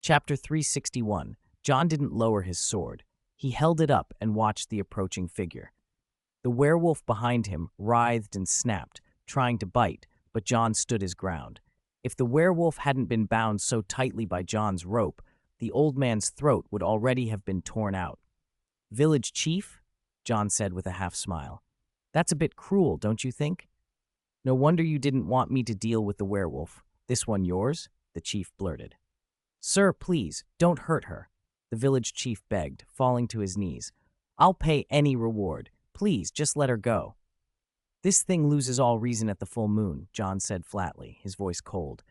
Chapter 361. John didn't lower his sword. He held it up and watched the approaching figure. The werewolf behind him writhed and snapped, trying to bite, but John stood his ground. If the werewolf hadn't been bound so tightly by John's rope, the old man's throat would already have been torn out. "Village chief?" John said with a half-smile. "That's a bit cruel, don't you think?" "No wonder you didn't want me to deal with the werewolf. This one yours?" the chief blurted. "Sir, please, don't hurt her," the village chief begged, falling to his knees. "I'll pay any reward. Please, just let her go." "This thing loses all reason at the full moon," John said flatly, his voice cold.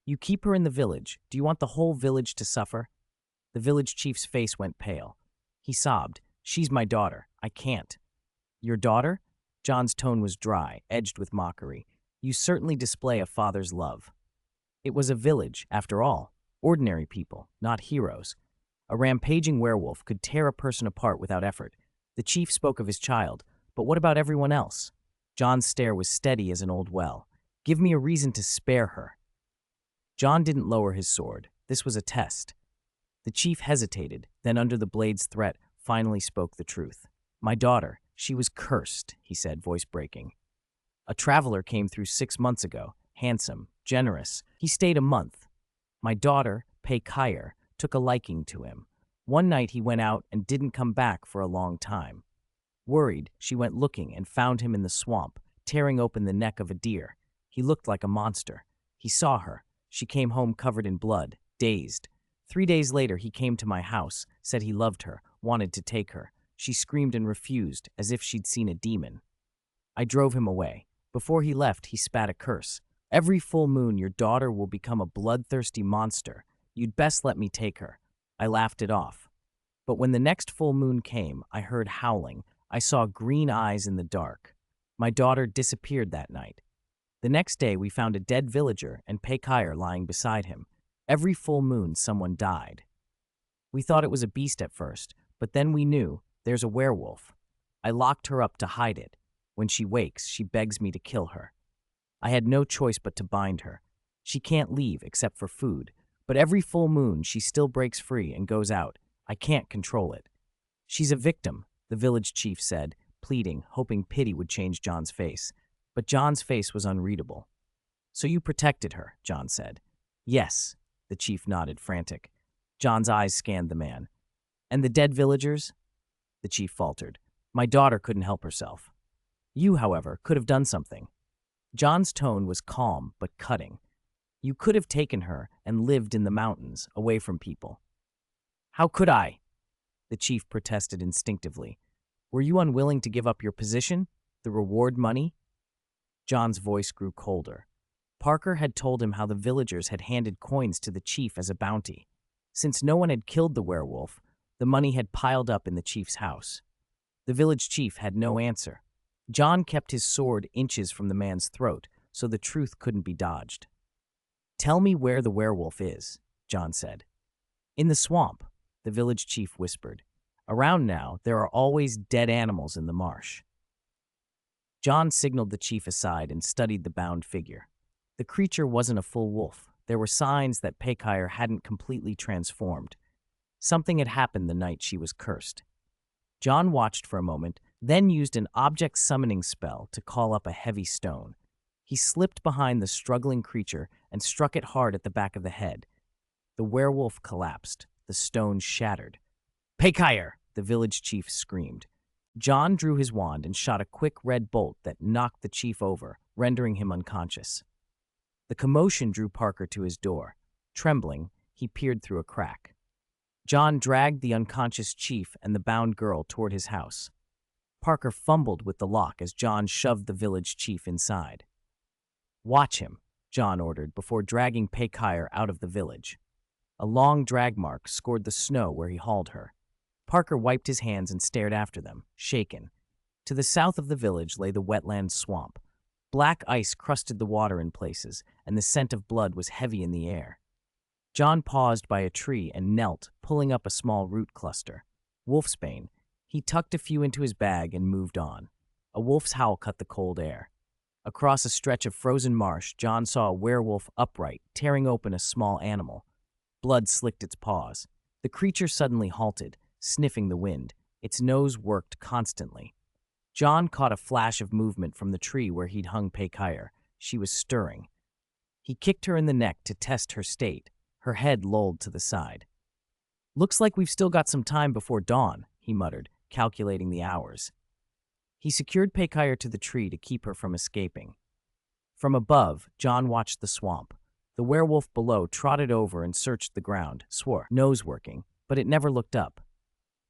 "You keep her in the village. Do you want the whole village to suffer?" The village chief's face went pale. He sobbed. "She's my daughter. I can't." "Your daughter?" John's tone was dry, edged with mockery. "You certainly display a father's love." It was a village, after all. Ordinary people, not heroes. A rampaging werewolf could tear a person apart without effort. The chief spoke of his child, but what about everyone else? John's stare was steady as an old well. "Give me a reason to spare her." John didn't lower his sword. This was a test. The chief hesitated, then under the blade's threat, finally spoke the truth. "My daughter, she was cursed," he said, voice breaking. "A traveler came through 6 months ago, handsome, generous. He stayed a month. My daughter, Kaya, took a liking to him. One night he went out and didn't come back for a long time. Worried, she went looking and found him in the swamp, tearing open the neck of a deer. He looked like a monster. He saw her. She came home covered in blood, dazed. 3 days later he came to my house, said he loved her, wanted to take her. She screamed and refused, as if she'd seen a demon. I drove him away. Before he left, he spat a curse. 'Every full moon your daughter will become a bloodthirsty monster. You'd best let me take her.' I laughed it off. But when the next full moon came, I heard howling. I saw green eyes in the dark. My daughter disappeared that night. The next day we found a dead villager and Kaya lying beside him. Every full moon someone died. We thought it was a beast at first, but then we knew there's a werewolf. I locked her up to hide it. When she wakes, she begs me to kill her. I had no choice but to bind her. She can't leave except for food, but every full moon she still breaks free and goes out. I can't control it." "She's a victim," the village chief said, pleading, hoping pity would change John's face. But John's face was unreadable. "So you protected her," John said. "Yes," the chief nodded, frantic. John's eyes scanned the man. "And the dead villagers?" The chief faltered. "My daughter couldn't help herself. You, however, could have done something." John's tone was calm but cutting. "You could have taken her and lived in the mountains, away from people." "How could I?" the chief protested instinctively. "Were you unwilling to give up your position, the reward money?" John's voice grew colder. Parker had told him how the villagers had handed coins to the chief as a bounty. Since no one had killed the werewolf, the money had piled up in the chief's house. The village chief had no answer. John kept his sword inches from the man's throat, so the truth couldn't be dodged. "Tell me where the werewolf is," John said. "In the swamp," the village chief whispered. "Around now, there are always dead animals in the marsh." John signaled the chief aside and studied the bound figure. The creature wasn't a full wolf. There were signs that Kaya hadn't completely transformed. Something had happened the night she was cursed. John watched for a moment, then used an object summoning spell to call up a heavy stone. He slipped behind the struggling creature and struck it hard at the back of the head. The werewolf collapsed. The stone shattered. "Kaya!" the village chief screamed. John drew his wand and shot a quick red bolt that knocked the chief over, rendering him unconscious. The commotion drew Parker to his door. Trembling, he peered through a crack. John dragged the unconscious chief and the bound girl toward his house. Parker fumbled with the lock as John shoved the village chief inside. "Watch him," John ordered before dragging Kaya out of the village. A long drag mark scored the snow where he hauled her. Parker wiped his hands and stared after them, shaken. To the south of the village lay the wetland swamp. Black ice crusted the water in places, and the scent of blood was heavy in the air. John paused by a tree and knelt, pulling up a small root cluster. Wolfsbane. He tucked a few into his bag and moved on. A wolf's howl cut the cold air. Across a stretch of frozen marsh, John saw a werewolf upright, tearing open a small animal. Blood slicked its paws. The creature suddenly halted, sniffing the wind. Its nose worked constantly. John caught a flash of movement from the tree where he'd hung Pekire. She was stirring. He kicked her in the neck to test her state. Her head lolled to the side. "Looks like we've still got some time before dawn," he muttered, calculating the hours. He secured Pekire to the tree to keep her from escaping. From above, John watched the swamp. The werewolf below trotted over and searched the ground, nose working, but it never looked up.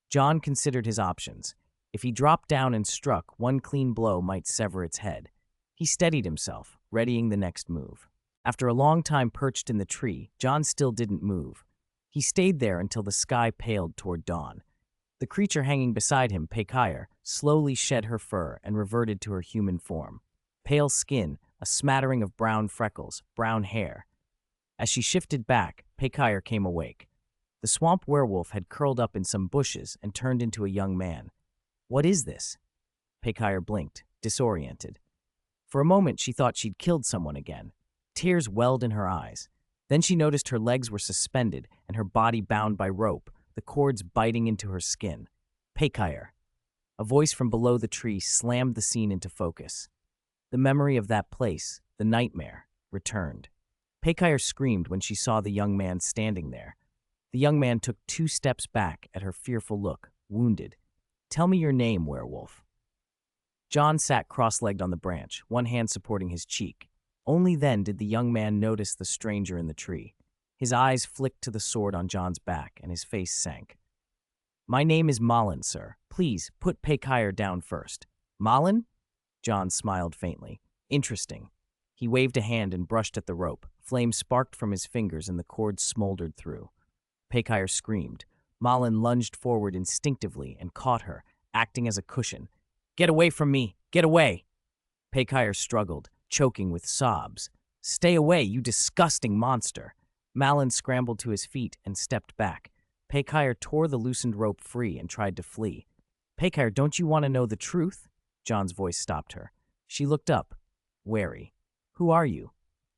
John considered his options. If he dropped down and struck, one clean blow might sever its head. He steadied himself, readying the next move. After a long time perched in the tree, John still didn't move. He stayed there until the sky paled toward dawn. The creature hanging beside him, Pekire, slowly shed her fur and reverted to her human form. Pale skin, a smattering of brown freckles, brown hair. As she shifted back, Pekire came awake. The swamp werewolf had curled up in some bushes and turned into a young man. "What is this?" Pekire blinked, disoriented. For a moment, she thought she'd killed someone again. Tears welled in her eyes. Then she noticed her legs were suspended and her body bound by rope, the cords biting into her skin. "Pekire." A voice from below the tree slammed the scene into focus. The memory of that place, the nightmare, returned. Pekire screamed when she saw the young man standing there. The young man took 2 steps back at her fearful look, wounded. "Tell me your name, werewolf." John sat cross-legged on the branch, one hand supporting his cheek. Only then did the young man notice the stranger in the tree. His eyes flicked to the sword on John's back, and his face sank. "My name is Malin, sir. Please, put Pekire down first." "Malin?" John smiled faintly. "Interesting." He waved a hand and brushed at the rope. Flame sparked from his fingers and the cord smoldered through. Pekire screamed. Malin lunged forward instinctively and caught her, acting as a cushion. "Get away from me! Get away!" Pekire struggled, choking with sobs. "Stay away, you disgusting monster!" Malin scrambled to his feet and stepped back. Pekire tore the loosened rope free and tried to flee. "Pekire, don't you want to know the truth?" John's voice stopped her. She looked up, wary. "Who are you?"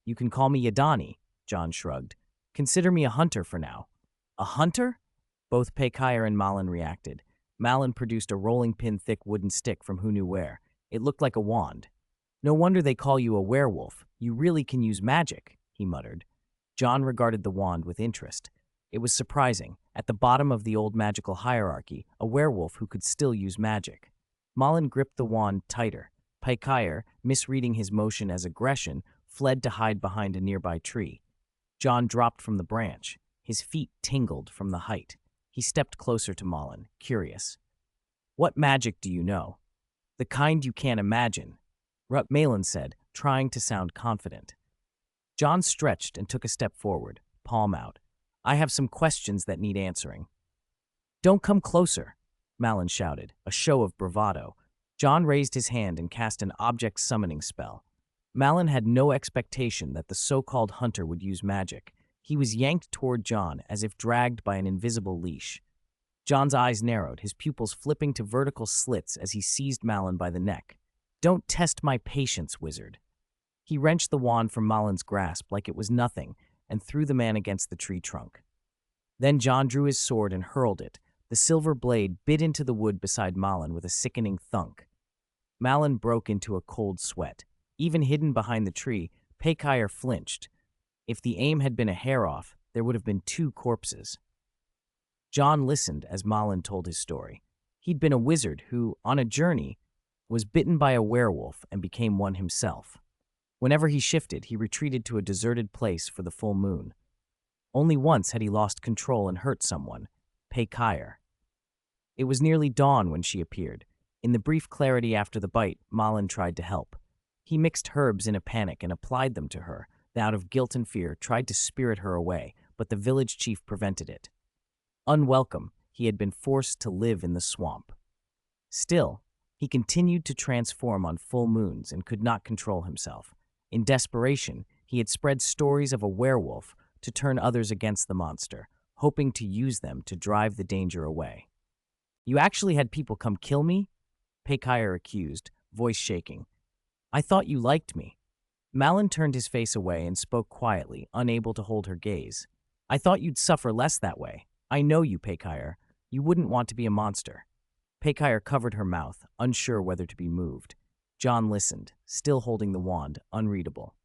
"You can call me Yadani," John shrugged. "Consider me a hunter for now." "A hunter?" Both Pekire and Malin reacted. Malin produced a rolling pin thick wooden stick from who knew where. It looked like a wand. "No wonder they call you a werewolf. You really can use magic," he muttered. John regarded the wand with interest. It was surprising. At the bottom of the old magical hierarchy, a werewolf who could still use magic. Malin gripped the wand tighter. Pekire, misreading his motion as aggression, fled to hide behind a nearby tree. John dropped from the branch. His feet tingled from the height. He stepped closer to Malin, curious. "What magic do you know?" "The kind you can't imagine," Malin said, trying to sound confident. John stretched and took a step forward, palm out. "I have some questions that need answering." "Don't come closer," Malin shouted, a show of bravado. John raised his hand and cast an object summoning spell. Malin had no expectation that the so-called hunter would use magic. He was yanked toward John as if dragged by an invisible leash. John's eyes narrowed, his pupils flipping to vertical slits as he seized Malin by the neck. "Don't test my patience, wizard." He wrenched the wand from Malin's grasp like it was nothing and threw the man against the tree trunk. Then John drew his sword and hurled it. The silver blade bit into the wood beside Malin with a sickening thunk. Malin broke into a cold sweat. Even hidden behind the tree, Pekire flinched. If the aim had been a hair off, there would have been 2 corpses. John listened as Malin told his story. He'd been a wizard who, on a journey, was bitten by a werewolf and became one himself. Whenever he shifted, he retreated to a deserted place for the full moon. Only once had he lost control and hurt someone, Pekire. It was nearly dawn when she appeared. In the brief clarity after the bite, Malin tried to help. He mixed herbs in a panic and applied them to her, then out of guilt and fear tried to spirit her away, but the village chief prevented it. Unwelcome, he had been forced to live in the swamp. Still, he continued to transform on full moons and could not control himself. In desperation, he had spread stories of a werewolf to turn others against the monster, hoping to use them to drive the danger away. "You actually had people come kill me?" Pekire accused, voice shaking. "I thought you liked me." Malin turned his face away and spoke quietly, unable to hold her gaze. I thought you'd suffer less that way. I know you, Pekire. You wouldn't want to be a monster. Pekire covered her mouth, unsure whether to be moved. John listened, still holding the wand, unreadable.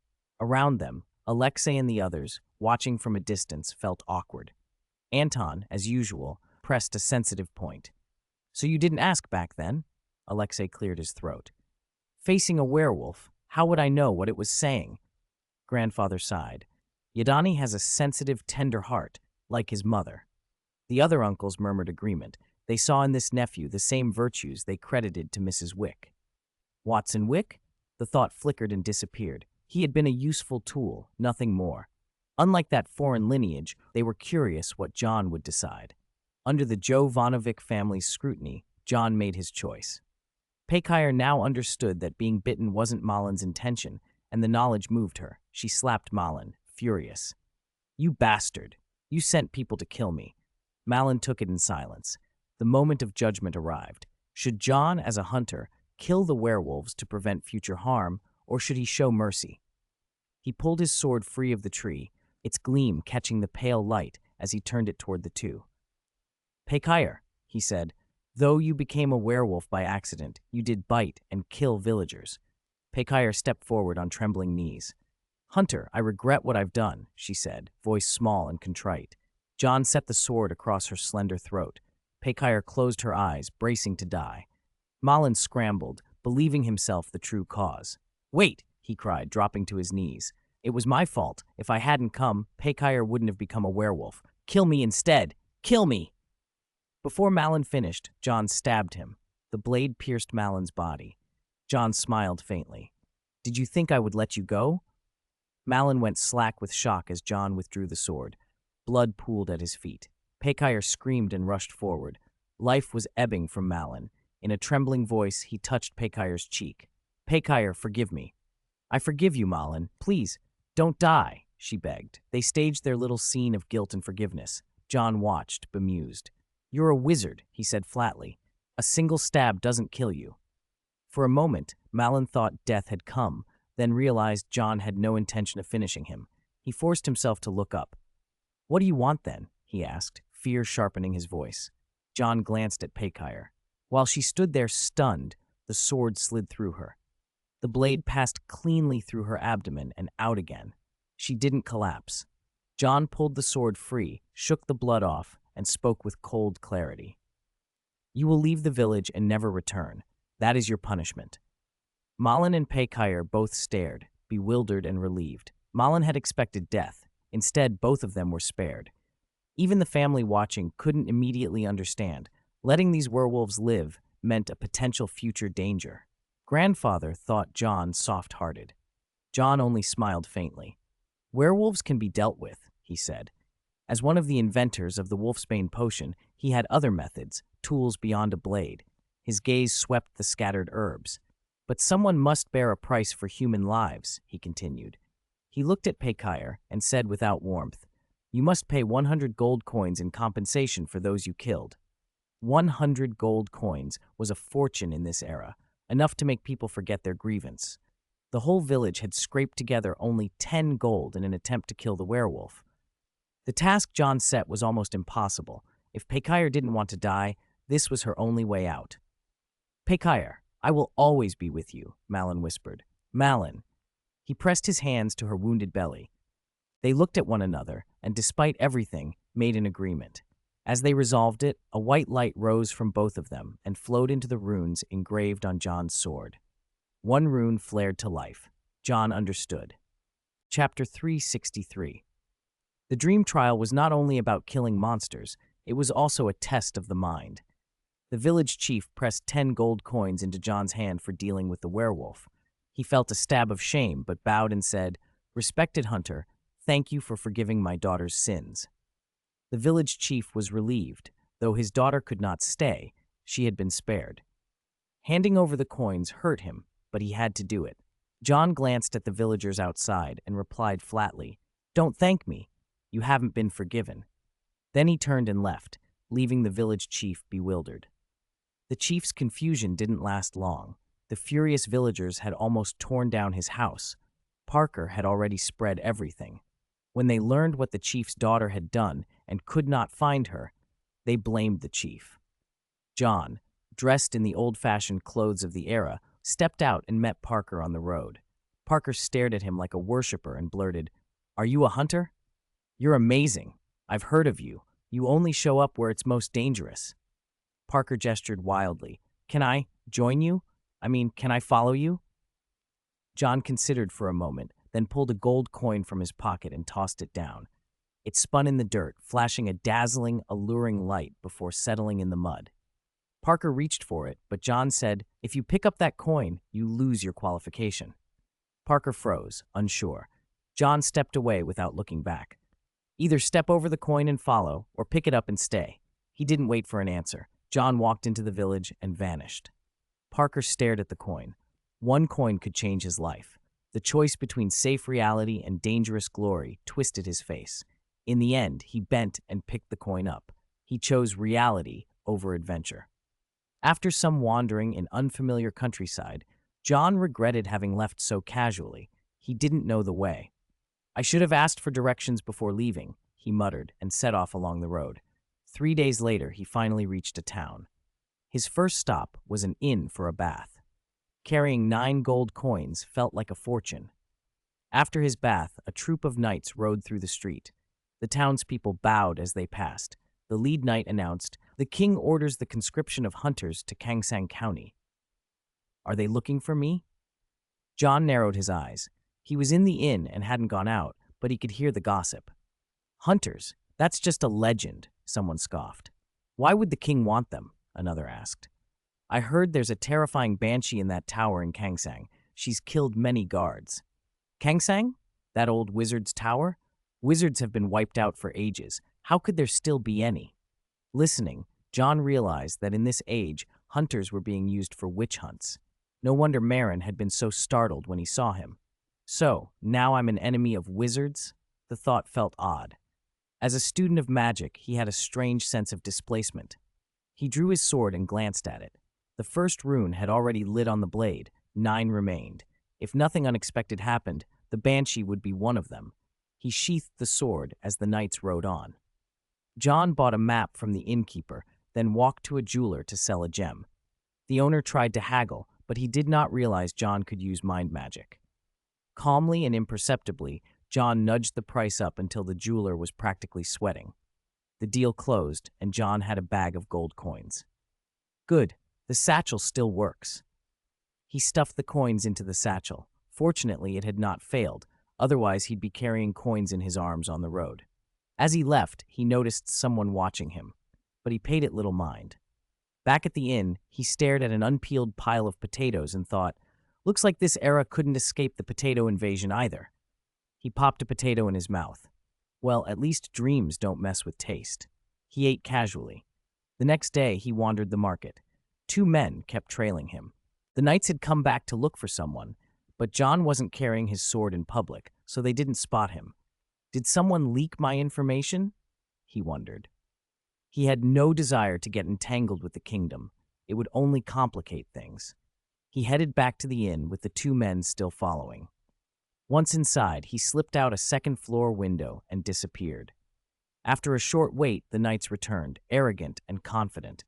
Around them, Alexei and the others, watching from a distance, felt awkward. Anton, as usual, pressed a sensitive point. So you didn't ask back then? Alexei cleared his throat. Facing a werewolf, how would I know what it was saying? Grandfather sighed. Yadani has a sensitive, tender heart, like his mother. The other uncles murmured agreement. They saw in this nephew the same virtues they credited to Mrs. Wick. Watson Wick? The thought flickered and disappeared. He had been a useful tool, nothing more. Unlike that foreign lineage, they were curious what John would decide. Under the Jovanovic family's scrutiny, John made his choice. Pekire now understood that being bitten wasn't Malin's intention, and the knowledge moved her. She slapped Malin, furious. You bastard! You sent people to kill me. Malin took it in silence. The moment of judgment arrived. Should John, as a hunter, kill the werewolves to prevent future harm, or should he show mercy? He pulled his sword free of the tree, its gleam catching the pale light as he turned it toward the two. Pekire, he said, though you became a werewolf by accident, you did bite and kill villagers. Pekire stepped forward on trembling knees. Hunter, I regret what I've done, she said, voice small and contrite. John set the sword across her slender throat. Pekire closed her eyes, bracing to die. Malin scrambled, believing himself the true cause. Wait, he cried, dropping to his knees. It was my fault. If I hadn't come, Pekire wouldn't have become a werewolf. Kill me instead! Kill me! Before Malin finished, John stabbed him. The blade pierced Malin's body. John smiled faintly. Did you think I would let you go? Malin went slack with shock as John withdrew the sword. Blood pooled at his feet. Pekire screamed and rushed forward. Life was ebbing from Malin. In a trembling voice, he touched Pekire's cheek. Pekire, forgive me. I forgive you, Malin. Please, don't die, she begged. They staged their little scene of guilt and forgiveness. John watched, bemused. You're a wizard, he said flatly. A single stab doesn't kill you. For a moment, Malin thought death had come, then realized John had no intention of finishing him. He forced himself to look up. What do you want then? He asked, fear sharpening his voice. John glanced at Pekire. While she stood there stunned, the sword slid through her. The blade passed cleanly through her abdomen and out again. She didn't collapse. John pulled the sword free, shook the blood off, and spoke with cold clarity. You will leave the village and never return. That is your punishment. Malin and Pekire both stared, bewildered and relieved. Malin had expected death. Instead, both of them were spared. Even the family watching couldn't immediately understand. Letting these werewolves live meant a potential future danger. Grandfather thought John soft-hearted. John only smiled faintly. Werewolves can be dealt with, he said. As one of the inventors of the wolfsbane potion, he had other methods, tools beyond a blade. His gaze swept the scattered herbs. But someone must bear a price for human lives, he continued. He looked at Pekire and said without warmth, You must pay 100 gold coins in compensation for those you killed. 100 gold coins was a fortune in this era, enough to make people forget their grievance. The whole village had scraped together only 10 gold in an attempt to kill the werewolf. The task John set was almost impossible. If Pekire didn't want to die, this was her only way out. Pekire, I will always be with you, Malin whispered. Malin. He pressed his hands to her wounded belly. They looked at one another, and despite everything, made an agreement. As they resolved it, a white light rose from both of them and flowed into the runes engraved on John's sword. One rune flared to life. John understood. Chapter 363. The dream trial was not only about killing monsters, it was also a test of the mind. The village chief pressed 10 gold coins into John's hand for dealing with the werewolf. He felt a stab of shame, but bowed and said, Respected hunter, thank you for forgiving my daughter's sins. The village chief was relieved. Though his daughter could not stay, she had been spared. Handing over the coins hurt him, but he had to do it. John glanced at the villagers outside and replied flatly, Don't thank me. You haven't been forgiven. Then he turned and left, leaving the village chief bewildered. The chief's confusion didn't last long. The furious villagers had almost torn down his house. Parker had already spread everything. When they learned what the chief's daughter had done and could not find her, they blamed the chief. John, dressed in the old-fashioned clothes of the era, stepped out and met Parker on the road. Parker stared at him like a worshiper and blurted, "Are you a hunter? You're amazing. I've heard of you. You only show up where it's most dangerous." Parker gestured wildly. "Can I join you? Can I follow you?" John considered for a moment, then pulled a gold coin from his pocket and tossed it down. It spun in the dirt, flashing a dazzling, alluring light before settling in the mud. Parker reached for it, but John said, "If you pick up that coin, you lose your qualification." Parker froze, unsure. John stepped away without looking back. "Either step over the coin and follow, or pick it up and stay." He didn't wait for an answer. John walked into the village and vanished. Parker stared at the coin. One coin could change his life. The choice between safe reality and dangerous glory twisted his face. In the end, he bent and picked the coin up. He chose reality over adventure. After some wandering in unfamiliar countryside, John regretted having left so casually. He didn't know the way. "I should have asked for directions before leaving," he muttered and set off along the road. 3 days later, he finally reached a town. His first stop was an inn for a bath. Carrying 9 gold coins felt like a fortune. After his bath, a troop of knights rode through the street. The townspeople bowed as they passed. The lead knight announced, "The king orders the conscription of hunters to Kangsang County." "Are they looking for me?" John narrowed his eyes. He was in the inn and hadn't gone out, but he could hear the gossip. "Hunters? That's just a legend," someone scoffed. "Why would the king want them?" another asked. "I heard there's a terrifying banshee in that tower in Kangsang. She's killed many guards." "Kangsang? That old wizard's tower? Wizards have been wiped out for ages. How could there still be any?" Listening, John realized that in this age, hunters were being used for witch hunts. No wonder Marin had been so startled when he saw him. "So, now I'm an enemy of wizards?" The thought felt odd. As a student of magic, he had a strange sense of displacement. He drew his sword and glanced at it. The first rune had already lit on the blade. 9 remained. If nothing unexpected happened, the banshee would be one of them. He sheathed the sword as the knights rode on. John bought a map from the innkeeper, then walked to a jeweler to sell a gem. The owner tried to haggle, but he did not realize John could use mind magic. Calmly and imperceptibly, John nudged the price up until the jeweler was practically sweating. The deal closed, and John had a bag of gold coins. "Good, the satchel still works." He stuffed the coins into the satchel. Fortunately, it had not failed, otherwise he'd be carrying coins in his arms on the road. As he left, he noticed someone watching him, but he paid it little mind. Back at the inn, he stared at an unpeeled pile of potatoes and thought, "Looks like this era couldn't escape the potato invasion either." He popped a potato in his mouth. Well, at least dreams don't mess with taste. He ate casually. The next day, he wandered the market. 2 men kept trailing him. The knights had come back to look for someone, but John wasn't carrying his sword in public, so they didn't spot him. Did someone leak my information? He wondered. He had no desire to get entangled with the kingdom. It would only complicate things. He headed back to the inn with the 2 men still following. Once inside, he slipped out a second-floor window and disappeared. After a short wait, the knights returned, arrogant and confident.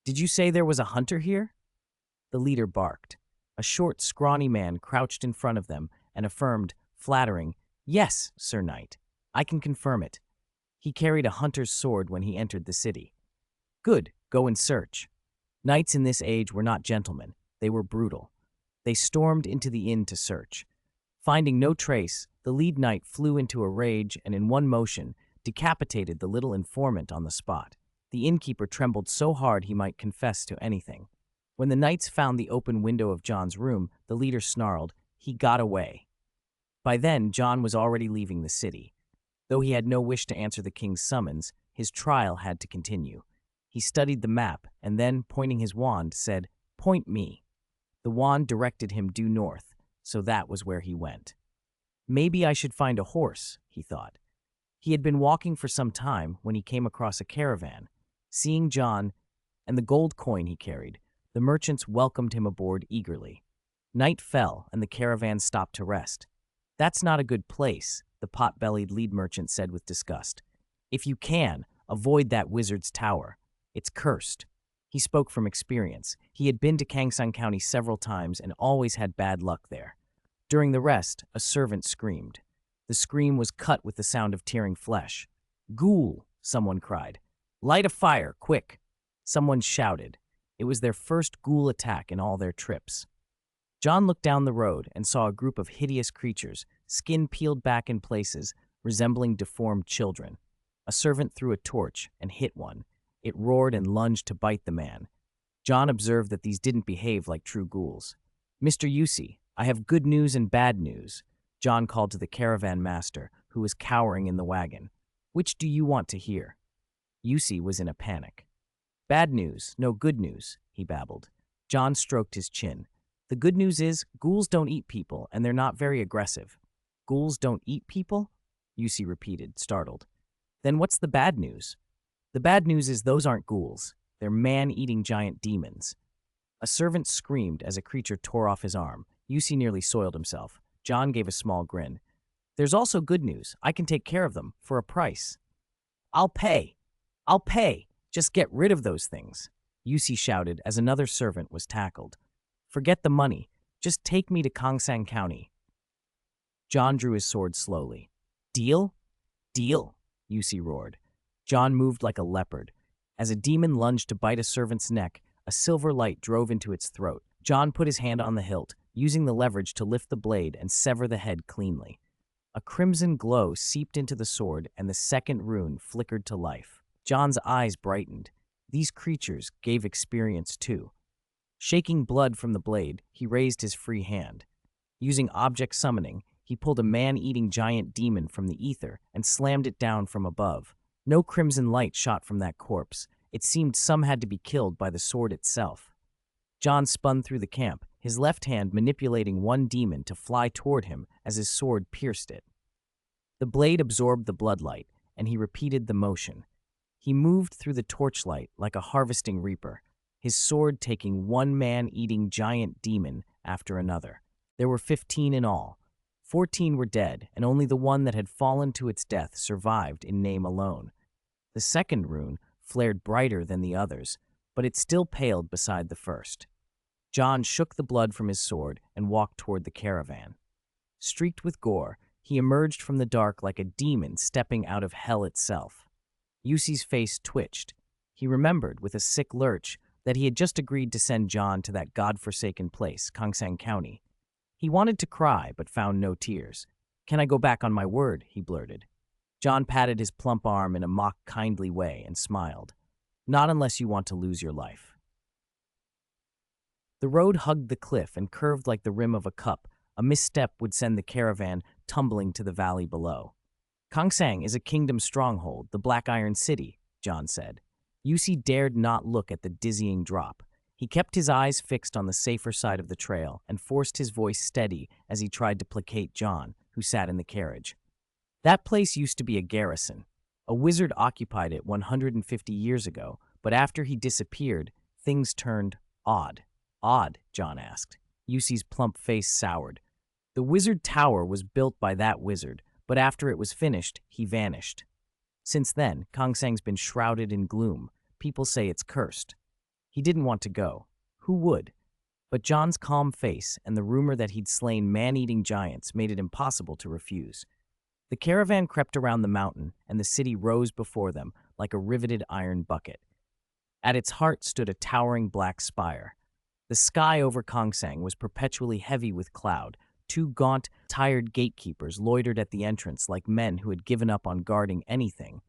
"Did you say there was a hunter here?" The leader barked. A short, scrawny man crouched in front of them and affirmed, flattering, "Yes, Sir Knight, I can confirm it." He carried a hunter's sword when he entered the city. "Good, go and search." Knights in this age were not gentlemen. They were brutal. They stormed into the inn to search. Finding no trace, the lead knight flew into a rage and in one motion decapitated the little informant on the spot. The innkeeper trembled so hard he might confess to anything. When the knights found the open window of John's room, the leader snarled, "He got away." By then, John was already leaving the city. Though he had no wish to answer the king's summons, his trial had to continue. He studied the map and then, pointing his wand, said, "Point me." The wand directed him due north, so that was where he went. Maybe I should find a horse, he thought. He had been walking for some time when he came across a caravan. Seeing John and the gold coin he carried, the merchants welcomed him aboard eagerly. Night fell and the caravan stopped to rest. "That's not a good place," the the pot-bellied lead merchant said with disgust. If you can, avoid that wizard's tower. It's cursed. He spoke from experience. He had been to Kangsang County several times and always had bad luck there. During the rest, a servant screamed. The scream was cut with the sound of tearing flesh. Ghoul, someone cried. Light a fire, quick. Someone shouted. It was their first ghoul attack in all their trips. John looked down the road and saw a group of hideous creatures, skin peeled back in places, resembling deformed children. A servant threw a torch and hit one. It roared and lunged to bite the man. John observed that these didn't behave like true ghouls. Mr. Yusi, I have good news and bad news, John called to the caravan master, who was cowering in the wagon. Which do you want to hear? Yusi was in a panic. Bad news, no good news, he babbled. John stroked his chin. The good news is, ghouls don't eat people, and they're not very aggressive. Ghouls don't eat people? Yusi repeated, startled. Then what's the bad news? The bad news is those aren't ghouls. They're man-eating giant demons. A servant screamed as a creature tore off his arm. Yusi nearly soiled himself. John gave a small grin. There's also good news. I can take care of them, for a price. I'll pay. I'll pay. Just get rid of those things, Yusi shouted as another servant was tackled. Forget the money. Just take me to Kangsang County. John drew his sword slowly. Deal? Deal, Yusi roared. John moved like a leopard. As a demon lunged to bite a servant's neck, a silver light drove into its throat. John put his hand on the hilt, using the leverage to lift the blade and sever the head cleanly. A crimson glow seeped into the sword, and the second rune flickered to life. John's eyes brightened. These creatures gave experience too. Shaking blood from the blade, he raised his free hand. Using object summoning, he pulled a man-eating giant demon from the ether and slammed it down from above. No crimson light shot from that corpse. It seemed some had to be killed by the sword itself. John spun through the camp, his left hand manipulating one demon to fly toward him as his sword pierced it. The blade absorbed the bloodlight, and he repeated the motion. He moved through the torchlight like a harvesting reaper, his sword taking one man-eating giant demon after another. There were 15 in all. 14 were dead, and only the one that had fallen to its death survived in name alone. The second rune flared brighter than the others, but it still paled beside the first. John shook the blood from his sword and walked toward the caravan. Streaked with gore, he emerged from the dark like a demon stepping out of hell itself. Yusi's face twitched. He remembered, with a sick lurch, that he had just agreed to send John to that god-forsaken place, Kangsang County. He wanted to cry, but found no tears. Can I go back on my word? He blurted. John patted his plump arm in a mock kindly way and smiled. Not unless you want to lose your life. The road hugged the cliff and curved like the rim of a cup. A misstep would send the caravan tumbling to the valley below. Kangsang is a kingdom stronghold, the Black Iron City, John said. Yusi dared not look at the dizzying drop. He kept his eyes fixed on the safer side of the trail and forced his voice steady as he tried to placate John, who sat in the carriage. That place used to be a garrison. A wizard occupied it 150 years ago, but after he disappeared, things turned odd. Odd, John asked. Yusi's plump face soured. The wizard tower was built by that wizard, but after it was finished, he vanished. Since then, Kangsang's been shrouded in gloom. People say it's cursed. He didn't want to go. Who would? But John's calm face and the rumor that he'd slain man-eating giants made it impossible to refuse. The caravan crept around the mountain, and the city rose before them like a riveted iron bucket. At its heart stood a towering black spire. The sky over Kangsang was perpetually heavy with cloud. Two gaunt, tired gatekeepers loitered at the entrance like men who had given up on guarding anything.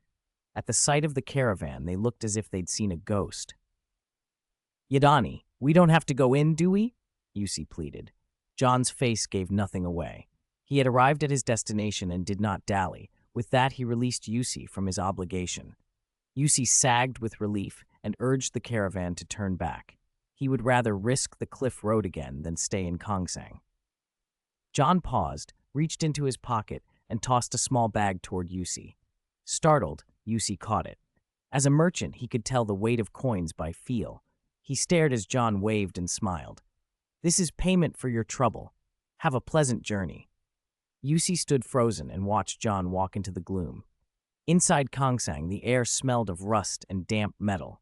At the sight of the caravan, they looked as if they'd seen a ghost. Yadani, we don't have to go in, do we? Yusi pleaded. John's face gave nothing away. He had arrived at his destination and did not dally. With that, he released Yusi from his obligation. Yusi sagged with relief and urged the caravan to turn back. He would rather risk the cliff road again than stay in Kangsang. John paused, reached into his pocket, and tossed a small bag toward Yusi. Startled, Yusi caught it. As a merchant, he could tell the weight of coins by feel. He stared as John waved and smiled. This is payment for your trouble. Have a pleasant journey. Yusi stood frozen and watched John walk into the gloom. Inside Kongsang, the air smelled of rust and damp metal.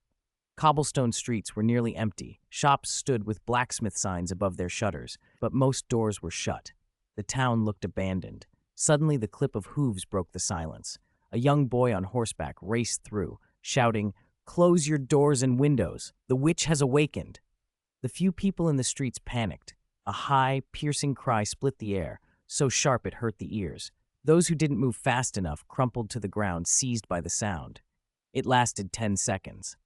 Cobblestone streets were nearly empty. Shops stood with blacksmith signs above their shutters, but most doors were shut. The town looked abandoned. Suddenly, the clip of hooves broke the silence. A young boy on horseback raced through, shouting, "Close your doors and windows! The witch has awakened!" The few people in the streets panicked. A high, piercing cry split the air, so sharp it hurt the ears. Those who didn't move fast enough crumpled to the ground, seized by the sound. It lasted 10 seconds.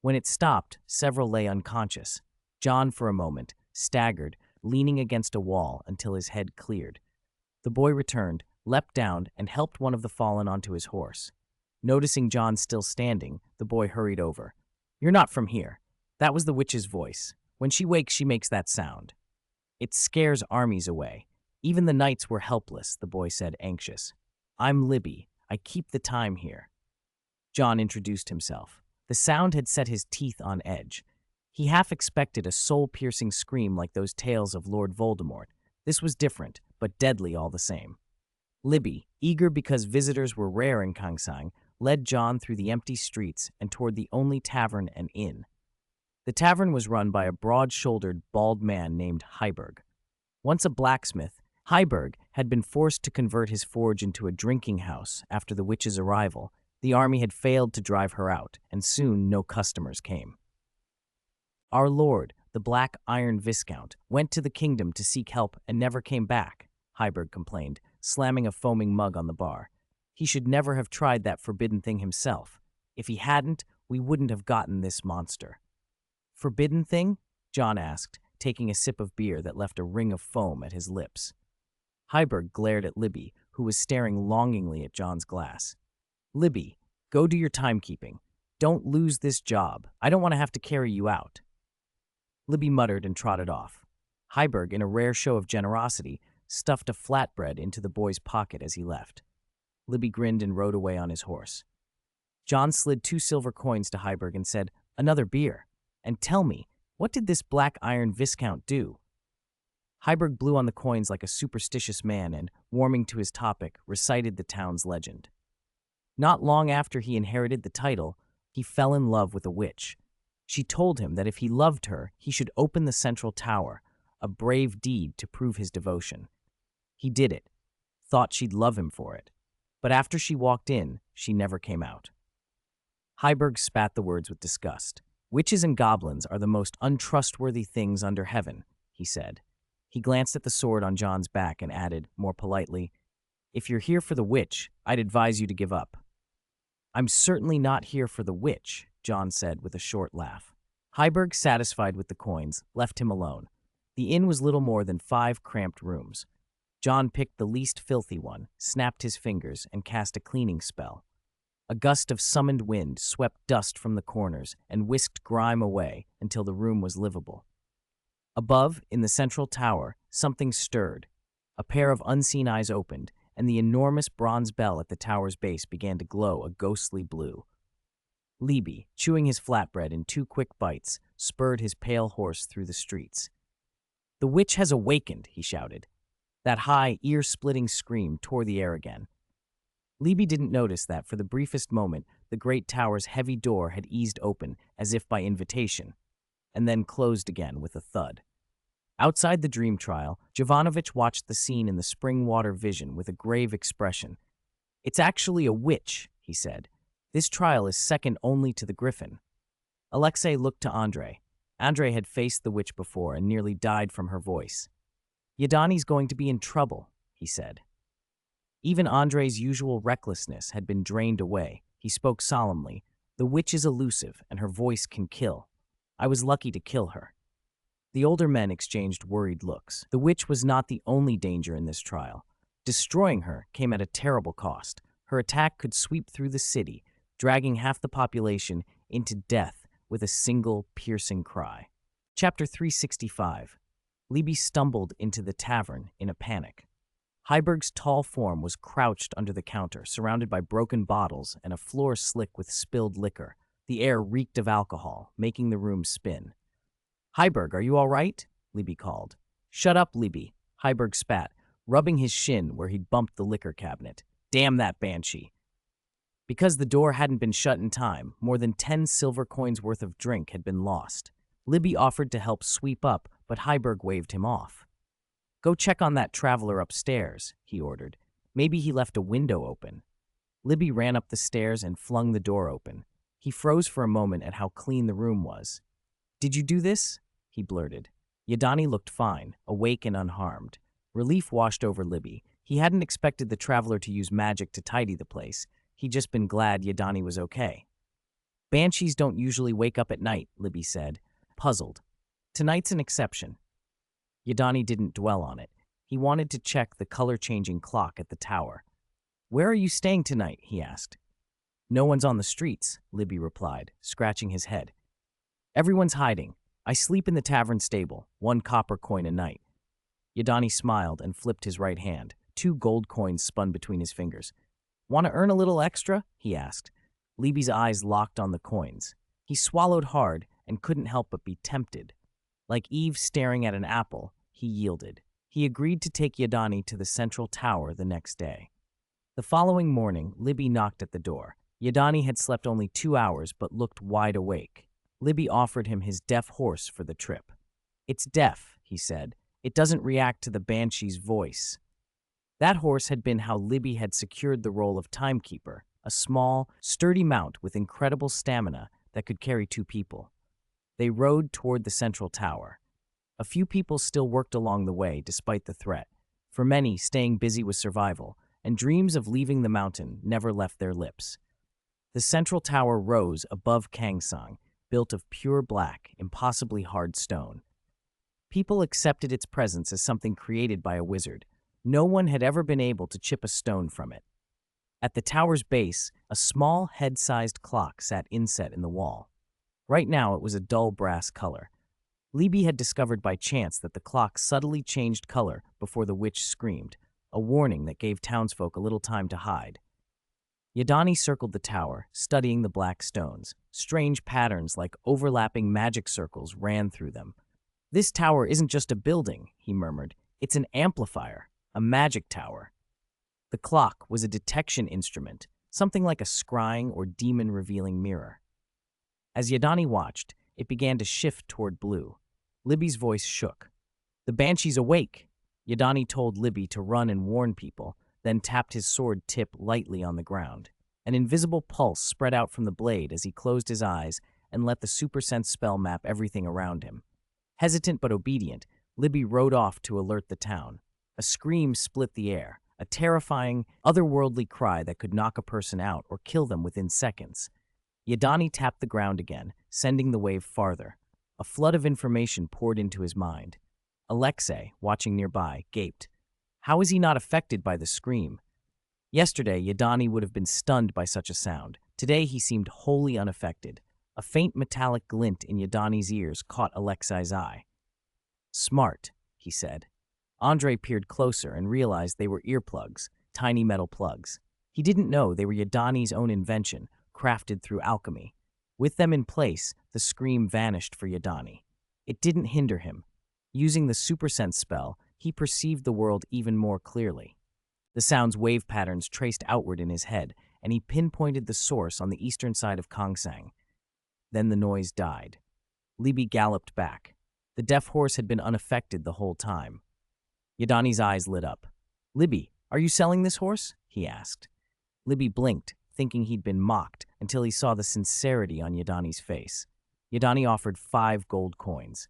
When it stopped, several lay unconscious. John, for a moment, staggered, leaning against a wall until his head cleared. The boy returned, leapt down, and helped one of the fallen onto his horse. Noticing John still standing, the boy hurried over. "You're not from here." That was the witch's voice. "When she wakes, she makes that sound. It scares armies away. Even the knights were helpless," the boy said, anxious. "I'm Libby. I keep the time here." John introduced himself. The sound had set his teeth on edge. He half expected a soul-piercing scream like those tales of Lord Voldemort. This was different, but deadly all the same. Libby, eager because visitors were rare in Kongsang, led John through the empty streets and toward the only tavern and inn. The tavern was run by a broad-shouldered, bald man named Heiberg. Once a blacksmith, Heiberg had been forced to convert his forge into a drinking house after the witch's arrival. The army had failed to drive her out, and soon no customers came. "Our lord, the Black Iron Viscount, went to the kingdom to seek help and never came back," Heiberg complained, slamming a foaming mug on the bar. "He should never have tried that forbidden thing himself. If he hadn't, we wouldn't have gotten this monster." "Forbidden thing?" John asked, taking a sip of beer that left a ring of foam at his lips. Heiberg glared at Libby, who was staring longingly at John's glass. "Libby, go do your timekeeping. Don't lose this job. I don't want to have to carry you out." Libby muttered and trotted off. Heiberg, in a rare show of generosity, stuffed a flatbread into the boy's pocket as he left. Libby grinned and rode away on his horse. John slid 2 silver coins to Heiberg and said, "Another beer. And tell me, what did this Black Iron Viscount do?" Heiberg blew on the coins like a superstitious man and, warming to his topic, recited the town's legend. Not long after he inherited the title, he fell in love with a witch. She told him that if he loved her, he should open the central tower, a brave deed to prove his devotion. He did it, thought she'd love him for it. But after she walked in, she never came out. Heiberg spat the words with disgust. "Witches and goblins are the most untrustworthy things under heaven," he said. He glanced at the sword on John's back and added, more politely, "If you're here for the witch, I'd advise you to give up." "I'm certainly not here for the witch," John said with a short laugh. Heiberg, satisfied with the coins, left him alone. The inn was little more than 5 cramped rooms. John picked the least filthy one, snapped his fingers, and cast a cleaning spell. A gust of summoned wind swept dust from the corners and whisked grime away until the room was livable. Above, in the central tower, something stirred. A pair of unseen eyes opened, and the enormous bronze bell at the tower's base began to glow a ghostly blue. Libby, chewing his flatbread in 2 quick bites, spurred his pale horse through the streets. "The witch has awakened," he shouted. That high, ear-splitting scream tore the air again. Libby didn't notice that, for the briefest moment, the great tower's heavy door had eased open as if by invitation, and then closed again with a thud. Outside the dream trial, Jovanovich watched the scene in the spring water vision with a grave expression. "It's actually a witch," he said. "This trial is second only to the Griffin." Alexei looked to Andrei. Andrei had faced the witch before and nearly died from her voice. "Yadani's going to be in trouble," he said. Even Andrei's usual recklessness had been drained away. He spoke solemnly. "The witch is elusive, and her voice can kill. I was lucky to kill her." The older men exchanged worried looks. The witch was not the only danger in this trial. Destroying her came at a terrible cost. Her attack could sweep through the city, dragging half the population into death with a single piercing cry. Chapter 365. Libby stumbled into the tavern in a panic. Heiberg's tall form was crouched under the counter, surrounded by broken bottles and a floor slick with spilled liquor. The air reeked of alcohol, making the room spin. "Heiberg, are you all right?" Libby called. "Shut up, Libby," Heiberg spat, rubbing his shin where he'd bumped the liquor cabinet. Damn that banshee. Because the door hadn't been shut in time, more than 10 silver coins worth of drink had been lost. Libby offered to help sweep up, but Heiberg waved him off. Go check on that traveler upstairs, he ordered. Maybe he left a window open. Libby ran up the stairs and flung the door open. He froze for a moment at how clean the room was. Did you do this? He blurted. Yadani looked fine, awake and unharmed. Relief washed over Libby. He hadn't expected the traveler to use magic to tidy the place. He'd just been glad Yadani was okay. Banshees don't usually wake up at night, Libby said, puzzled. Tonight's an exception. Yadani didn't dwell on it. He wanted to check the color-changing clock at the tower. Where are you staying tonight? He asked. No one's on the streets, Libby replied, scratching his head. Everyone's hiding. I sleep in the tavern stable, 1 copper coin a night. Yadani smiled and flipped his right hand. 2 gold coins spun between his fingers. Want to earn a little extra? He asked. Libby's eyes locked on the coins. He swallowed hard and couldn't help but be tempted. Like Eve staring at an apple, he yielded. He agreed to take Yadani to the central tower the next day. The following morning, Libby knocked at the door. Yadani had slept only 2 hours but looked wide awake. Libby offered him his deaf horse for the trip. It's deaf, he said. It doesn't react to the banshee's voice. That horse had been how Libby had secured the role of timekeeper, a small, sturdy mount with incredible stamina that could carry 2 people. They rode toward the central tower. A few people still worked along the way despite the threat. For many, staying busy with survival, and dreams of leaving the mountain never left their lips. The central tower rose above Kangsang, built of pure black, impossibly hard stone. People accepted its presence as something created by a wizard. No one had ever been able to chip a stone from it. At the tower's base, a small head-sized clock sat inset in the wall. Right now, it was a dull brass color. Libby had discovered by chance that the clock subtly changed color before the witch screamed, a warning that gave townsfolk a little time to hide. Yadani circled the tower, studying the black stones. Strange patterns like overlapping magic circles ran through them. This tower isn't just a building, he murmured. It's an amplifier, a magic tower. The clock was a detection instrument, something like a scrying or demon-revealing mirror. As Yadani watched, it began to shift toward blue. Libby's voice shook. The banshee's awake! Yadani told Libby to run and warn people, then tapped his sword tip lightly on the ground. An invisible pulse spread out from the blade as he closed his eyes and let the supersense spell map everything around him. Hesitant but obedient, Libby rode off to alert the town. A scream split the air, a terrifying, otherworldly cry that could knock a person out or kill them within seconds. Yadani tapped the ground again, sending the wave farther. A flood of information poured into his mind. Alexei, watching nearby, gaped. How is he not affected by the scream? Yesterday, Yadani would have been stunned by such a sound. Today, he seemed wholly unaffected. A faint metallic glint in Yadani's ears caught Alexei's eye. Smart, he said. Andre peered closer and realized they were earplugs, tiny metal plugs. He didn't know they were Yadani's own invention, crafted through alchemy. With them in place, the scream vanished for Yadani. It didn't hinder him. Using the supersense spell, he perceived the world even more clearly. The sound's wave patterns traced outward in his head, and he pinpointed the source on the eastern side of Kangsang. Then the noise died. Libby galloped back. The deaf horse had been unaffected the whole time. Yadani's eyes lit up. Libby, are you selling this horse? He asked. Libby blinked, thinking he'd been mocked, until he saw the sincerity on Yadani's face. Yadani offered 5 gold coins.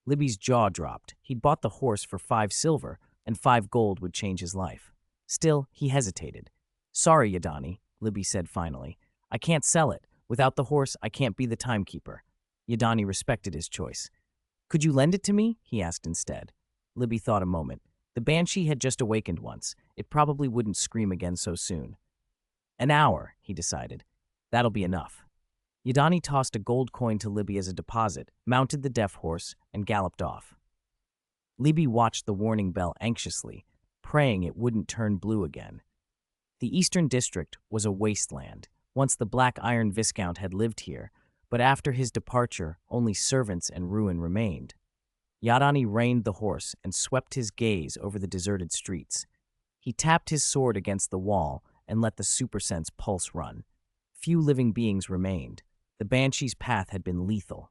Libby's jaw dropped. He'd bought the horse for 5 silver, and 5 gold would change his life. Still, he hesitated. Sorry, Yadani, Libby said finally. I can't sell it. Without the horse, I can't be the timekeeper. Yadani respected his choice. Could you lend it to me? He asked instead. Libby thought a moment. The banshee had just awakened once. It probably wouldn't scream again so soon. An hour, he decided. That'll be enough. Yadani tossed a gold coin to Libby as a deposit, mounted the deaf horse, and galloped off. Libby watched the warning bell anxiously, praying it wouldn't turn blue again. The Eastern District was a wasteland. Once the Black Iron Viscount had lived here, but after his departure, only servants and ruin remained. Yadani reined the horse and swept his gaze over the deserted streets. He tapped his sword against the wall and let the supersense pulse run. Few living beings remained. The banshee's path had been lethal.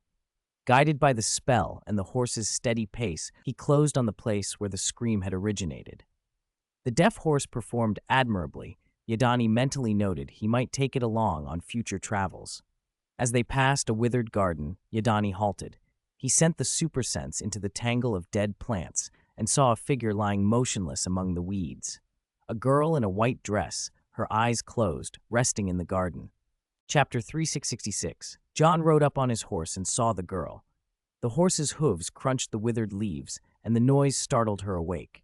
Guided by the spell and the horse's steady pace, he closed on the place where the scream had originated. The deaf horse performed admirably. Yadani mentally noted he might take it along on future travels. As they passed a withered garden, Yadani halted. He sent the supersense into the tangle of dead plants and saw a figure lying motionless among the weeds. A girl in a white dress, her eyes closed, resting in the garden. Chapter 3666. John rode up on his horse and saw the girl. The horse's hooves crunched the withered leaves, and the noise startled her awake.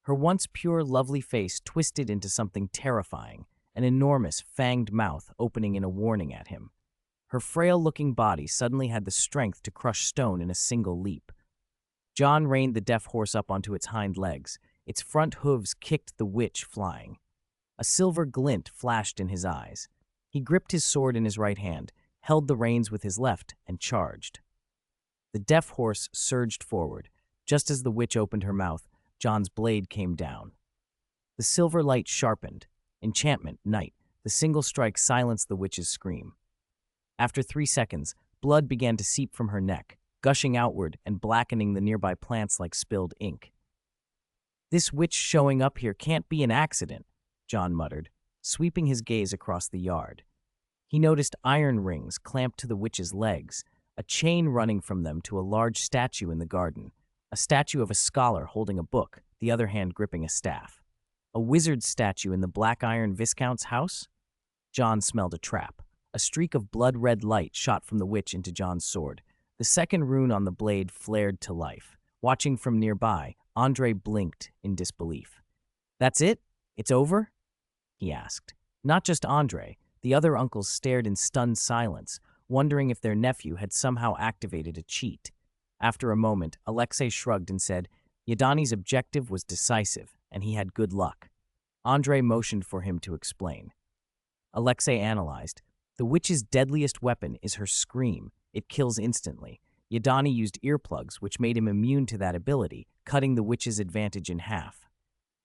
Her once pure, lovely face twisted into something terrifying, an enormous, fanged mouth opening in a warning at him. Her frail-looking body suddenly had the strength to crush stone in a single leap. John reined the deaf horse up onto its hind legs. Its front hooves kicked the witch flying. A silver glint flashed in his eyes. He gripped his sword in his right hand, held the reins with his left, and charged. The deaf horse surged forward. Just as the witch opened her mouth, John's blade came down. The silver light sharpened. Enchantment, night. The single strike silenced the witch's scream. After 3 seconds, blood began to seep from her neck, gushing outward and blackening the nearby plants like spilled ink. "This witch showing up here can't be an accident," John muttered, sweeping his gaze across the yard. He noticed iron rings clamped to the witch's legs, a chain running from them to a large statue in the garden, a statue of a scholar holding a book, the other hand gripping a staff. A wizard statue in the black iron Viscount's house? John smelled a trap. A streak of blood-red light shot from the witch into John's sword. The second rune on the blade flared to life. Watching from nearby, Andre blinked in disbelief. "That's it? It's over?" he asked. Not just Andre. The other uncles stared in stunned silence, wondering if their nephew had somehow activated a cheat. After a moment, Alexei shrugged and said, Yadani's objective was decisive, and he had good luck. Andre motioned for him to explain. Alexei analyzed. The witch's deadliest weapon is her scream. It kills instantly. Yadani used earplugs, which made him immune to that ability, cutting the witch's advantage in half.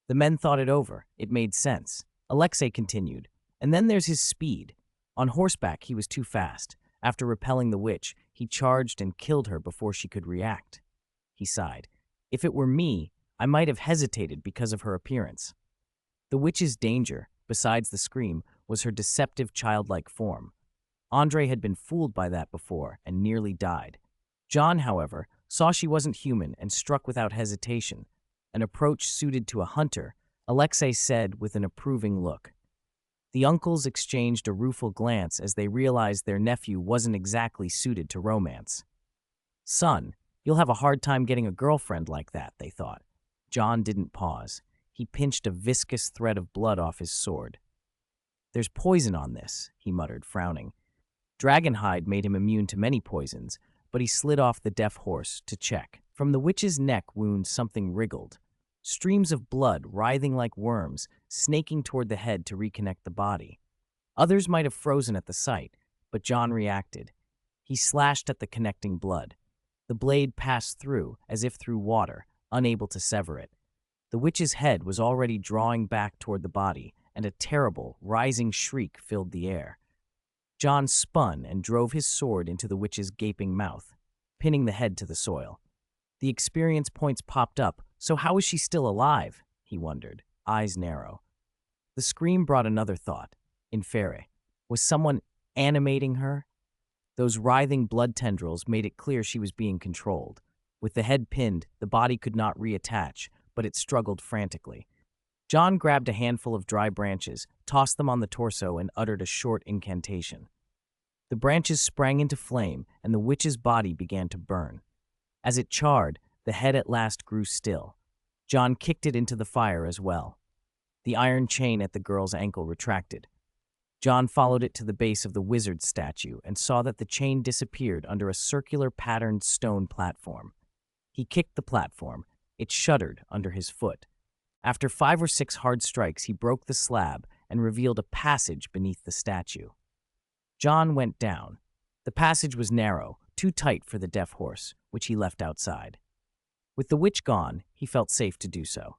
The men thought it over. It made sense. Alexei continued. And then there's his speed. On horseback, he was too fast. After repelling the witch, he charged and killed her before she could react. He sighed. If it were me, I might have hesitated because of her appearance. The witch's danger, besides the scream, was her deceptive childlike form. Andre had been fooled by that before and nearly died. John, however, saw she wasn't human and struck without hesitation. An approach suited to a hunter, Alexei said with an approving look. The uncles exchanged a rueful glance as they realized their nephew wasn't exactly suited to romance. Son, you'll have a hard time getting a girlfriend like that, they thought. John didn't pause. He pinched a viscous thread of blood off his sword. There's poison on this, he muttered, frowning. Dragonhide made him immune to many poisons, but he slid off the deaf horse to check. From the witch's neck wound something wriggled. Streams of blood, writhing like worms, snaking toward the head to reconnect the body. Others might have frozen at the sight, but John reacted. He slashed at the connecting blood. The blade passed through, as if through water, unable to sever it. The witch's head was already drawing back toward the body, and a terrible, rising shriek filled the air. John spun and drove his sword into the witch's gaping mouth, pinning the head to the soil. The experience points popped up. So how is she still alive? He wondered, eyes narrow. The scream brought another thought. Inferi. Was someone animating her? Those writhing blood tendrils made it clear she was being controlled. With the head pinned, the body could not reattach, but it struggled frantically. John grabbed a handful of dry branches, tossed them on the torso, and uttered a short incantation. The branches sprang into flame, and the witch's body began to burn. As it charred, the head at last grew still. John kicked it into the fire as well. The iron chain at the girl's ankle retracted. John followed it to the base of the wizard statue and saw that the chain disappeared under a circular patterned stone platform. He kicked the platform. It shuddered under his foot. After 5 or 6 hard strikes, he broke the slab and revealed a passage beneath the statue. John went down. The passage was narrow, too tight for the deaf horse, which he left outside. With the witch gone, he felt safe to do so.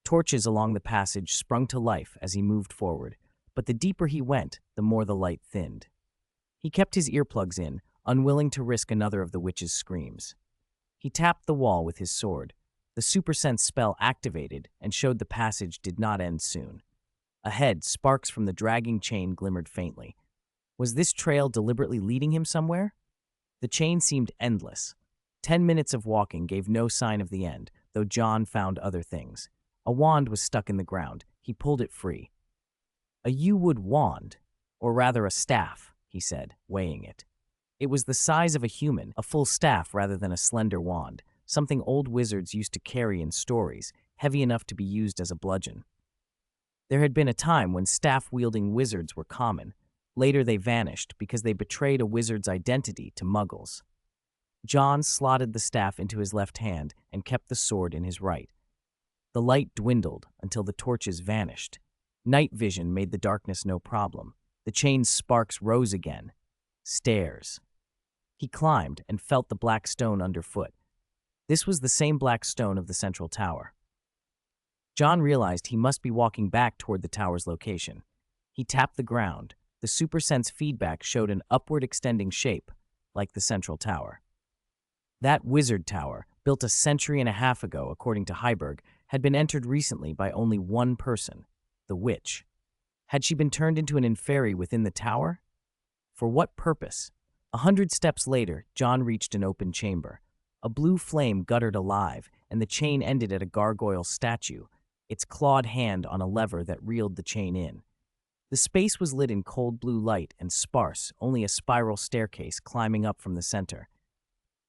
Torches along the passage sprung to life as he moved forward, but the deeper he went, the more the light thinned. He kept his earplugs in, unwilling to risk another of the witch's screams. He tapped the wall with his sword. The supersense spell activated and showed the passage did not end soon. Ahead, sparks from the dragging chain glimmered faintly. Was this trail deliberately leading him somewhere? The chain seemed endless. 10 minutes of walking gave no sign of the end, though John found other things. A wand was stuck in the ground. He pulled it free. A yew-wood wand, or rather a staff, he said, weighing it. It was the size of a human, a full staff rather than a slender wand, something old wizards used to carry in stories, heavy enough to be used as a bludgeon. There had been a time when staff-wielding wizards were common. Later they vanished because they betrayed a wizard's identity to muggles. John slotted the staff into his left hand and kept the sword in his right. The light dwindled until the torches vanished. Night vision made the darkness no problem. The chain's sparks rose again. Stairs. He climbed and felt the black stone underfoot. This was the same black stone of the central tower. John realized he must be walking back toward the tower's location. He tapped the ground. The supersense feedback showed an upward extending shape, like the central tower. That wizard tower, built a century and a half ago according to Heiberg, had been entered recently by only one person, the witch. Had she been turned into an inferi within the tower? For what purpose? 100 steps later, John reached an open chamber. A blue flame guttered alive, and the chain ended at a gargoyle statue, its clawed hand on a lever that reeled the chain in. The space was lit in cold blue light and sparse, only a spiral staircase climbing up from the center.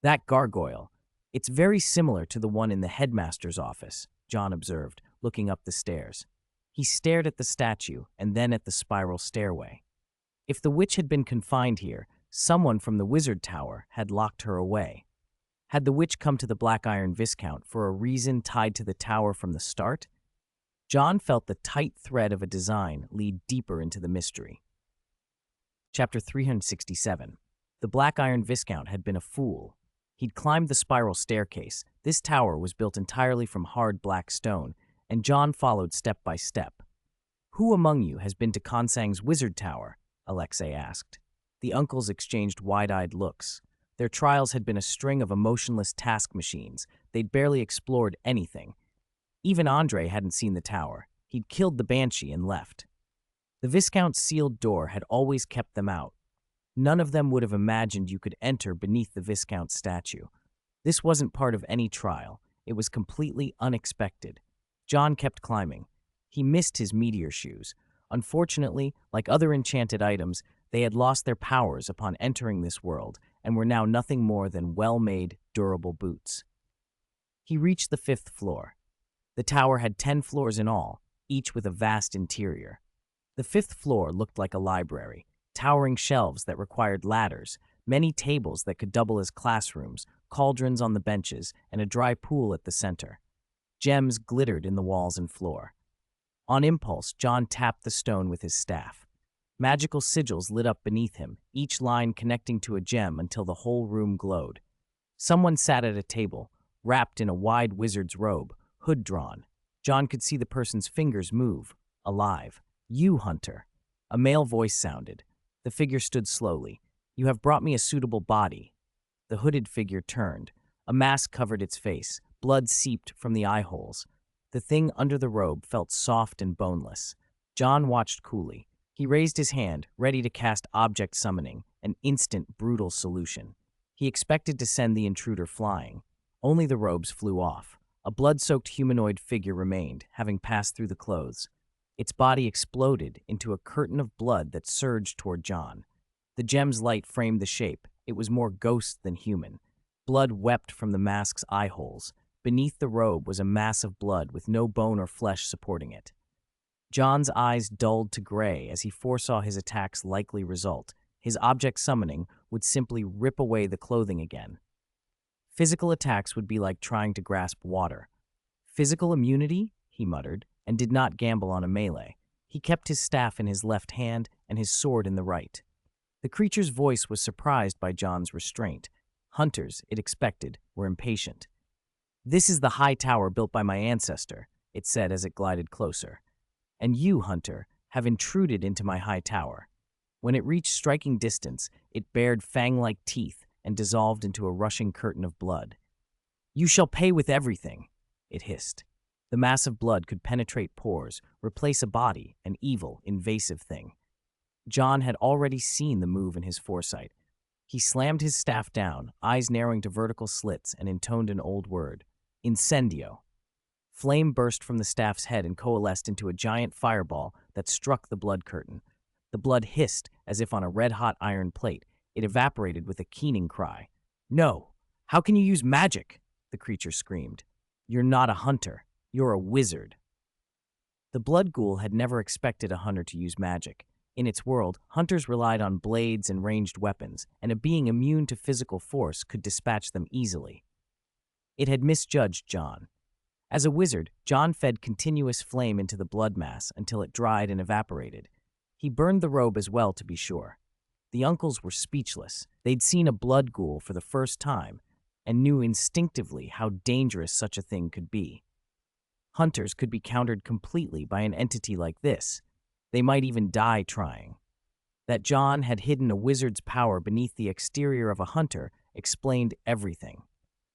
That gargoyle, it's very similar to the one in the headmaster's office, John observed, looking up the stairs. He stared at the statue and then at the spiral stairway. If the witch had been confined here, someone from the wizard tower had locked her away. Had the witch come to the Black Iron Viscount for a reason tied to the tower from the start? John felt the tight thread of a design lead deeper into the mystery. Chapter 367. The Black Iron Viscount had been a fool. He'd climbed the spiral staircase. This tower was built entirely from hard black stone, and John followed step by step. "Who among you has been to Consang's wizard tower?" Alexei asked. The uncles exchanged wide-eyed looks. Their trials had been a string of emotionless task machines. They'd barely explored anything. Even Andre hadn't seen the tower. He'd killed the banshee and left. The Viscount's sealed door had always kept them out. None of them would have imagined you could enter beneath the Viscount's statue. This wasn't part of any trial. It was completely unexpected. John kept climbing. He missed his meteor shoes. Unfortunately, like other enchanted items, they had lost their powers upon entering this world and were now nothing more than well-made, durable boots. He reached the 5th floor. The tower had 10 floors in all, each with a vast interior. The 5th floor looked like a library, towering shelves that required ladders, many tables that could double as classrooms, cauldrons on the benches, and a dry pool at the center. Gems glittered in the walls and floor. On impulse, John tapped the stone with his staff. Magical sigils lit up beneath him, each line connecting to a gem until the whole room glowed. Someone sat at a table, wrapped in a wide wizard's robe, hood drawn. John could see the person's fingers move, alive. "You, Hunter." A male voice sounded. The figure stood slowly. "You have brought me a suitable body." The hooded figure turned. A mask covered its face. Blood seeped from the eye holes. The thing under the robe felt soft and boneless. John watched coolly. He raised his hand, ready to cast object summoning, an instant, brutal solution. He expected to send the intruder flying. Only the robes flew off. A blood-soaked humanoid figure remained, having passed through the clothes. Its body exploded into a curtain of blood that surged toward John. The gem's light framed the shape. It was more ghost than human. Blood wept from the mask's eye holes. Beneath the robe was a mass of blood with no bone or flesh supporting it. John's eyes dulled to gray as he foresaw his attack's likely result. His object summoning would simply rip away the clothing again. Physical attacks would be like trying to grasp water. "Physical immunity?" he muttered, and did not gamble on a melee. He kept his staff in his left hand and his sword in the right. The creature's voice was surprised by John's restraint. Hunters, it expected, were impatient. "This is the high tower built by my ancestor," it said as it glided closer. "And you, hunter, have intruded into my high tower." When it reached striking distance, it bared fang-like teeth and dissolved into a rushing curtain of blood. "You shall pay with everything," it hissed. The mass of blood could penetrate pores, replace a body, an evil, invasive thing. John had already seen the move in his foresight. He slammed his staff down, eyes narrowing to vertical slits, and intoned an old word: incendio. Flame burst from the staff's head and coalesced into a giant fireball that struck the blood curtain. The blood hissed as if on a red-hot iron plate. It evaporated with a keening cry. "No! How can you use magic?" the creature screamed. "You're not a hunter. You're a wizard." The blood ghoul had never expected a hunter to use magic. In its world, hunters relied on blades and ranged weapons, and a being immune to physical force could dispatch them easily. It had misjudged John. As a wizard, John fed continuous flame into the blood mass until it dried and evaporated. He burned the robe as well, to be sure. The uncles were speechless. They'd seen a blood ghoul for the first time and knew instinctively how dangerous such a thing could be. Hunters could be countered completely by an entity like this. They might even die trying. That John had hidden a wizard's power beneath the exterior of a hunter explained everything.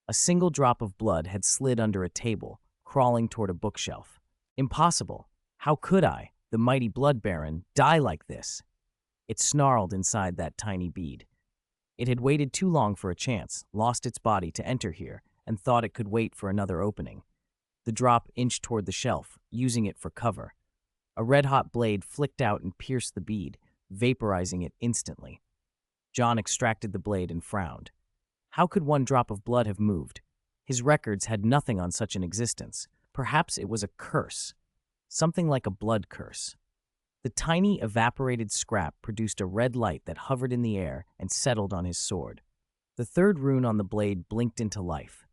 A single drop of blood had slid under a table, crawling toward a bookshelf. Impossible. How could I, the mighty blood baron, die like this? It snarled inside that tiny bead. It had waited too long for a chance, lost its body to enter here, and thought it could wait for another opening. The drop inched toward the shelf, using it for cover. A red-hot blade flicked out and pierced the bead, vaporizing it instantly. John extracted the blade and frowned. How could one drop of blood have moved? His records had nothing on such an existence. Perhaps it was a curse. Something like a blood curse. The tiny, evaporated scrap produced a red light that hovered in the air and settled on his sword. The third rune on the blade blinked into life.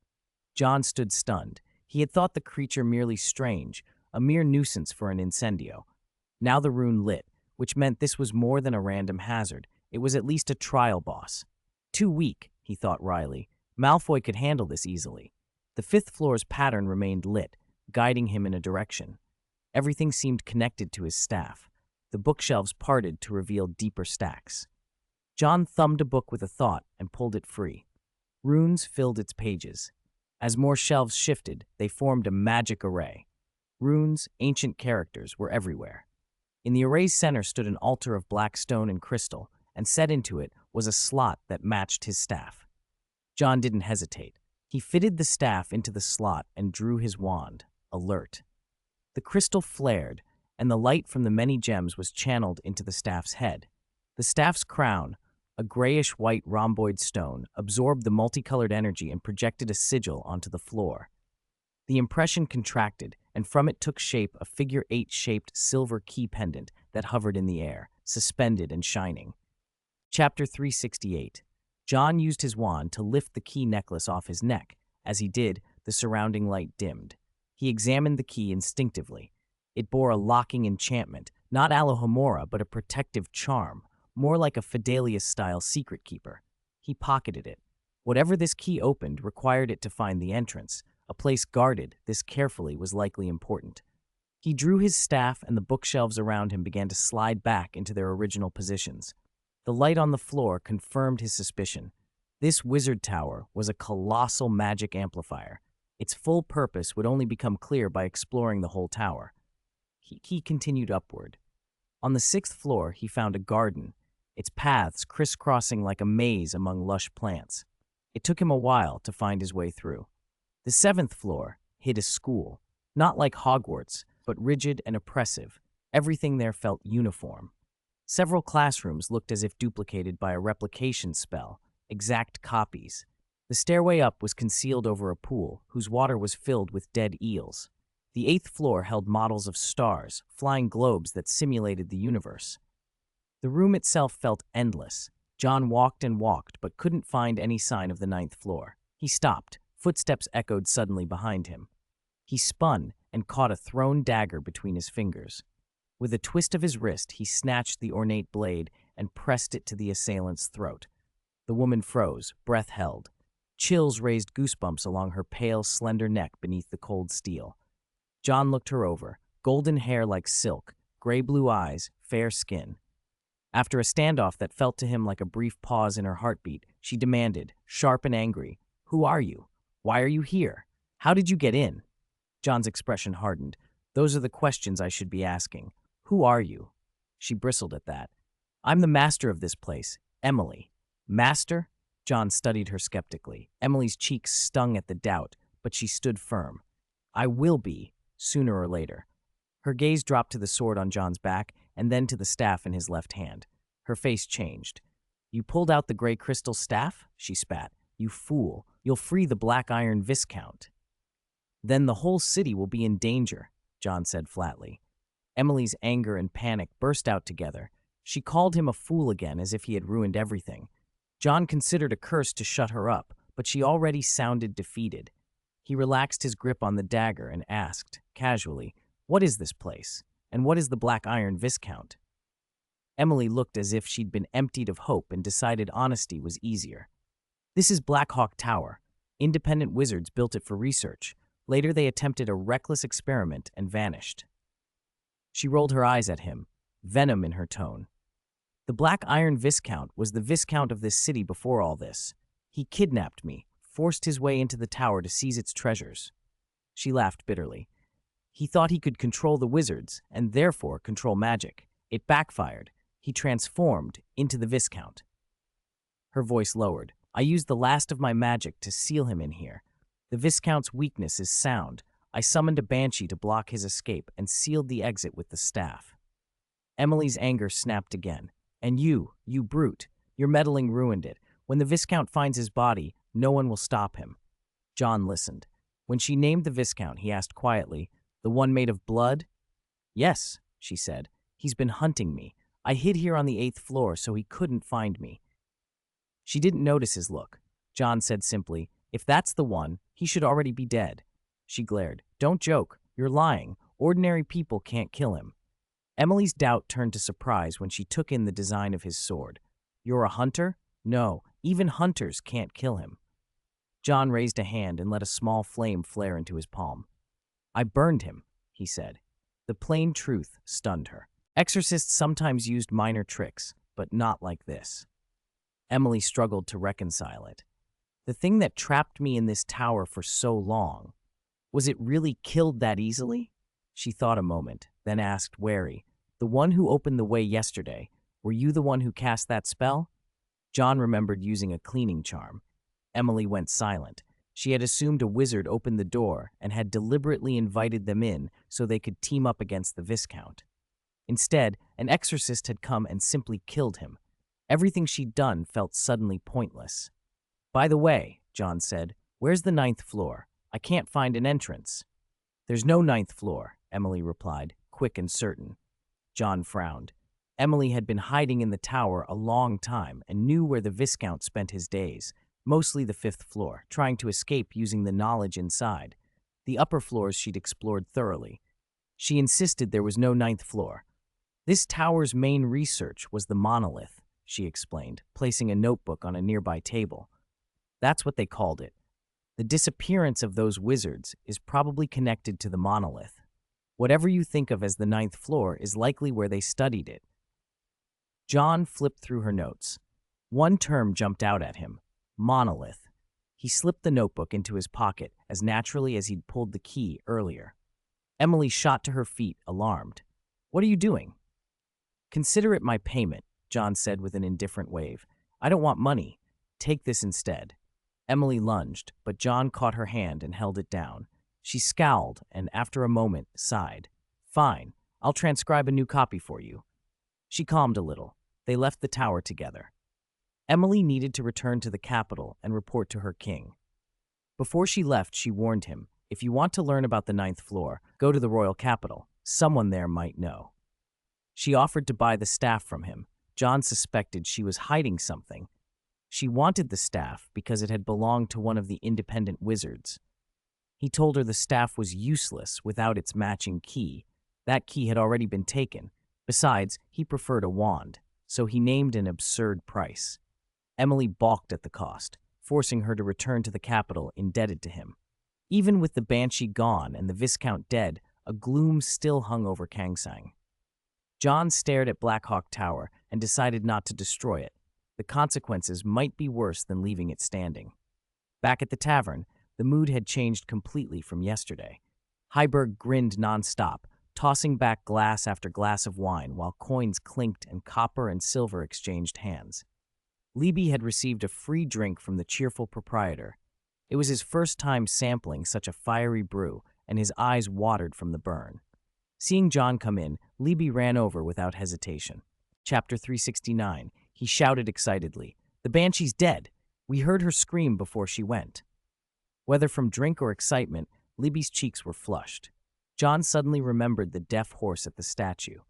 John stood stunned. He had thought the creature merely strange, a mere nuisance for an incendio. Now the rune lit, which meant this was more than a random hazard. It was at least a trial boss. Too weak, he thought wryly. Malfoy could handle this easily. The fifth floor's pattern remained lit, guiding him in a direction. Everything seemed connected to his staff. The bookshelves parted to reveal deeper stacks. John thumbed a book with a thought and pulled it free. Runes filled its pages. As more shelves shifted, they formed a magic array. Runes, ancient characters, were everywhere. In the array's center stood an altar of black stone and crystal, and set into it was a slot that matched his staff. John didn't hesitate. He fitted the staff into the slot and drew his wand, alert. The crystal flared, and the light from the many gems was channeled into the staff's head. The staff's crown, a grayish-white rhomboid stone, absorbed the multicolored energy and projected a sigil onto the floor. The impression contracted, and from it took shape a figure-8-shaped silver key pendant that hovered in the air, suspended and shining. Chapter 368. John used his wand to lift the key necklace off his neck. As he did, the surrounding light dimmed. He examined the key instinctively. It bore a locking enchantment, not Alohomora, but a protective charm, more like a Fidelius-style secret keeper. He pocketed it. Whatever this key opened required it to find the entrance. A place guarded this carefully was likely important. He drew his staff, and the bookshelves around him began to slide back into their original positions. The light on the floor confirmed his suspicion. This wizard tower was a colossal magic amplifier. Its full purpose would only become clear by exploring the whole tower. He continued upward. On the 6th floor, he found a garden, its paths crisscrossing like a maze among lush plants. It took him a while to find his way through. The 7th floor hid a school, not like Hogwarts, but rigid and oppressive. Everything there felt uniform. Several classrooms looked as if duplicated by a replication spell, exact copies. The stairway up was concealed over a pool, whose water was filled with dead eels. The 8th floor held models of stars, flying globes that simulated the universe. The room itself felt endless. John walked and walked, but couldn't find any sign of the 9th floor. He stopped. Footsteps echoed suddenly behind him. He spun and caught a thrown dagger between his fingers. With a twist of his wrist, he snatched the ornate blade and pressed it to the assailant's throat. The woman froze, breath held. Chills raised goosebumps along her pale, slender neck beneath the cold steel. John looked her over, golden hair like silk, gray-blue eyes, fair skin. After a standoff that felt to him like a brief pause in her heartbeat, she demanded, sharp and angry, "Who are you? Why are you here? How did you get in?" John's expression hardened. "Those are the questions I should be asking. Who are you?" She bristled at that. "I'm the master of this place, Emily." "Master?" John studied her skeptically. Emily's cheeks stung at the doubt, but she stood firm. "I will be, sooner or later." Her gaze dropped to the sword on John's back and then to the staff in his left hand. Her face changed. "You pulled out the gray crystal staff?" she spat. "You fool. You'll free the Black Iron Viscount." "Then the whole city will be in danger," John said flatly. Emily's anger and panic burst out together. She called him a fool again as if he had ruined everything. John considered a curse to shut her up, but she already sounded defeated. He relaxed his grip on the dagger and asked, casually, "What is this place? And what is the Black Iron Viscount?" Emily looked as if she'd been emptied of hope and decided honesty was easier. "This is Black Hawk Tower. Independent wizards built it for research. Later they attempted a reckless experiment and vanished." She rolled her eyes at him, venom in her tone. "The Black Iron Viscount was the Viscount of this city before all this. He kidnapped me, forced his way into the tower to seize its treasures." She laughed bitterly. "He thought he could control the wizards, and therefore control magic. It backfired. He transformed into the Viscount." Her voice lowered. "I used the last of my magic to seal him in here. The Viscount's weakness is sound. I summoned a banshee to block his escape and sealed the exit with the staff." Emily's anger snapped again. "And you brute, your meddling ruined it. When the Viscount finds his body, no one will stop him." John listened. When she named the Viscount, he asked quietly, "The one made of blood?" "Yes," she said. "He's been hunting me. I hid here on the 8th floor so he couldn't find me." She didn't notice his look. John said simply, "If that's the one, he should already be dead." She glared. "Don't joke. You're lying. Ordinary people can't kill him." Emily's doubt turned to surprise when she took in the design of his sword. "You're a hunter? No, even hunters can't kill him." John raised a hand and let a small flame flare into his palm. "I burned him," he said. The plain truth stunned her. Exorcists sometimes used minor tricks, but not like this. Emily struggled to reconcile it. "The thing that trapped me in this tower for so long, was it really killed that easily?" She thought a moment, then asked, wary, "The one who opened the way yesterday, were you the one who cast that spell?" John remembered using a cleaning charm. Emily went silent. She had assumed a wizard opened the door and had deliberately invited them in so they could team up against the Viscount. Instead, an exorcist had come and simply killed him. Everything she'd done felt suddenly pointless. "By the way," John said, "where's the 9th floor? I can't find an entrance." "There's no 9th floor," Emily replied, quick and certain. John frowned. Emily had been hiding in the tower a long time and knew where the Viscount spent his days, mostly the 5th floor, trying to escape using the knowledge inside. The upper floors she'd explored thoroughly. She insisted there was no 9th floor. "This tower's main research was the monolith," she explained, placing a notebook on a nearby table. "That's what they called it. The disappearance of those wizards is probably connected to the monolith. Whatever you think of as the 9th floor is likely where they studied it." John flipped through her notes. One term jumped out at him: monolith. He slipped the notebook into his pocket as naturally as he'd pulled the key earlier. Emily shot to her feet, alarmed. "What are you doing?" "Consider it my payment," John said with an indifferent wave. "I don't want money. Take this instead." Emily lunged, but John caught her hand and held it down. She scowled and, after a moment, sighed. "Fine, I'll transcribe a new copy for you." She calmed a little. They left the tower together. Emily needed to return to the capital and report to her king. Before she left, she warned him, "If you want to learn about the 9th floor, go to the royal capital. Someone there might know." She offered to buy the staff from him. John suspected she was hiding something. She wanted the staff because it had belonged to one of the independent wizards. He told her the staff was useless without its matching key. That key had already been taken. Besides, he preferred a wand, so he named an absurd price. Emily balked at the cost. forcing her to return to the capital indebted to him. Even with the Banshee gone and the Viscount dead, a gloom still hung over Kangsang. John stared at Black Hawk Tower and decided not to destroy it. The consequences might be worse than leaving it standing. Back at the tavern, the mood had changed completely from yesterday. Heiberg grinned nonstop, tossing back glass after glass of wine while coins clinked and copper and silver exchanged hands. Libby had received a free drink from the cheerful proprietor. It was his first time sampling such a fiery brew, and his eyes watered from the burn. Seeing John come in, Libby ran over without hesitation. Chapter 369. He shouted excitedly, "The Banshee's dead! We heard her scream before she went." Whether from drink or excitement, Libby's cheeks were flushed. John suddenly remembered the deaf horse at the statue.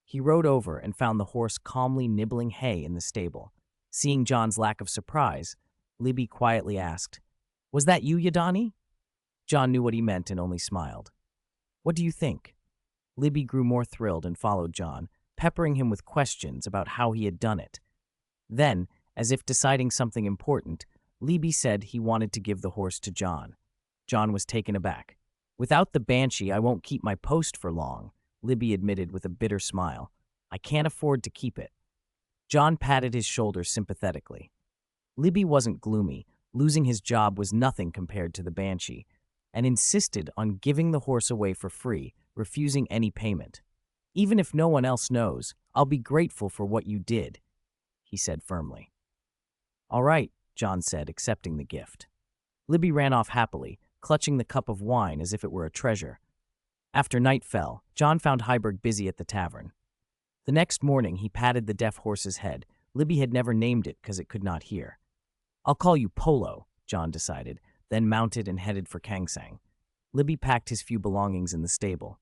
He rode over and found the horse calmly nibbling hay in the stable. Seeing John's lack of surprise, Libby quietly asked, "Was that you, Yadani?" John knew what he meant and only smiled. "What do you think?" Libby grew more thrilled and followed John, peppering him with questions about how he had done it. Then, as if deciding something important, Libby said he wanted to give the horse to John. John was taken aback. "Without the Banshee, I won't keep my post for long," Libby admitted with a bitter smile. "I can't afford to keep it." John patted his shoulder sympathetically. Libby wasn't gloomy. Losing his job was nothing compared to the Banshee, and insisted on giving the horse away for free, refusing any payment. "Even if no one else knows, I'll be grateful for what you did," he said firmly. "All right," John said, accepting the gift. Libby ran off happily, clutching the cup of wine as if it were a treasure. After night fell, John found Heiberg busy at the tavern. The next morning, he patted the deaf horse's head. Libby had never named it because it could not hear. "I'll call you Polo," John decided, then mounted and headed for Kangsang. Libby packed his few belongings in the stable.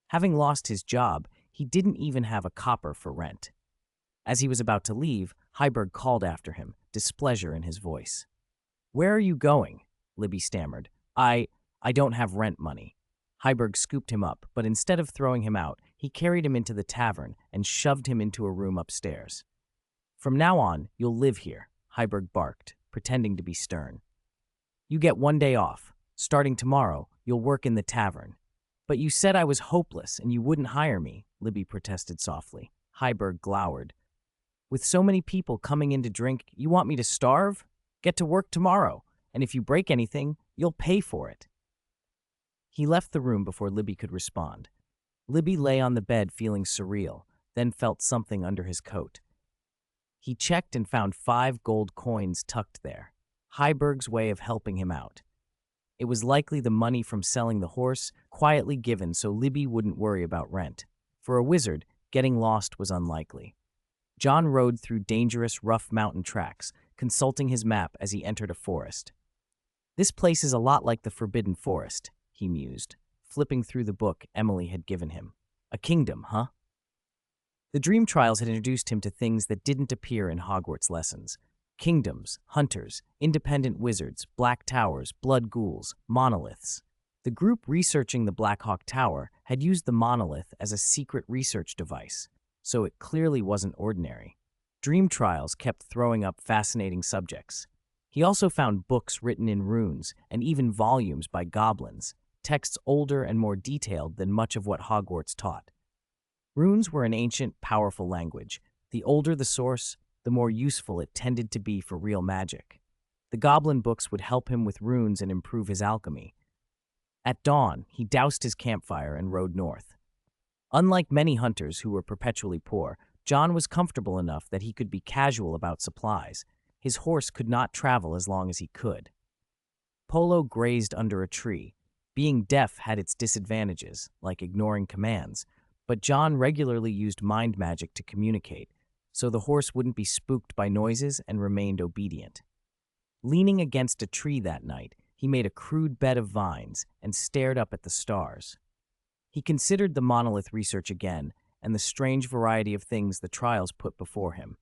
Having lost his job, he didn't even have a copper for rent. As he was about to leave, Heiberg called after him, displeasure in his voice. "Where are you going?" Libby stammered. I don't have rent money." Heiberg scooped him up, but instead of throwing him out, he carried him into the tavern and shoved him into a room upstairs. "From now on, you'll live here," Heiberg barked, pretending to be stern. "You get 1 day off. Starting tomorrow, you'll work in the tavern." "But you said I was hopeless and you wouldn't hire me," Libby protested softly. Heiberg glowered. "With so many people coming in to drink, you want me to starve? Get to work tomorrow, and if you break anything, you'll pay for it." He left the room before Libby could respond. Libby lay on the bed feeling surreal, then felt something under his coat. He checked and found 5 gold coins tucked there. Heiberg's way of helping him out. It was likely the money from selling the horse, quietly given so Libby wouldn't worry about rent. For a wizard, getting lost was unlikely. John rode through dangerous, rough mountain tracks, consulting his map as he entered a forest. "This place is a lot like the Forbidden Forest," he mused, flipping through the book Emily had given him. "A kingdom, huh?" The dream trials had introduced him to things that didn't appear in Hogwarts lessons. Kingdoms, hunters, independent wizards, black towers, blood ghouls, monoliths. The group researching the Black Hawk Tower had used the monolith as a secret research device, so it clearly wasn't ordinary. Dream trials kept throwing up fascinating subjects. He also found books written in runes and even volumes by goblins, texts older and more detailed than much of what Hogwarts taught. Runes were an ancient, powerful language. The older the source, the more useful it tended to be for real magic. The goblin books would help him with runes and improve his alchemy. At dawn, he doused his campfire and rode north. Unlike many hunters who were perpetually poor, John was comfortable enough that he could be casual about supplies. His horse could not travel as long as he could. Polo grazed under a tree. Being deaf had its disadvantages, like ignoring commands, but John regularly used mind magic to communicate, so the horse wouldn't be spooked by noises and remained obedient. Leaning against a tree that night, he made a crude bed of vines and stared up at the stars. He considered the monolith research again and the strange variety of things the trials put before him.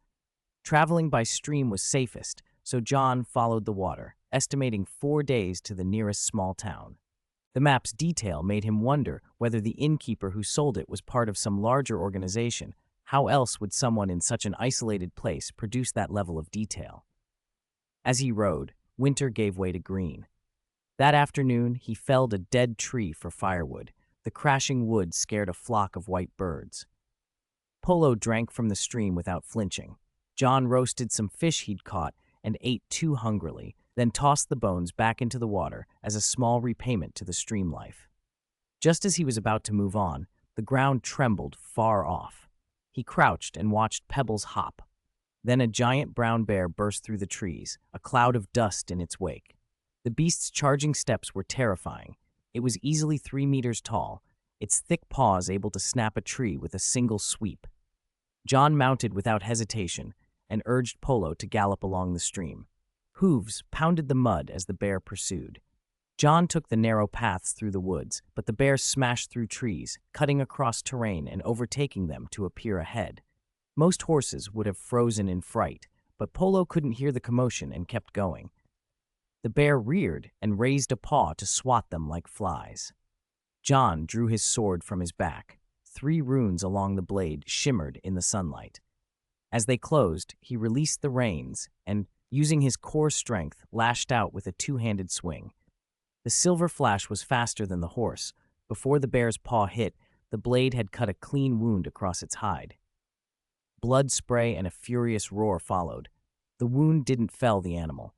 Traveling by stream was safest, so John followed the water, estimating 4 days to the nearest small town. The map's detail made him wonder whether the innkeeper who sold it was part of some larger organization. How else would someone in such an isolated place produce that level of detail? As he rode, winter gave way to green. That afternoon, he felled a dead tree for firewood. The crashing wood scared a flock of white birds. Polo drank from the stream without flinching. John roasted some fish he'd caught and ate too hungrily, then tossed the bones back into the water as a small repayment to the stream life. Just as he was about to move on, the ground trembled far off. He crouched and watched pebbles hop. Then a giant brown bear burst through the trees, a cloud of dust in its wake. The beast's charging steps were terrifying. It was easily 3 meters tall, its thick paws able to snap a tree with a single sweep. John mounted without hesitation and urged Polo to gallop along the stream. Hooves pounded the mud as the bear pursued. John took the narrow paths through the woods, but the bear smashed through trees, cutting across terrain and overtaking them to appear ahead. Most horses would have frozen in fright, but Polo couldn't hear the commotion and kept going. The bear reared and raised a paw to swat them like flies. John drew his sword from his back. 3 runes along the blade shimmered in the sunlight. As they closed, he released the reins and, using his core strength, lashed out with a 2-handed swing. The silver flash was faster than the horse. Before the bear's paw hit, the blade had cut a clean wound across its hide. Blood spray and a furious roar followed. The wound didn't fell the animal.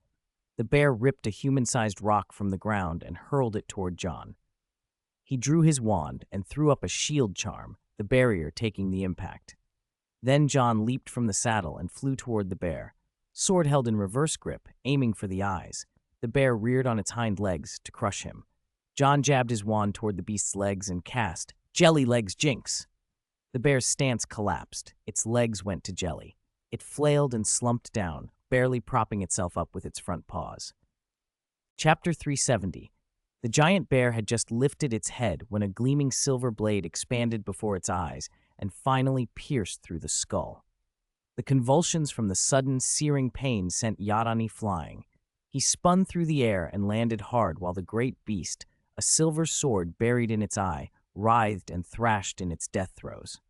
The bear ripped a human-sized rock from the ground and hurled it toward John. He drew his wand and threw up a shield charm, the barrier taking the impact. Then John leaped from the saddle and flew toward the bear, sword held in reverse grip, aiming for the eyes. The bear reared on its hind legs to crush him. John jabbed his wand toward the beast's legs and cast, "Jelly legs jinx!" The bear's stance collapsed. Its legs went to jelly. It flailed and slumped down, barely propping itself up with its front paws. Chapter 370. The giant bear had just lifted its head when a gleaming silver blade expanded before its eyes and finally pierced through the skull. The convulsions from the sudden, searing pain sent Yadani flying. He spun through the air and landed hard while the great beast, a silver sword buried in its eye, writhed and thrashed in its death throes.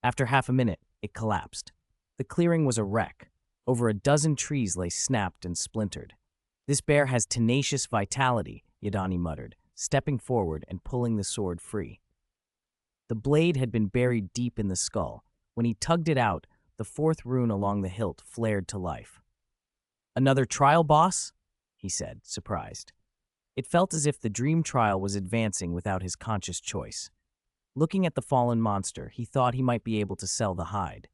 After half a minute, it collapsed. The clearing was a wreck. Over a dozen trees lay snapped and splintered. "This bear has tenacious vitality," Yadani muttered, stepping forward and pulling the sword free. The blade had been buried deep in the skull. When he tugged it out, the 4th rune along the hilt flared to life. "Another trial, boss?" he said, surprised. It felt as if the dream trial was advancing without his conscious choice. Looking at the fallen monster, he thought he might be able to sell the hide.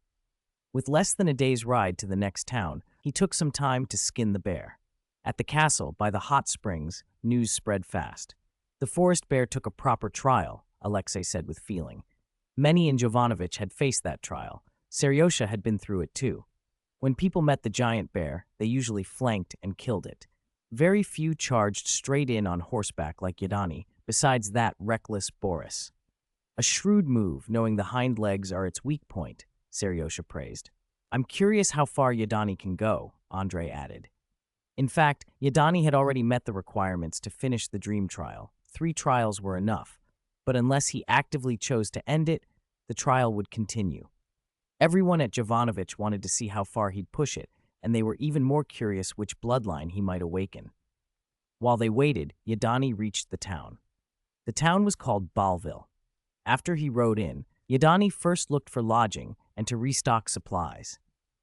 With less than a day's ride to the next town, he took some time to skin the bear. At the castle, by the hot springs, news spread fast. "The forest bear took a proper trial," Alexei said with feeling. Many in Jovanovich had faced that trial. Seryosha had been through it too. When people met the giant bear, they usually flanked and killed it. Very few charged straight in on horseback like Yadani, besides that reckless Boris. "A shrewd move, knowing the hind legs are its weak point," Seryosha praised. "I'm curious how far Yadani can go," Andrei added. In fact, Yadani had already met the requirements to finish the dream trial. 3 trials were enough, but unless he actively chose to end it, the trial would continue. Everyone at Jovanovich wanted to see how far he'd push it, and they were even more curious which bloodline he might awaken. While they waited, Yadani reached the town. The town was called Balville. After he rode in, Yadani first looked for lodging and to restock supplies.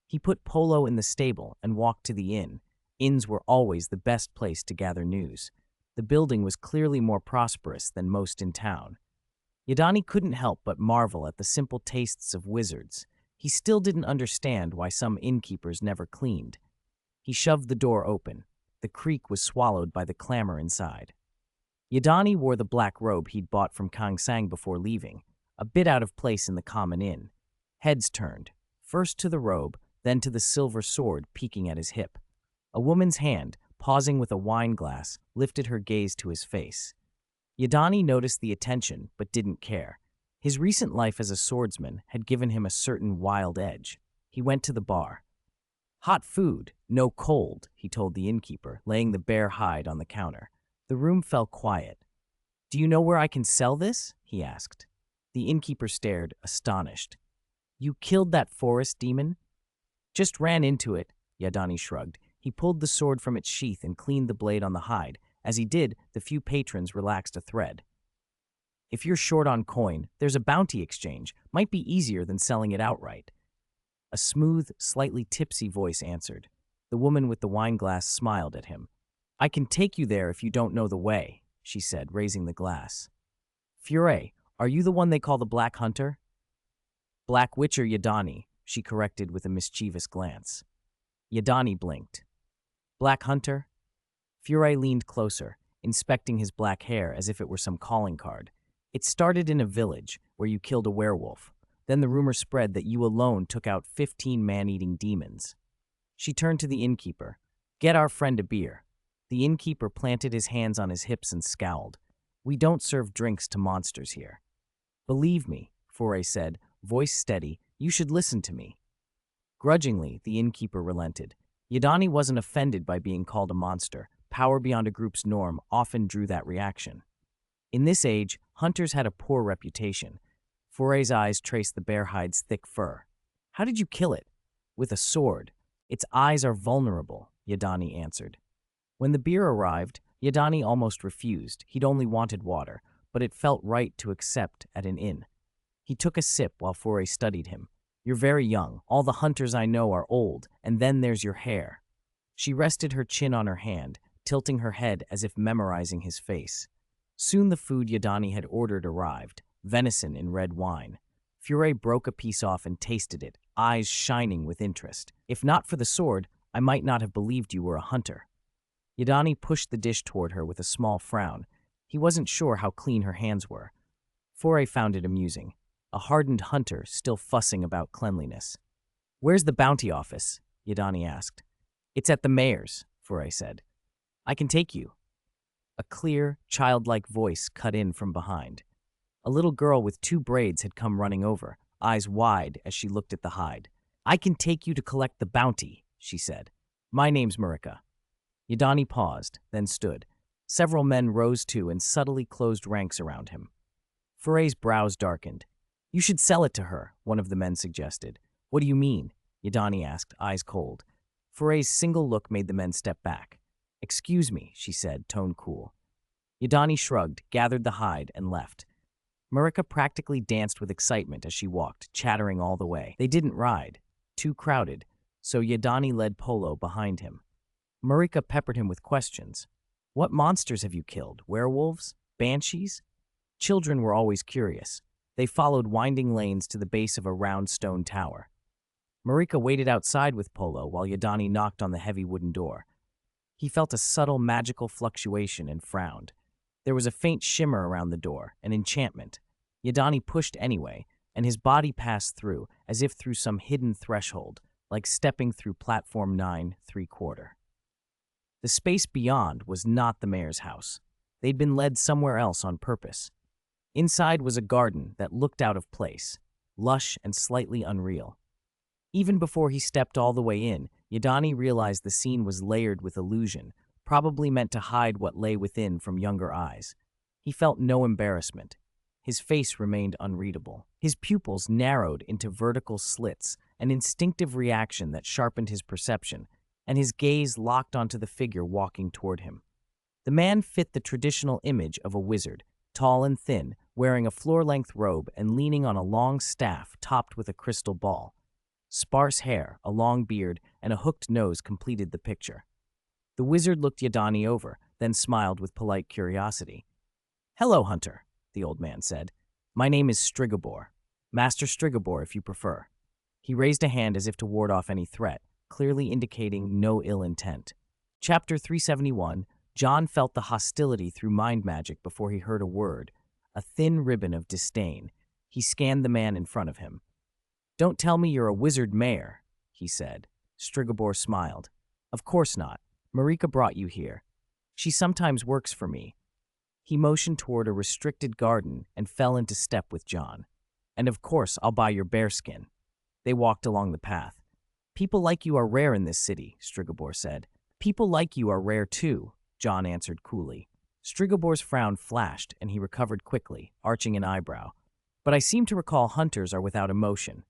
He put Polo in the stable and walked to the inn. Inns were always the best place to gather news. The building was clearly more prosperous than most in town. Yadani couldn't help but marvel at the simple tastes of wizards. He still didn't understand why some innkeepers never cleaned. He shoved the door open. The creak was swallowed by the clamor inside. Yadani wore the black robe he'd bought from Kangsang before leaving, a bit out of place in the common inn. Heads turned, first to the robe, then to the silver sword peeking at his hip. A woman's hand, pausing with a wine glass, lifted her gaze to his face. Yadani noticed the attention, but didn't care. His recent life as a swordsman had given him a certain wild edge. He went to the bar. "Hot food, no cold," he told the innkeeper, laying the bear hide on the counter. The room fell quiet. "Do you know where I can sell this?" he asked. The innkeeper stared, astonished. "You killed that forest demon?" "Just ran into it," Yadani shrugged. He pulled the sword from its sheath and cleaned the blade on the hide. As he did, the few patrons relaxed a thread. If you're short on coin, there's a bounty exchange. Might be easier than selling it outright. A smooth, slightly tipsy voice answered. The woman with the wineglass smiled at him. I can take you there if you don't know the way, she said, raising the glass. Fure, are you the one they call the Black Hunter? Black Witcher Yadani, she corrected with a mischievous glance. Yadani blinked. Black Hunter? Fure leaned closer, inspecting his black hair as if it were some calling card. It started in a village where you killed a werewolf. Then the rumor spread that you alone took out 15 man-eating demons. She turned to the innkeeper. Get our friend a beer. The innkeeper planted his hands on his hips and scowled. We don't serve drinks to monsters here. Believe me, Fure said, voice steady, you should listen to me. Grudgingly, the innkeeper relented. Yadani wasn't offended by being called a monster. Power beyond a group's norm often drew that reaction. In this age, hunters had a poor reputation. Fure's eyes traced the bear hide's thick fur. How did you kill it? With a sword. Its eyes are vulnerable, Yadani answered. When the beer arrived, Yadani almost refused. He'd only wanted water, but it felt right to accept at an inn. He took a sip while Fure studied him. You're very young. All the hunters I know are old, and then there's your hair. She rested her chin on her hand, tilting her head as if memorizing his face. Soon the food Yadani had ordered arrived, venison in red wine. Fure broke a piece off and tasted it, eyes shining with interest. If not for the sword, I might not have believed you were a hunter. Yadani pushed the dish toward her with a small frown. He wasn't sure how clean her hands were. Fure found it amusing. A hardened hunter still fussing about cleanliness. Where's the bounty office? Yadani asked. It's at the mayor's, Fure said. I can take you. A clear, childlike voice cut in from behind. A little girl with 2 braids had come running over, eyes wide as she looked at the hide. I can take you to collect the bounty, she said. My name's Marika. Yadani paused, then stood. Several men rose too and subtly closed ranks around him. Fure's brows darkened. You should sell it to her, one of the men suggested. What do you mean? Yadani asked, eyes cold. Fure's single look made the men step back. Excuse me, she said, tone cool. Yadani shrugged, gathered the hide, and left. Marika practically danced with excitement as she walked, chattering all the way. They didn't ride. Too crowded, so Yadani led Polo behind him. Marika peppered him with questions. What monsters have you killed? Werewolves? Banshees? Children were always curious. They followed winding lanes to the base of a round stone tower. Marika waited outside with Polo while Yadani knocked on the heavy wooden door. He felt a subtle magical fluctuation and frowned. There was a faint shimmer around the door, an enchantment. Yadani pushed anyway, and his body passed through, as if through some hidden threshold, like stepping through platform 9¾ The space beyond was not the mayor's house. They'd been led somewhere else on purpose. Inside was a garden that looked out of place, lush and slightly unreal. Even before he stepped all the way in, Yadani realized the scene was layered with illusion, probably meant to hide what lay within from younger eyes. He felt no embarrassment. His face remained unreadable. His pupils narrowed into vertical slits, an instinctive reaction that sharpened his perception, and his gaze locked onto the figure walking toward him. The man fit the traditional image of a wizard, tall and thin, wearing a floor-length robe and leaning on a long staff topped with a crystal ball. Sparse hair, a long beard, and a hooked nose completed the picture. The wizard looked Yadani over, then smiled with polite curiosity. Hello, Hunter, the old man said. My name is Strigobor. Master Strigobor, if you prefer. He raised a hand as if to ward off any threat, clearly indicating no ill intent. Chapter 371, John felt the hostility through mind magic before he heard a word, a thin ribbon of disdain. He scanned the man in front of him. Don't tell me you're a wizard mayor, he said. Strigobor smiled. Of course not. Marika brought you here. She sometimes works for me. He motioned toward a restricted garden and fell into step with John. And of course, I'll buy your bearskin. They walked along the path. People like you are rare in this city, Strigobor said. People like you are rare too, John answered coolly. Strigobor's frown flashed and he recovered quickly, arching an eyebrow. But I seem to recall hunters are without emotion.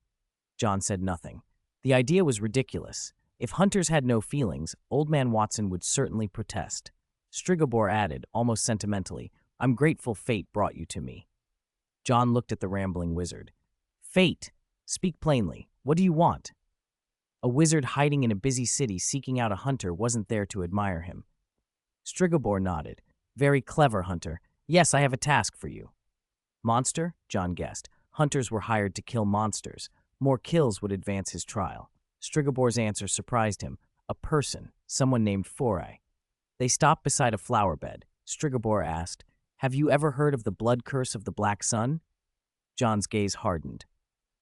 John said nothing. The idea was ridiculous. If hunters had no feelings, Old Man Watson would certainly protest. Strigobor added, almost sentimentally, I'm grateful fate brought you to me. John looked at the rambling wizard. Fate? Speak plainly. What do you want? A wizard hiding in a busy city seeking out a hunter wasn't there to admire him. Strigobor nodded. Very clever, hunter. Yes, I have a task for you. Monster? John guessed. Hunters were hired to kill monsters. More kills would advance his trial. Strigobor's answer surprised him. A person, someone named Foray. They stopped beside a flower bed. Strigobor asked, Have you ever heard of the blood curse of the Black Sun? John's gaze hardened.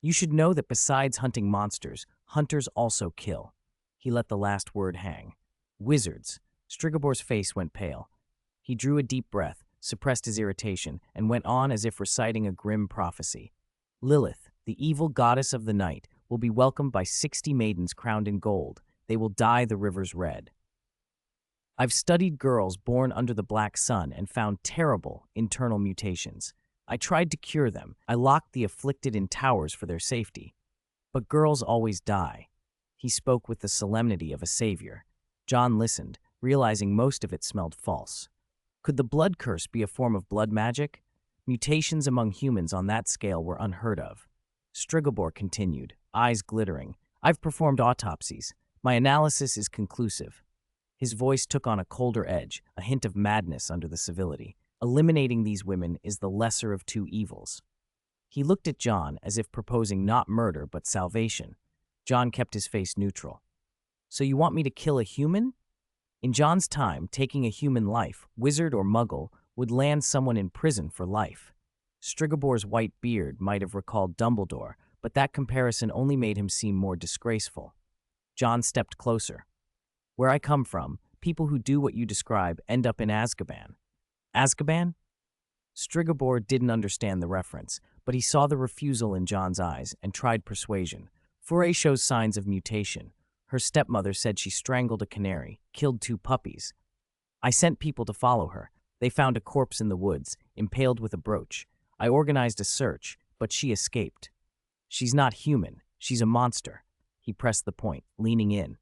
You should know that besides hunting monsters, hunters also kill. He let the last word hang. Wizards. Strigobor's face went pale. He drew a deep breath, suppressed his irritation, and went on as if reciting a grim prophecy. Lilith, the evil goddess of the night, will be welcomed by 60 maidens crowned in gold. They will dye the rivers red. I've studied girls born under the Black Sun and found terrible internal mutations. I tried to cure them. I locked the afflicted in towers for their safety. But girls always die. He spoke with the solemnity of a savior. John listened, realizing most of it smelled false. Could the blood curse be a form of blood magic? Mutations among humans on that scale were unheard of. Strigobor continued, eyes glittering. I've performed autopsies. My analysis is conclusive. His voice took on a colder edge, a hint of madness under the civility. Eliminating these women is the lesser of two evils. He looked at John as if proposing not murder but salvation. John kept his face neutral. So you want me to kill a human? In John's time, taking a human life, wizard or muggle, would land someone in prison for life. Strigobor's white beard might have recalled Dumbledore, but that comparison only made him seem more disgraceful. John stepped closer. Where I come from, people who do what you describe end up in Azkaban. Azkaban? Strigobor didn't understand the reference, but he saw the refusal in John's eyes and tried persuasion. Foray shows signs of mutation. Her stepmother said she strangled a canary, killed 2 puppies. I sent people to follow her. They found a corpse in the woods, impaled with a brooch. I organized a search, but she escaped. She's not human. She's a monster. He pressed the point, leaning in.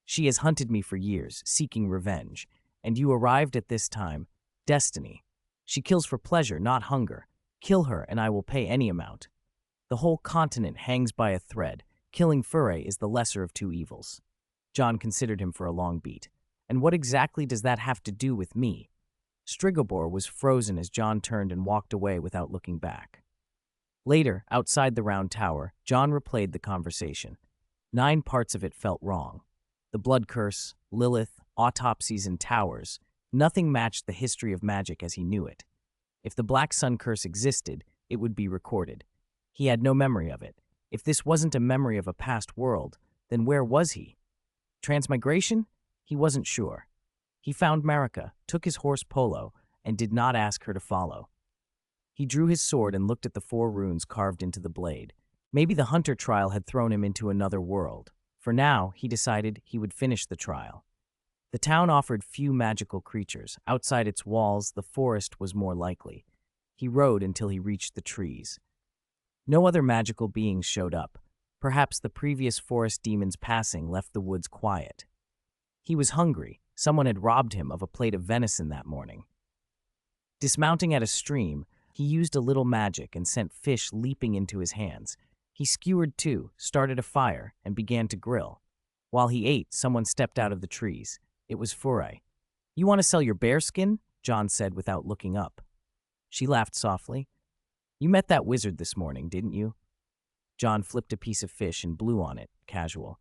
She has hunted me for years, seeking revenge. And you arrived at this time. Destiny. She kills for pleasure, not hunger. Kill her, and I will pay any amount. The whole continent hangs by a thread. Killing Foray is the lesser of two evils. John considered him for a long beat. And what exactly does that have to do with me? Strigobor was frozen as John turned and walked away without looking back. Later, outside the round tower, John replayed the conversation. 9 parts of it felt wrong. The blood curse, Lilith, autopsies, and towers. Nothing matched the history of magic as he knew it. If the Black Sun curse existed, it would be recorded. He had no memory of it. If this wasn't a memory of a past world, then where was he? Transmigration? He wasn't sure. He found Marika, took his horse Polo, and did not ask her to follow. He drew his sword and looked at the 4 runes carved into the blade. Maybe the hunter trial had thrown him into another world. For now, he decided he would finish the trial. The town offered few magical creatures. Outside its walls, the forest was more likely. He rode until he reached the trees. No other magical beings showed up. Perhaps the previous forest demons passing left the woods quiet. He was hungry. Someone had robbed him of a plate of venison that morning. Dismounting at a stream, he used a little magic and sent fish leaping into his hands. He skewered 2, started a fire, and began to grill. While he ate, someone stepped out of the trees. It was Foray. You want to sell your bearskin? John said without looking up. She laughed softly. You met that wizard this morning, didn't you? John flipped a piece of fish and blew on it, casual.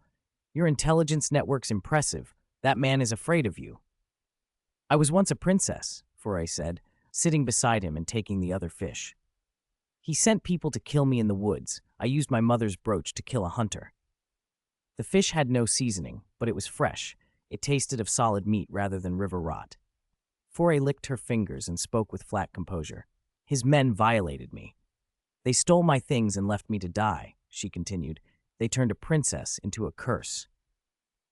Your intelligence network's impressive. That man is afraid of you. I was once a princess, Foray said, sitting beside him and taking the other fish. He sent people to kill me in the woods. I used my mother's brooch to kill a hunter. The fish had no seasoning, but it was fresh. It tasted of solid meat rather than river rot. Foray licked her fingers and spoke with flat composure. His men violated me. They stole my things and left me to die, she continued. They turned a princess into a curse.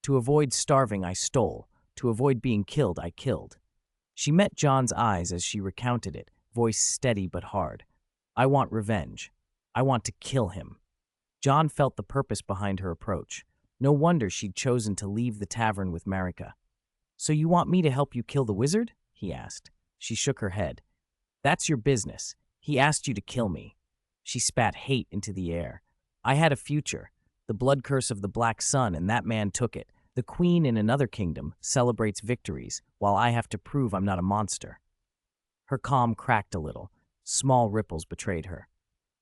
To avoid starving, I stole. To avoid being killed, I killed. She met John's eyes as she recounted it, voice steady but hard. I want revenge. I want to kill him. John felt the purpose behind her approach. No wonder she'd chosen to leave the tavern with Marika. "So you want me to help you kill the wizard?" he asked. She shook her head. "That's your business. He asked you to kill me." She spat hate into the air. "I had a future, the blood curse of the Black Sun, and that man took it. The queen in another kingdom celebrates victories, while I have to prove I'm not a monster." Her calm cracked a little. Small ripples betrayed her.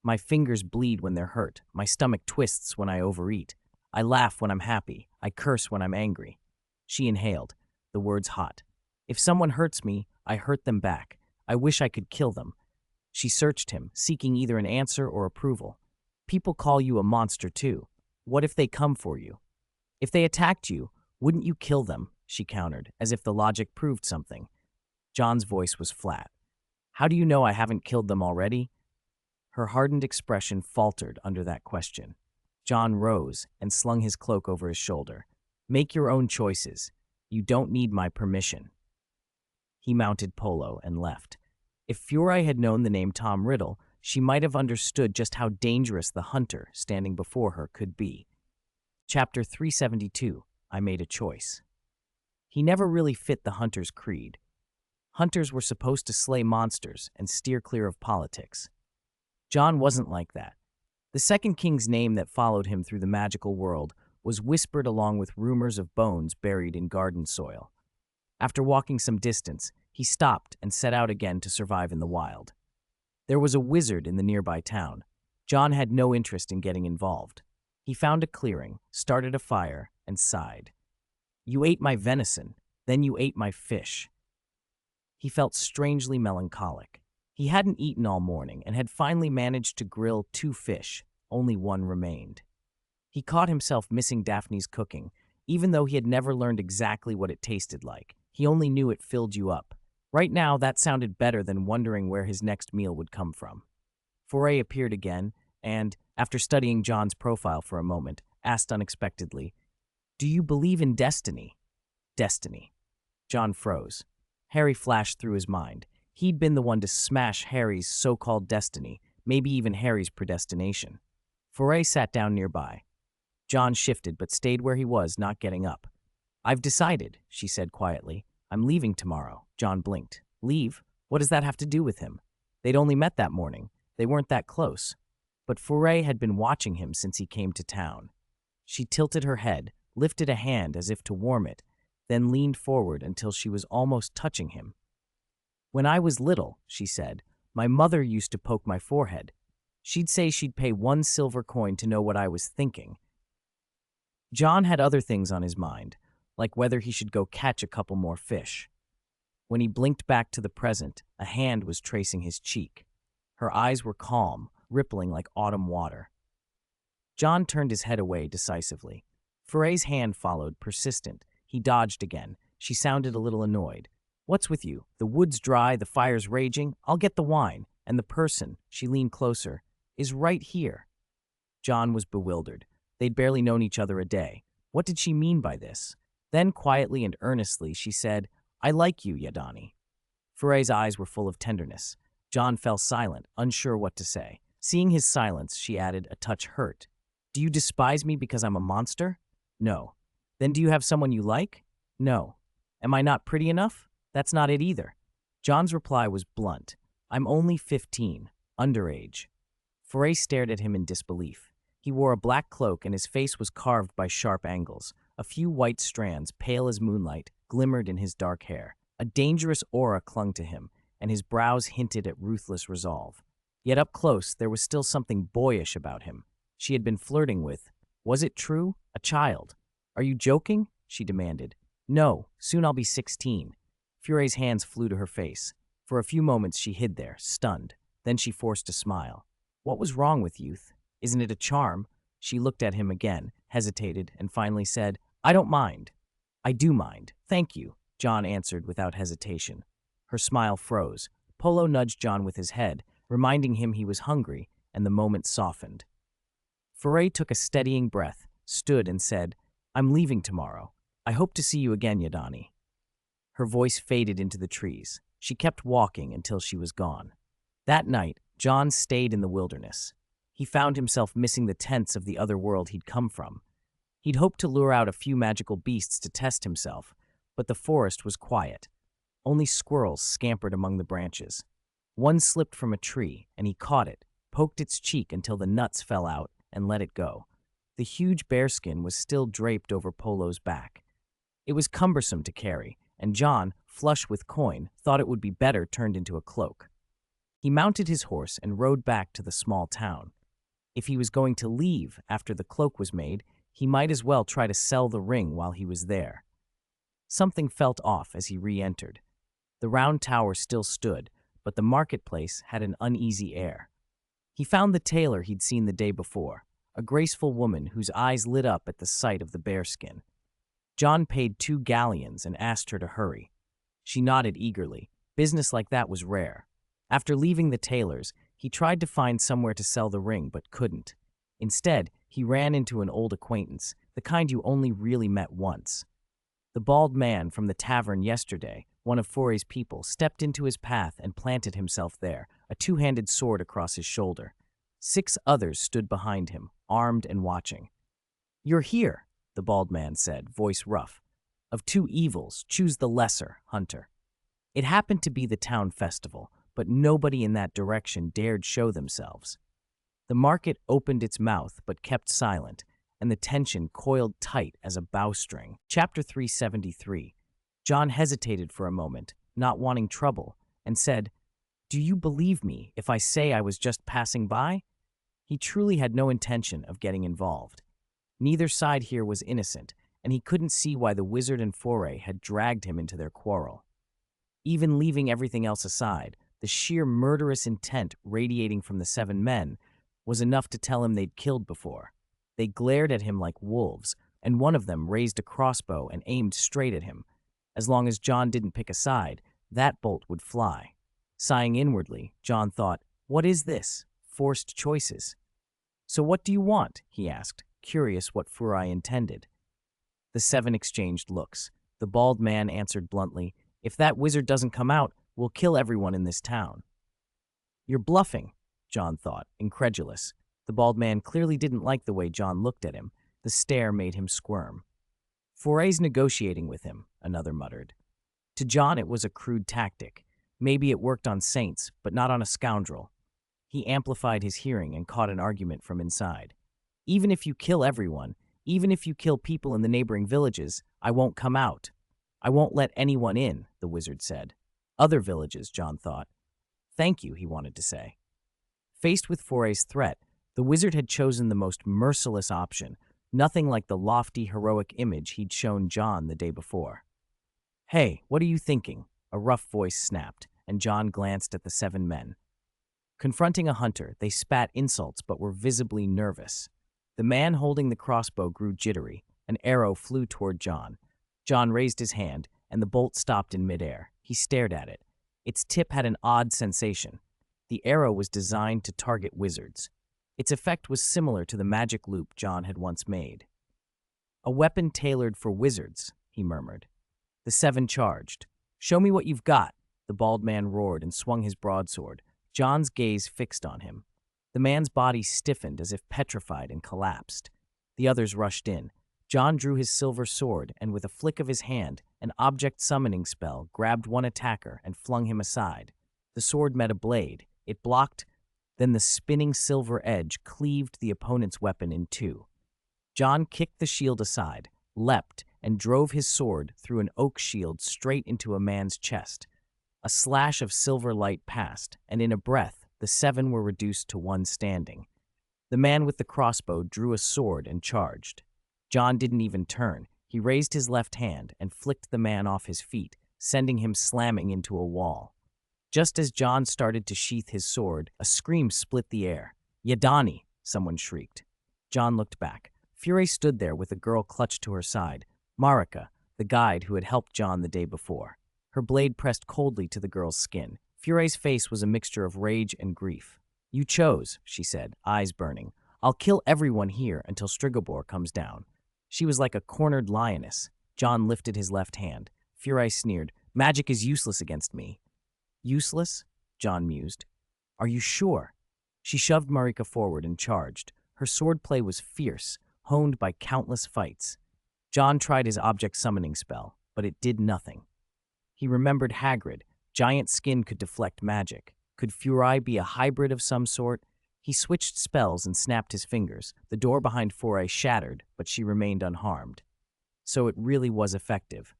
"My fingers bleed when they're hurt. My stomach twists when I overeat. I laugh when I'm happy. I curse when I'm angry." She inhaled, the words hot. "If someone hurts me, I hurt them back. I wish I could kill them." She searched him, seeking either an answer or approval. "People call you a monster too. What if they come for you? If they attacked you, wouldn't you kill them?" she countered, as if the logic proved something. John's voice was flat. "How do you know I haven't killed them already?" Her hardened expression faltered under that question. John rose and slung his cloak over his shoulder. "Make your own choices. You don't need my permission." He mounted Polo and left. If Furay had known the name Tom Riddle, she might have understood just how dangerous the hunter standing before her could be. Chapter 372, I Made a Choice. He never really fit the hunter's creed. Hunters were supposed to slay monsters and steer clear of politics. John wasn't like that. The second king's name that followed him through the magical world was whispered along with rumors of bones buried in garden soil. After walking some distance, he stopped and set out again to survive in the wild. There was a wizard in the nearby town. John had no interest in getting involved. He found a clearing, started a fire, and sighed. "You ate my venison, then you ate my fish." He felt strangely melancholic. He hadn't eaten all morning and had finally managed to grill 2 fish. Only one remained. He caught himself missing Daphne's cooking, even though he had never learned exactly what it tasted like. He only knew it filled you up. Right now, that sounded better than wondering where his next meal would come from. Foray appeared again and, after studying John's profile for a moment, asked unexpectedly, "Do you believe in destiny?" Destiny. John froze. Harry flashed through his mind. He'd been the one to smash Harry's so-called destiny, maybe even Harry's predestination. Foray sat down nearby. John shifted but stayed where he was, not getting up. "I've decided," she said quietly. "I'm leaving tomorrow." John blinked. "Leave? What does that have to do with him?" They'd only met that morning. They weren't that close. But Foray had been watching him since he came to town. She tilted her head, lifted a hand as if to warm it, then leaned forward until she was almost touching him. "When I was little," she said, "my mother used to poke my forehead. She'd say she'd pay 1 silver coin to know what I was thinking." John had other things on his mind, like whether he should go catch a couple more fish. When he blinked back to the present, a hand was tracing his cheek. Her eyes were calm, rippling like autumn water. John turned his head away decisively. Foray's hand followed, persistent. He dodged again. She sounded a little annoyed. "What's with you? The wood's dry, the fire's raging. I'll get the wine. And the person," she leaned closer, "is right here." John was bewildered. They'd barely known each other a day. What did she mean by this? Then, quietly and earnestly, she said, "I like you, Yadani." Foray's eyes were full of tenderness. John fell silent, unsure what to say. Seeing his silence, she added, a touch hurt. "Do you despise me because I'm a monster?" "No." "Then do you have someone you like?" "No." "Am I not pretty enough?" "That's not it either." John's reply was blunt. "I'm only 15, underage." Foray stared at him in disbelief. He wore a black cloak and his face was carved by sharp angles. A few white strands, pale as moonlight, glimmered in his dark hair. A dangerous aura clung to him, and his brows hinted at ruthless resolve. Yet up close, there was still something boyish about him. She had been flirting with, was it true, a child? "Are you joking?" she demanded. "No, soon I'll be 16. Furay's hands flew to her face. For a few moments she hid there, stunned. Then she forced a smile. "What was wrong with youth? Isn't it a charm?" She looked at him again, hesitated, and finally said, "I don't mind." "I do mind. Thank you," John answered without hesitation. Her smile froze. Polo nudged John with his head, reminding him he was hungry, and the moment softened. Foray took a steadying breath, stood and said, "I'm leaving tomorrow. I hope to see you again, Yadani." Her voice faded into the trees. She kept walking until she was gone. That night, John stayed in the wilderness. He found himself missing the tents of the other world he'd come from. He'd hoped to lure out a few magical beasts to test himself, but the forest was quiet. Only squirrels scampered among the branches. One slipped from a tree, and he caught it, poked its cheek until the nuts fell out, and let it go. The huge bearskin was still draped over Polo's back. It was cumbersome to carry, and John, flush with coin, thought it would be better turned into a cloak. He mounted his horse and rode back to the small town. If he was going to leave after the cloak was made, he might as well try to sell the ring while he was there. Something felt off as he re-entered. The round tower still stood, but the marketplace had an uneasy air. He found the tailor he'd seen the day before, a graceful woman whose eyes lit up at the sight of the bearskin. John paid 2 galleons and asked her to hurry. She nodded eagerly. Business like that was rare. After leaving the tailor's, he tried to find somewhere to sell the ring but couldn't. Instead, he ran into an old acquaintance, the kind you only really met once. The bald man from the tavern yesterday, one of Foray's people, stepped into his path and planted himself there, a 2-handed sword across his shoulder. 6 others stood behind him, armed and watching. "You're here," the bald man said, voice rough. "Of 2 evils, choose the lesser, hunter." It happened to be the town festival, but nobody in that direction dared show themselves. The market opened its mouth but kept silent, and the tension coiled tight as a bowstring. Chapter 373. John hesitated for a moment, not wanting trouble, and said, "Do you believe me if I say I was just passing by?" He truly had no intention of getting involved. Neither side here was innocent, and he couldn't see why the wizard and Foray had dragged him into their quarrel. Even leaving everything else aside, the sheer murderous intent radiating from the 7 men was enough to tell him they'd killed before. They glared at him like wolves, and one of them raised a crossbow and aimed straight at him. As long as John didn't pick a side, that bolt would fly. Sighing inwardly, John thought, "What is this? Forced choices." "So what do you want?" he asked, curious what Foray intended. The 7 exchanged looks. The bald man answered bluntly, "If that wizard doesn't come out, we'll kill everyone in this town." "You're bluffing," John thought, incredulous. The bald man clearly didn't like the way John looked at him. The stare made him squirm. "Foray's negotiating with him," another muttered. To John it was a crude tactic. Maybe it worked on saints, but not on a scoundrel. He amplified his hearing and caught an argument from inside. "Even if you kill everyone, even if you kill people in the neighboring villages, I won't come out. I won't let anyone in," the wizard said. Other villages, John thought. "Thank you," he wanted to say. Faced with Foray's threat, the wizard had chosen the most merciless option, nothing like the lofty, heroic image he'd shown John the day before. "Hey, what are you thinking?" a rough voice snapped, and John glanced at the 7 men. Confronting a hunter, they spat insults but were visibly nervous. The man holding the crossbow grew jittery. An arrow flew toward John. John raised his hand, and the bolt stopped in midair. He stared at it. Its tip had an odd sensation. The arrow was designed to target wizards. Its effect was similar to the magic loop John had once made. "A weapon tailored for wizards," he murmured. The 7 charged. "Show me what you've got," the bald man roared and swung his broadsword. John's gaze fixed on him. The man's body stiffened as if petrified and collapsed. The others rushed in. John drew his silver sword and with a flick of his hand, an object summoning spell grabbed one attacker and flung him aside. The sword met a blade. It blocked, then the spinning silver edge cleaved the opponent's weapon in 2. John kicked the shield aside, leapt, and drove his sword through an oak shield straight into a man's chest. A slash of silver light passed, and in a breath, the 7 were reduced to 1 standing. The man with the crossbow drew a sword and charged. John didn't even turn. He raised his left hand and flicked the man off his feet, sending him slamming into a wall. Just as John started to sheath his sword, a scream split the air. "Yadani!" someone shrieked. John looked back. Foray stood there with a girl clutched to her side, Marika, the guide who had helped John the day before. Her blade pressed coldly to the girl's skin. Foray's face was a mixture of rage and grief. "You chose," she said, eyes burning. "I'll kill everyone here until Strigobor comes down." She was like a cornered lioness. John lifted his left hand. Foray sneered, "Magic is useless against me." "Useless?" John mused. "Are you sure?" She shoved Marika forward and charged. Her swordplay was fierce, honed by countless fights. John tried his object summoning spell, but it did nothing. He remembered Hagrid. Giant skin could deflect magic. Could Furai be a hybrid of some sort? He switched spells and snapped his fingers. The door behind Foray shattered, but she remained unharmed. So it really was effective.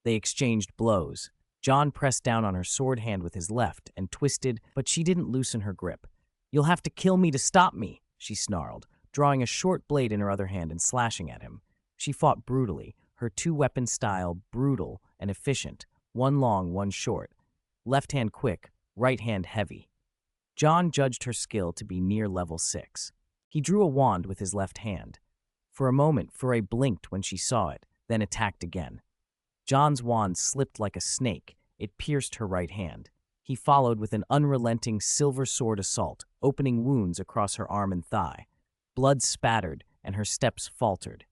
They exchanged blows. John pressed down on her sword hand with his left and twisted, but she didn't loosen her grip. "You'll have to kill me to stop me," she snarled, drawing a short blade in her other hand and slashing at him. She fought brutally, her two-weapon style brutal and efficient, one long, one short. Left hand quick, right hand heavy. John judged her skill to be near level 6. He drew a wand with his left hand. For a moment, Foray blinked when she saw it, then attacked again. John's wand slipped like a snake. It pierced her right hand. He followed with an unrelenting silver sword assault, opening wounds across her arm and thigh. Blood spattered, and her steps faltered.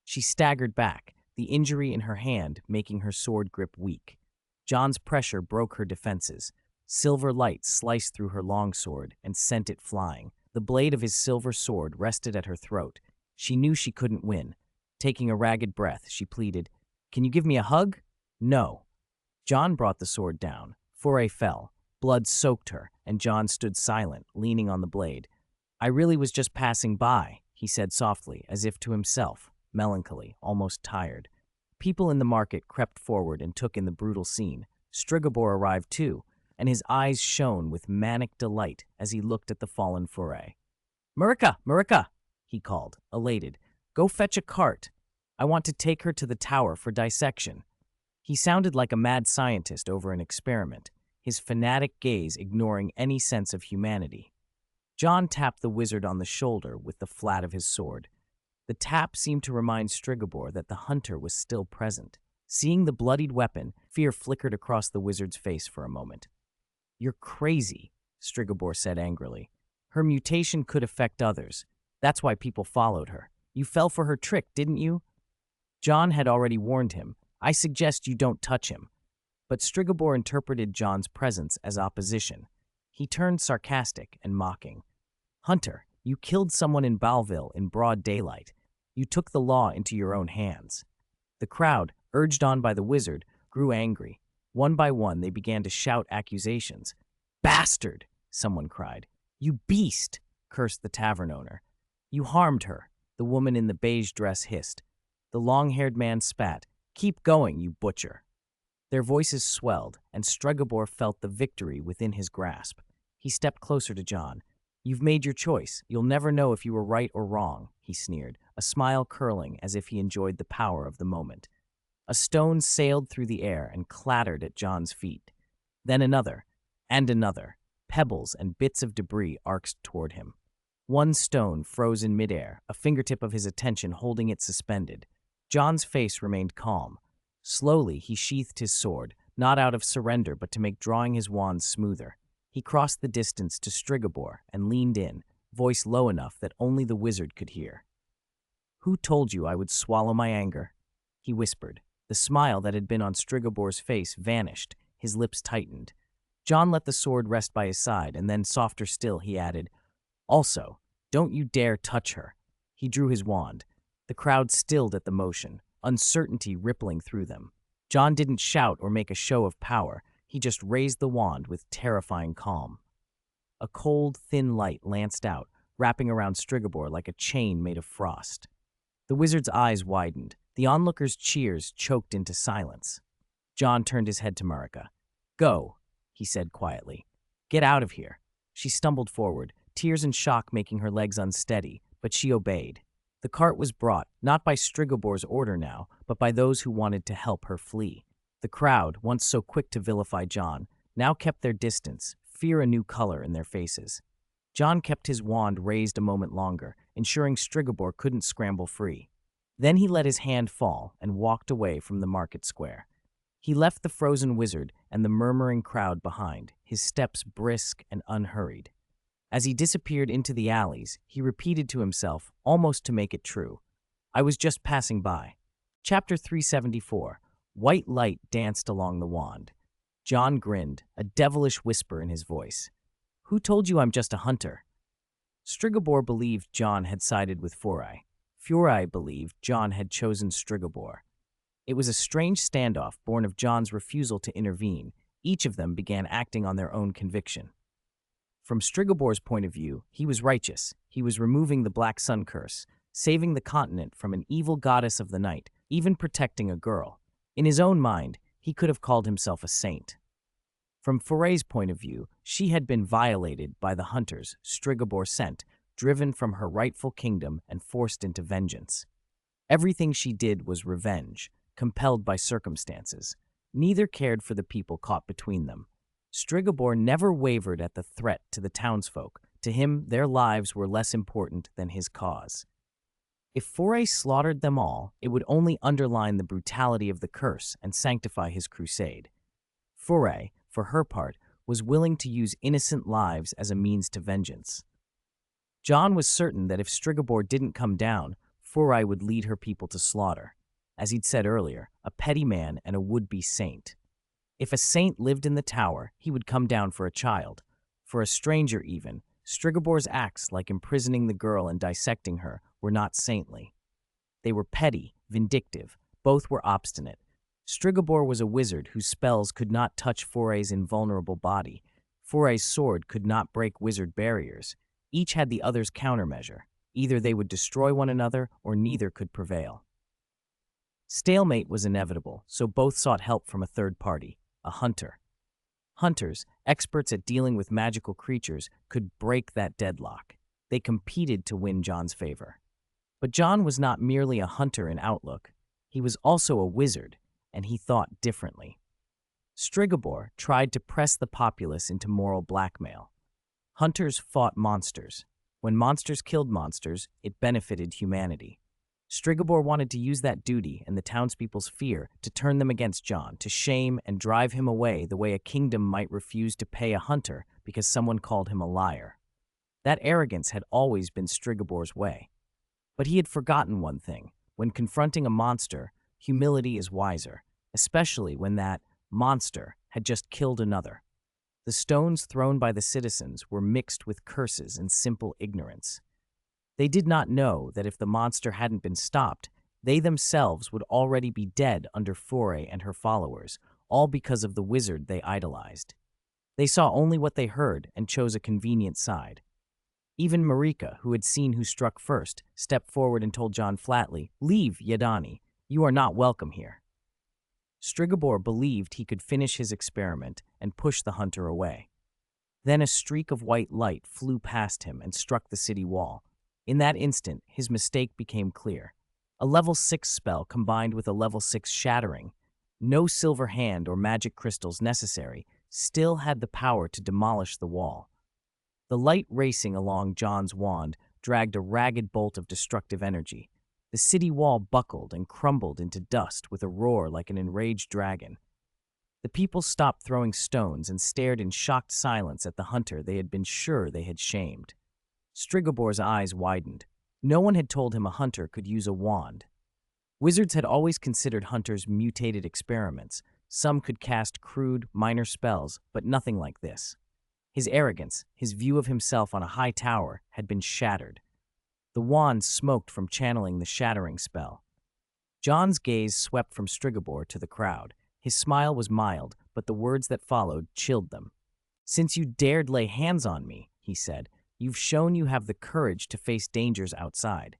She staggered back, the injury in her hand making her sword grip weak. John's pressure broke her defenses. Silver light sliced through her longsword and sent it flying. The blade of his silver sword rested at her throat. She knew she couldn't win. Taking a ragged breath, she pleaded, "Can you give me a hug?" "No." John brought the sword down. Foray fell. Blood soaked her, and John stood silent, leaning on the blade. "I really was just passing by," he said softly, as if to himself, melancholy, almost tired. People in the market crept forward and took in the brutal scene. Strigobor arrived too, and his eyes shone with manic delight as he looked at the fallen Foray. "Marika, Marika!" he called, elated. "Go fetch a cart. I want to take her to the tower for dissection." He sounded like a mad scientist over an experiment, his fanatic gaze ignoring any sense of humanity. John tapped the wizard on the shoulder with the flat of his sword. The tap seemed to remind Strigobor that the hunter was still present. Seeing the bloodied weapon, fear flickered across the wizard's face for a moment. "You're crazy," Strigobor said angrily. "Her mutation could affect others. That's why people followed her. You fell for her trick, didn't you?" John had already warned him. "I suggest you don't touch him." But Strigobor interpreted John's presence as opposition. He turned sarcastic and mocking. "Hunter, you killed someone in Balville in broad daylight. You took the law into your own hands." The crowd, urged on by the wizard, grew angry. One by one, they began to shout accusations. "Bastard!" someone cried. "You beast!" cursed the tavern owner. "You harmed her," the woman in the beige dress hissed. The long-haired man spat. "Keep going, you butcher." Their voices swelled, and Strigobor felt the victory within his grasp. He stepped closer to John. "You've made your choice. You'll never know if you were right or wrong," he sneered, a smile curling as if he enjoyed the power of the moment. A stone sailed through the air and clattered at John's feet. Then another, and another. Pebbles and bits of debris arced toward him. One stone froze in midair, a fingertip of his attention holding it suspended. John's face remained calm. Slowly, he sheathed his sword, not out of surrender but to make drawing his wand smoother. He crossed the distance to Strigobor and leaned in, voice low enough that only the wizard could hear. "Who told you I would swallow my anger?" he whispered. The smile that had been on Strigobor's face vanished, his lips tightened. John let the sword rest by his side, and then, softer still, he added, "Also, don't you dare touch her." He drew his wand. The crowd stilled at the motion, uncertainty rippling through them. John didn't shout or make a show of power. He just raised the wand with terrifying calm. A cold, thin light lanced out, wrapping around Strigobor like a chain made of frost. The wizard's eyes widened. The onlookers' cheers choked into silence. John turned his head to Marika. "Go," he said quietly. "Get out of here." She stumbled forward, tears and shock making her legs unsteady, but she obeyed. The cart was brought, not by Strigobor's order now, but by those who wanted to help her flee. The crowd, once so quick to vilify John, now kept their distance, fear a new color in their faces. John kept his wand raised a moment longer, ensuring Strigobor couldn't scramble free. Then he let his hand fall and walked away from the market square. He left the frozen wizard and the murmuring crowd behind, his steps brisk and unhurried. As he disappeared into the alleys, he repeated to himself, almost to make it true, "I was just passing by." Chapter 374. White light danced along the wand. John grinned, a devilish whisper in his voice. "Who told you I'm just a hunter?" Strigobor believed John had sided with Foray. Furai believed John had chosen Strigobor. It was a strange standoff born of John's refusal to intervene. Each of them began acting on their own conviction. From Strigobor's point of view, he was righteous. He was removing the Black Sun curse, saving the continent from an evil goddess of the night, even protecting a girl. In his own mind, he could have called himself a saint. From Foray's point of view, she had been violated by the hunters Strigobor sent, driven from her rightful kingdom and forced into vengeance. Everything she did was revenge, compelled by circumstances. Neither cared for the people caught between them. Strigobor never wavered at the threat to the townsfolk. To him, their lives were less important than his cause. If Foray slaughtered them all, it would only underline the brutality of the curse and sanctify his crusade. Foray, for her part, was willing to use innocent lives as a means to vengeance. John was certain that if Strigobor didn't come down, Foray would lead her people to slaughter. As he'd said earlier, a petty man and a would-be saint. If a saint lived in the tower, he would come down for a child. For a stranger even, Strigobor's acts, like imprisoning the girl and dissecting her, were not saintly. They were petty, vindictive, both were obstinate. Strigobor was a wizard whose spells could not touch Foray's invulnerable body. Foray's sword could not break wizard barriers. Each had the other's countermeasure. Either they would destroy one another, or neither could prevail. Stalemate was inevitable, so both sought help from a third party, a hunter. Hunters, experts at dealing with magical creatures, could break that deadlock. They competed to win John's favor. But John was not merely a hunter in outlook. He was also a wizard, and he thought differently. Strigobor tried to press the populace into moral blackmail. Hunters fought monsters. When monsters killed monsters, it benefited humanity. Strigobor wanted to use that duty and the townspeople's fear to turn them against John, to shame and drive him away the way a kingdom might refuse to pay a hunter because someone called him a liar. That arrogance had always been Strigobor's way. But he had forgotten one thing. When confronting a monster, humility is wiser, especially when that monster had just killed another. The stones thrown by the citizens were mixed with curses and simple ignorance. They did not know that if the monster hadn't been stopped, they themselves would already be dead under Foray and her followers, all because of the wizard they idolized. They saw only what they heard and chose a convenient side. Even Marika, who had seen who struck first, stepped forward and told John flatly, "Leave, Yadani. You are not welcome here." Strigobor believed he could finish his experiment and push the hunter away. Then a streak of white light flew past him and struck the city wall. In that instant, his mistake became clear. A level 6 spell combined with a level 6 shattering, no silver hand or magic crystals necessary, still had the power to demolish the wall. The light racing along John's wand dragged a ragged bolt of destructive energy. The city wall buckled and crumbled into dust with a roar like an enraged dragon. The people stopped throwing stones and stared in shocked silence at the hunter they had been sure they had shamed. Strigobor's eyes widened. No one had told him a hunter could use a wand. Wizards had always considered hunters mutated experiments. Some could cast crude, minor spells, but nothing like this. His arrogance, his view of himself on a high tower, had been shattered. The wand smoked from channeling the shattering spell. John's gaze swept from Strigobor to the crowd. His smile was mild, but the words that followed chilled them. "Since you dared lay hands on me," he said, "you've shown you have the courage to face dangers outside."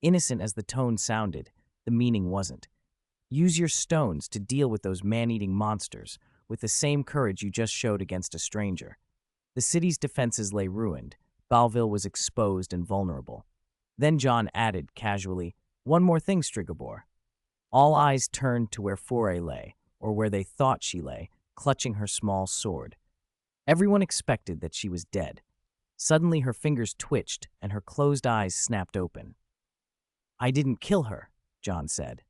Innocent as the tone sounded, the meaning wasn't. Use your stones to deal with those man-eating monsters with the same courage you just showed against a stranger. The city's defenses lay ruined. Balville was exposed and vulnerable. Then John added casually, "One more thing, Strigobor." All eyes turned to where Foray lay, or where they thought she lay, clutching her small sword. Everyone expected that she was dead. Suddenly her fingers twitched and her closed eyes snapped open. "I didn't kill her," John said.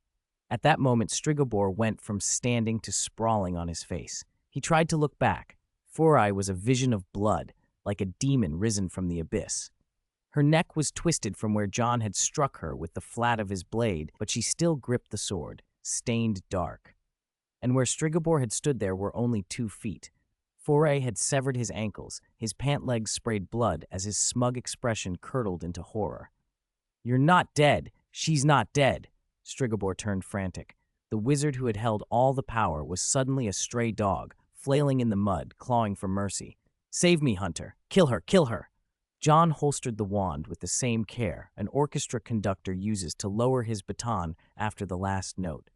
At that moment, Strigobor went from standing to sprawling on his face. He tried to look back. Foray was a vision of blood, like a demon risen from the abyss. Her neck was twisted from where John had struck her with the flat of his blade, but she still gripped the sword, stained dark. And where Strigobor had stood there were only 2 feet. Foray had severed his ankles. His pant legs sprayed blood as his smug expression curdled into horror. "You're not dead," She's not dead. Strigobor turned frantic. The wizard who had held all the power was suddenly a stray dog, flailing in the mud, clawing for mercy. Save me, Hunter. Kill her, kill her. John holstered the wand with the same care an orchestra conductor uses to lower his baton after the last note.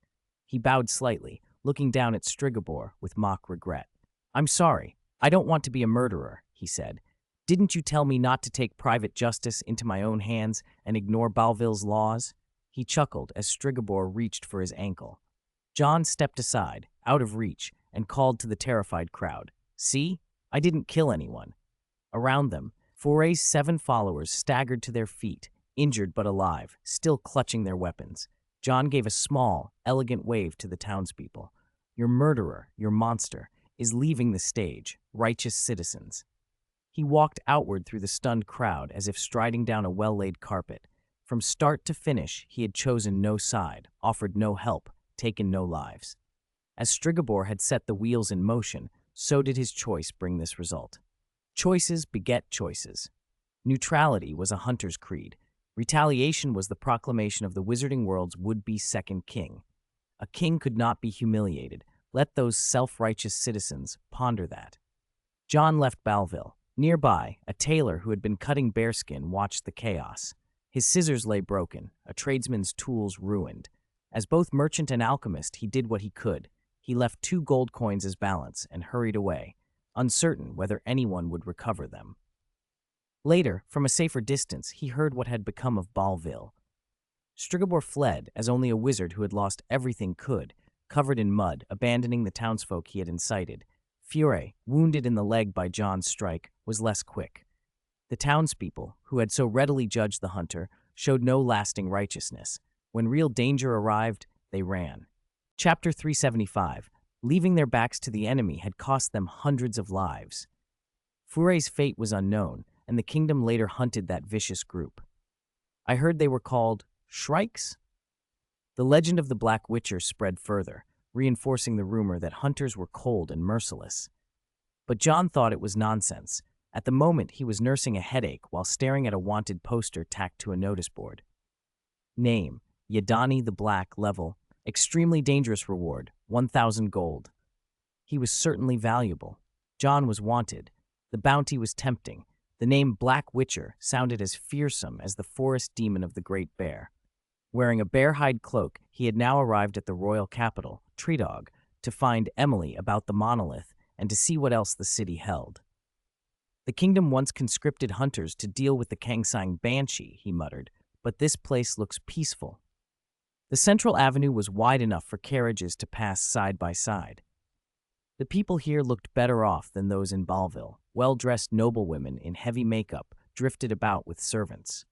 He bowed slightly, looking down at Strigobor with mock regret. I'm sorry. I don't want to be a murderer, he said. Didn't you tell me not to take private justice into my own hands and ignore Balville's laws? He chuckled as Strigobor reached for his ankle. John stepped aside, out of reach, and called to the terrified crowd. See? I didn't kill anyone. Around them, Foray's 7 followers staggered to their feet, injured but alive, still clutching their weapons. John gave a small, elegant wave to the townspeople. Your murderer, your monster, is leaving the stage, righteous citizens. He walked outward through the stunned crowd as if striding down a well-laid carpet. From start to finish, he had chosen no side, offered no help, taken no lives. As Strigobor had set the wheels in motion, so did his choice bring this result. Choices beget choices. Neutrality was a hunter's creed. Retaliation was the proclamation of the wizarding world's would-be second king. A king could not be humiliated. Let those self-righteous citizens ponder that. John left Balville. Nearby, a tailor who had been cutting bearskin watched the chaos. His scissors lay broken, a tradesman's tools ruined. As both merchant and alchemist, he did what he could. He left 2 gold coins as balance and hurried away, uncertain whether anyone would recover them. Later, from a safer distance, he heard what had become of Balville. Strigobor fled as only a wizard who had lost everything could, covered in mud, abandoning the townsfolk he had incited. Furay, wounded in the leg by John's strike, was less quick. The townspeople, who had so readily judged the hunter, showed no lasting righteousness. When real danger arrived, they ran. Chapter 375. Leaving their backs to the enemy had cost them hundreds of lives. Furay's fate was unknown, and the kingdom later hunted that vicious group. I heard they were called shrikes? The legend of the Black Witcher spread further, reinforcing the rumor that hunters were cold and merciless. But John thought it was nonsense. At the moment, he was nursing a headache while staring at a wanted poster tacked to a notice board. Name, Yadani the Black, level, extremely dangerous reward, 1,000 gold. He was certainly valuable. John was wanted. The bounty was tempting. The name Black Witcher sounded as fearsome as the forest demon of the Great Bear. Wearing a bear-hide cloak, he had now arrived at the royal capital, Treedog, to find Emily about the monolith and to see what else the city held. The kingdom once conscripted hunters to deal with the Kangsang Banshee, he muttered, but this place looks peaceful. The central avenue was wide enough for carriages to pass side by side. The people here looked better off than those in Balville. Well-dressed noblewomen in heavy makeup drifted about with servants.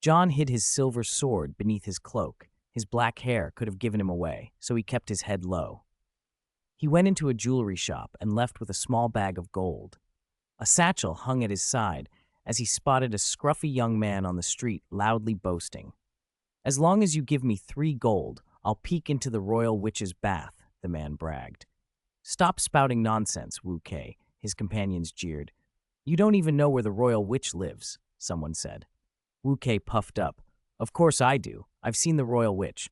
John hid his silver sword beneath his cloak. His black hair could have given him away, so he kept his head low. He went into a jewelry shop and left with a small bag of gold. A satchel hung at his side as he spotted a scruffy young man on the street loudly boasting. As long as you give me 3 gold, I'll peek into the royal witch's bath, the man bragged. Stop spouting nonsense, Wu Kei, his companions jeered. You don't even know where the royal witch lives, someone said. Wu Kei puffed up. Of course I do. I've seen the royal witch.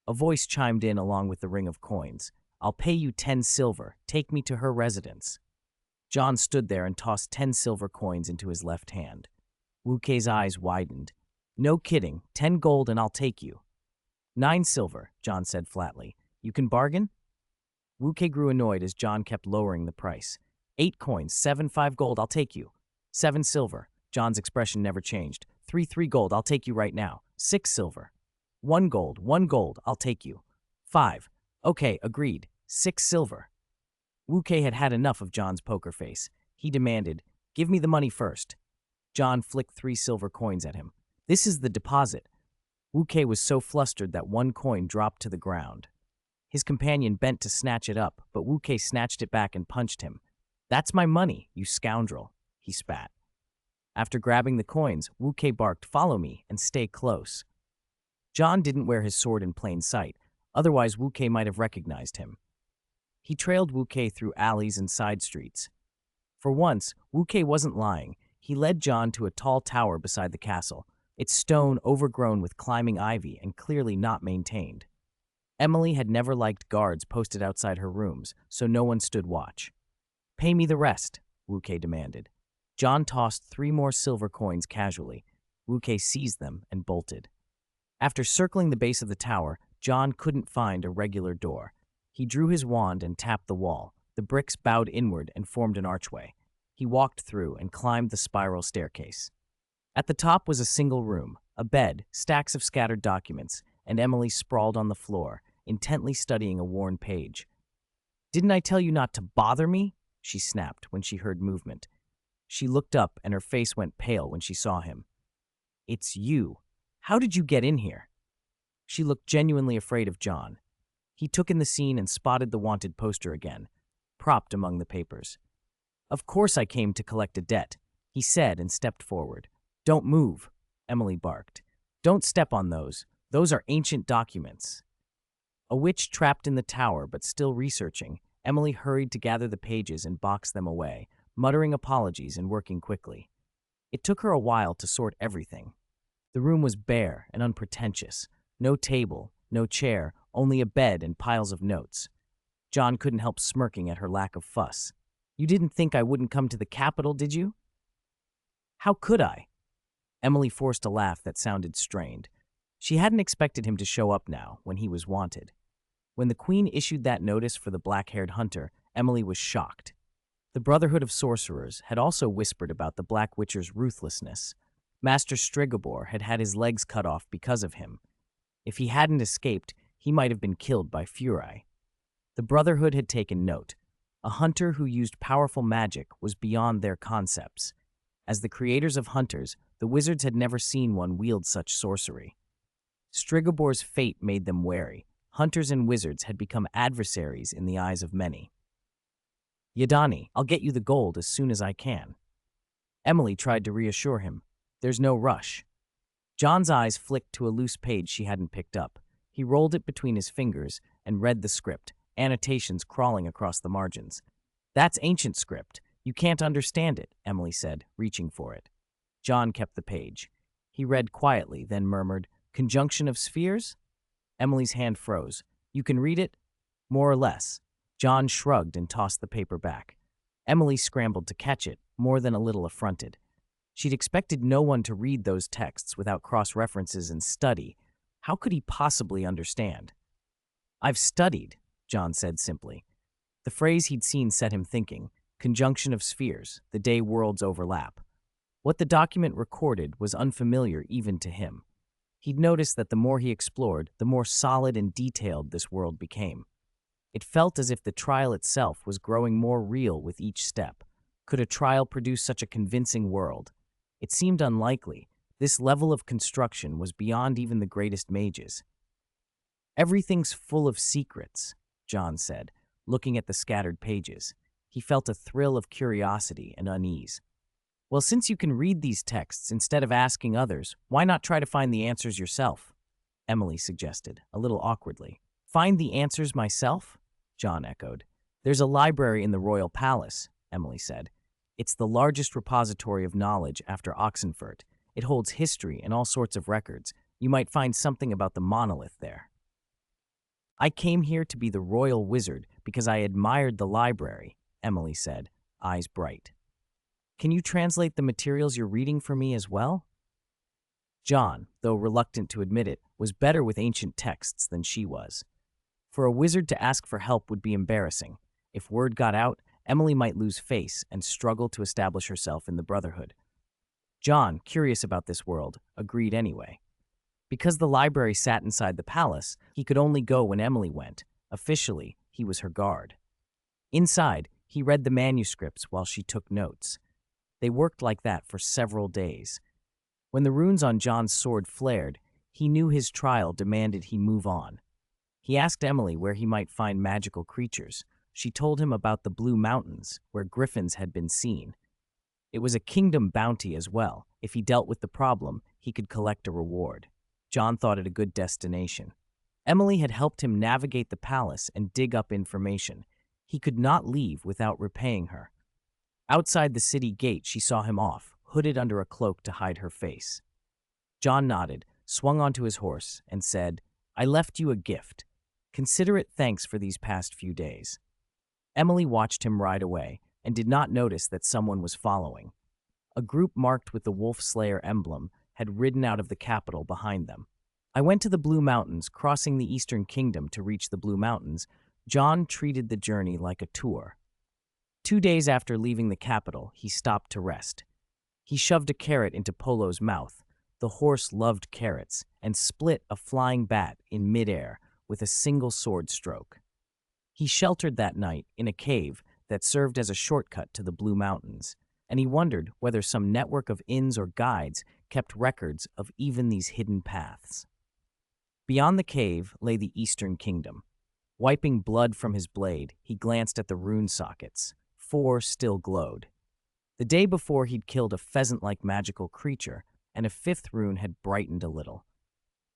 A voice chimed in along with the ring of coins. I'll pay you 10 silver. Take me to her residence. John stood there and tossed 10 silver coins into his left hand. Wu Kei's eyes widened. No kidding, 10 gold and I'll take you. 9 silver, John said flatly. You can bargain? Wu Kei grew annoyed as John kept lowering the price. 8 coins, 7 gold, I'll take you. 7 silver. John's expression never changed. 3 gold, I'll take you right now. 6 silver. 1 gold, I'll take you. 5. Okay, agreed. 6 silver. Wu Kei had had enough of John's poker face. He demanded, give me the money first. John flicked 3 silver coins at him. This is the deposit. Wu Kei was so flustered that 1 coin dropped to the ground. His companion bent to snatch it up, but Wu Kei snatched it back and punched him. That's my money, you scoundrel, he spat. After grabbing the coins, Wu Kei barked, follow me and stay close. John didn't wear his sword in plain sight, otherwise Wu Kei might have recognized him. He trailed Wu Kei through alleys and side streets. For once, Wu Kei wasn't lying. He led John to a tall tower beside the castle. its stone overgrown with climbing ivy and clearly not maintained. Emily had never liked guards posted outside her rooms, so no one stood watch. "Pay me the rest," Wuke demanded. John tossed 3 more silver coins casually. Wuke seized them and bolted. After circling the base of the tower, John couldn't find a regular door. He drew his wand and tapped the wall. The bricks bowed inward and formed an archway. He walked through and climbed the spiral staircase. At the top was a single room, a bed, stacks of scattered documents, and Emily sprawled on the floor, intently studying a worn page. "Didn't I tell you not to bother me?" she snapped when she heard movement. She looked up and her face went pale when she saw him. "It's you. How did you get in here?" She looked genuinely afraid of John. He took in the scene and spotted the wanted poster again, propped among the papers. "Of course I came to collect a debt," he said and stepped forward. "Don't move," Emily barked. "Don't step on those. Those are ancient documents." A witch trapped in the tower but still researching, Emily hurried to gather the pages and box them away, muttering apologies and working quickly. It took her a while to sort everything. The room was bare and unpretentious. No table, no chair, only a bed and piles of notes. John couldn't help smirking at her lack of fuss. "You didn't think I wouldn't come to the capital, did you?" "How could I?" Emily forced a laugh that sounded strained. She hadn't expected him to show up now, when he was wanted. When the Queen issued that notice for the black-haired hunter, Emily was shocked. The Brotherhood of Sorcerers had also whispered about the Black Witcher's ruthlessness. Master Strigobor had had his legs cut off because of him. If he hadn't escaped, he might have been killed by Furai. The Brotherhood had taken note. A hunter who used powerful magic was beyond their concepts. As the creators of hunters, the wizards had never seen one wield such sorcery. Strigobor's fate made them wary. Hunters and wizards had become adversaries in the eyes of many. "Yadani, I'll get you the gold as soon as I can." Emily tried to reassure him. "There's no rush." John's eyes flicked to a loose page she hadn't picked up. He rolled it between his fingers and read the script, annotations crawling across the margins. "That's ancient script. You can't understand it," Emily said, reaching for it. John kept the page. He read quietly, then murmured, "Conjunction of spheres?" Emily's hand froze. "You can read it?" "More or less." John shrugged and tossed the paper back. Emily scrambled to catch it, more than a little affronted. She'd expected no one to read those texts without cross-references and study. How could he possibly understand? "I've studied," John said simply. The phrase he'd seen set him thinking. Conjunction of spheres, the day worlds overlap. What the document recorded was unfamiliar even to him. He'd noticed that the more he explored, the more solid and detailed this world became. It felt as if the trial itself was growing more real with each step. Could a trial produce such a convincing world? It seemed unlikely. This level of construction was beyond even the greatest mages. "Everything's full of secrets," John said, looking at the scattered pages. He felt a thrill of curiosity and unease. "Well, since you can read these texts instead of asking others, why not try to find the answers yourself?" Emily suggested, a little awkwardly. "Find the answers myself?" John echoed. "There's a library in the royal palace," Emily said. "It's the largest repository of knowledge after Oxenfurt. It holds history and all sorts of records. You might find something about the monolith there." "I came here to be the royal wizard because I admired the library," Emily said, eyes bright. "Can you translate the materials you're reading for me as well?" John, though reluctant to admit it, was better with ancient texts than she was. For a wizard to ask for help would be embarrassing. If word got out, Emily might lose face and struggle to establish herself in the Brotherhood. John, curious about this world, agreed anyway. Because the library sat inside the palace, he could only go when Emily went. Officially, he was her guard. Inside, he read the manuscripts while she took notes. They worked like that for several days. When the runes on John's sword flared, he knew his trial demanded he move on. He asked Emily where he might find magical creatures. She told him about the Blue Mountains, where griffins had been seen. It was a kingdom bounty as well. If he dealt with the problem, he could collect a reward. John thought it a good destination. Emily had helped him navigate the palace and dig up information. He could not leave without repaying her. Outside the city gate, she saw him off, hooded under a cloak to hide her face. John nodded, swung onto his horse, and said, "I left you a gift. Consider it thanks for these past few days." Emily watched him ride away and did not notice that someone was following. A group marked with the Wolf Slayer emblem had ridden out of the capital behind them. "I went to the Blue Mountains, crossing the Eastern Kingdom to reach the Blue Mountains." John treated the journey like a tour. 2 days after leaving the capital, he stopped to rest. He shoved a carrot into Polo's mouth. The horse loved carrots and split a flying bat in midair with a single sword stroke. He sheltered that night in a cave that served as a shortcut to the Blue Mountains, and he wondered whether some network of inns or guides kept records of even these hidden paths. Beyond the cave lay the Eastern Kingdom. Wiping blood from his blade, he glanced at the rune sockets. 4 still glowed. The day before, he'd killed a pheasant-like magical creature, and a 5th rune had brightened a little.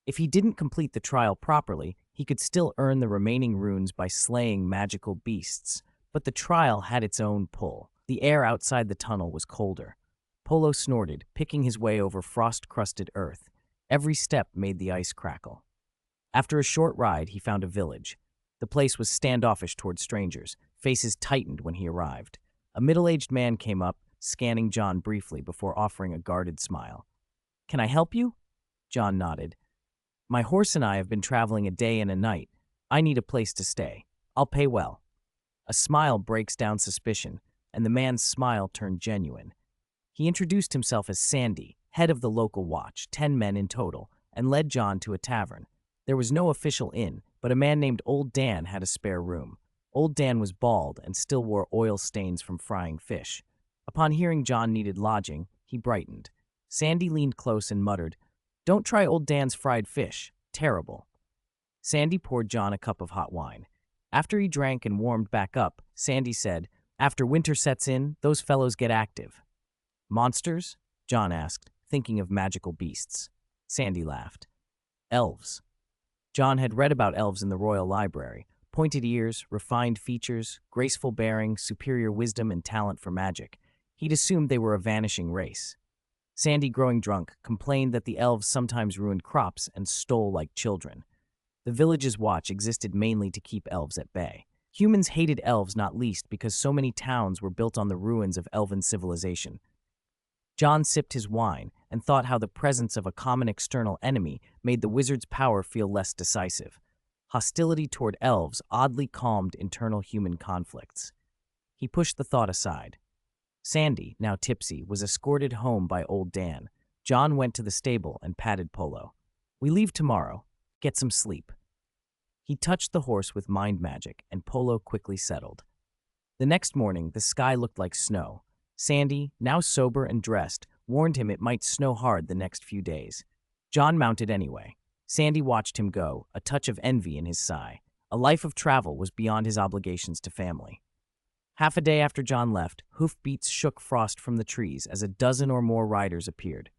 If he didn't complete the trial properly, he could still earn the remaining runes by slaying magical beasts, but the trial had its own pull. The air outside the tunnel was colder. Polo snorted, picking his way over frost-crusted earth. Every step made the ice crackle. After a short ride, he found a village. The place was standoffish toward strangers. Faces tightened when he arrived. A middle-aged man came up, scanning John briefly before offering a guarded smile. "Can I help you?" John nodded. "My horse and I have been traveling a day and a night. I need a place to stay. I'll pay well." A smile breaks down suspicion, and the man's smile turned genuine. He introduced himself as Sandy, head of the local watch, 10 men in total, and led John to a tavern. There was no official inn, but a man named Old Dan had a spare room. Old Dan was bald and still wore oil stains from frying fish. Upon hearing John needed lodging, he brightened. Sandy leaned close and muttered, "Don't try Old Dan's fried fish. Terrible." Sandy poured John a cup of hot wine. After he drank and warmed back up, Sandy said, "After winter sets in, those fellows get active." "Monsters?" John asked, thinking of magical beasts. Sandy laughed. "Elves." John had read about elves in the royal library. Pointed ears, refined features, graceful bearing, superior wisdom, and talent for magic. He'd assumed they were a vanishing race. Sandy, growing drunk, complained that the elves sometimes ruined crops and stole like children. The village's watch existed mainly to keep elves at bay. Humans hated elves not least because so many towns were built on the ruins of elven civilization. John sipped his wine and thought how the presence of a common external enemy made the wizard's power feel less decisive. Hostility toward elves oddly calmed internal human conflicts. He pushed the thought aside. Sandy, now tipsy, was escorted home by Old Dan. John went to the stable and patted Polo. "We leave tomorrow. Get some sleep." He touched the horse with mind magic, and Polo quickly settled. The next morning, the sky looked like snow. Sandy, now sober and dressed, warned him it might snow hard the next few days. John mounted anyway. Sandy watched him go, a touch of envy in his sigh. A life of travel was beyond his obligations to family. Half a day after John left, hoofbeats shook frost from the trees as a dozen or more riders appeared.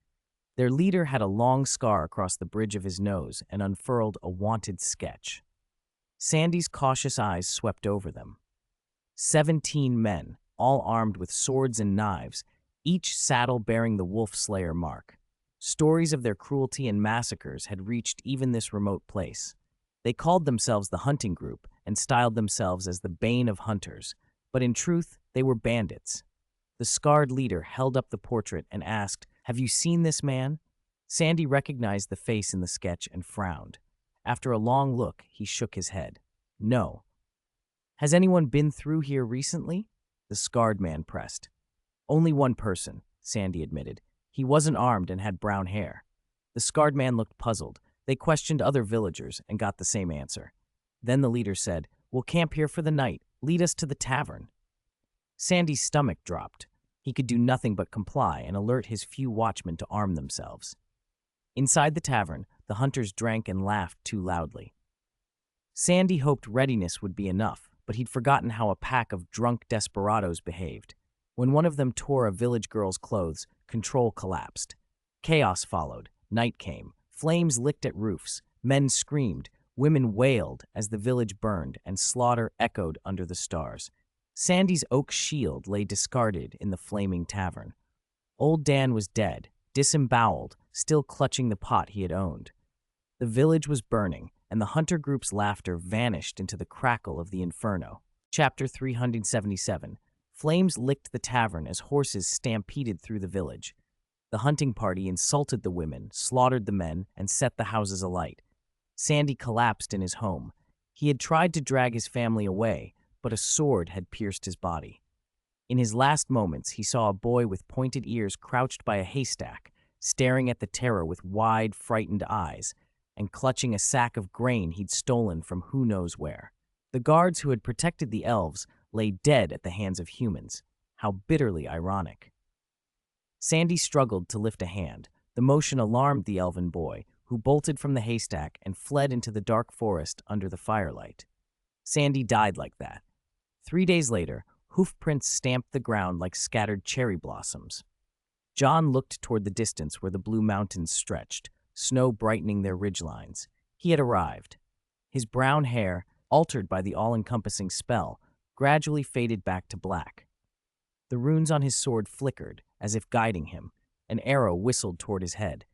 Their leader had a long scar across the bridge of his nose and unfurled a wanted sketch. Sandy's cautious eyes swept over them. 17 men, all armed with swords and knives, each saddle bearing the Wolf Slayer mark. Stories of their cruelty and massacres had reached even this remote place. They called themselves the Hunting Group and styled themselves as the Bane of Hunters, but in truth, they were bandits. The scarred leader held up the portrait and asked, "Have you seen this man?" Sandy recognized the face in the sketch and frowned. After a long look, he shook his head. "No." "Has anyone been through here recently?" The scarred man pressed. "Only one person," Sandy admitted. He wasn't armed and had brown hair. The scarred man looked puzzled. They questioned other villagers and got the same answer. Then the leader said, "We'll camp here for the night. Lead us to the tavern." Sandy's stomach dropped. He could do nothing but comply and alert his few watchmen to arm themselves. Inside the tavern, the hunters drank and laughed too loudly. Sandy hoped readiness would be enough, but he'd forgotten how a pack of drunk desperados behaved. When one of them tore a village girl's clothes, control collapsed. Chaos followed. Night came. Flames licked at roofs. Men screamed. Women wailed as the village burned, and slaughter echoed under the stars. Sandy's oak shield lay discarded in the flaming tavern. Old Dan was dead, disemboweled, still clutching the pot he had owned. The village was burning, and the hunter group's laughter vanished into the crackle of the inferno. Chapter 377. Flames licked the tavern as horses stampeded through the village. The hunting party insulted the women, slaughtered the men, and set the houses alight. Sandy collapsed in his home. He had tried to drag his family away, but a sword had pierced his body. In his last moments, he saw a boy with pointed ears crouched by a haystack, staring at the terror with wide, frightened eyes, and clutching a sack of grain he'd stolen from who knows where. The guards who had protected the elves lay dead at the hands of humans. How bitterly ironic. Sandy struggled to lift a hand. The motion alarmed the elven boy, who bolted from the haystack and fled into the dark forest under the firelight. Sandy died like that. 3 days later, hoof prints stamped the ground like scattered cherry blossoms. John looked toward the distance where the blue mountains stretched, snow brightening their ridgelines. He had arrived. His brown hair, altered by the all-encompassing spell, gradually faded back to black. The runes on his sword flickered, as if guiding him. An arrow whistled toward his head.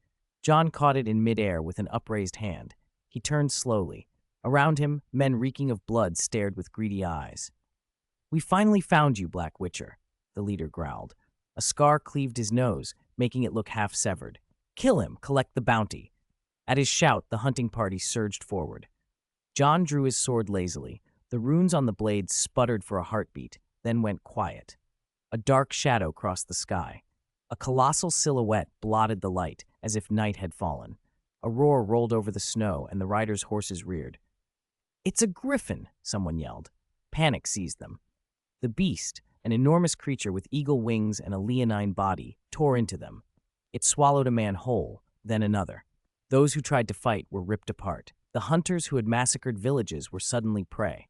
John caught it in midair with an upraised hand. He turned slowly. Around him, men reeking of blood stared with greedy eyes. "We finally found you, Black Witcher," the leader growled. A scar cleaved his nose, making it look half-severed. "Kill him, collect the bounty." At his shout, the hunting party surged forward. John drew his sword lazily. The runes on the blade sputtered for a heartbeat, then went quiet. A dark shadow crossed the sky. A colossal silhouette blotted the light, as if night had fallen. A roar rolled over the snow, and the riders' horses reared. "It's a griffin!" someone yelled. Panic seized them. The beast, an enormous creature with eagle wings and a leonine body, tore into them. It swallowed a man whole, then another. Those who tried to fight were ripped apart. The hunters who had massacred villages were suddenly prey.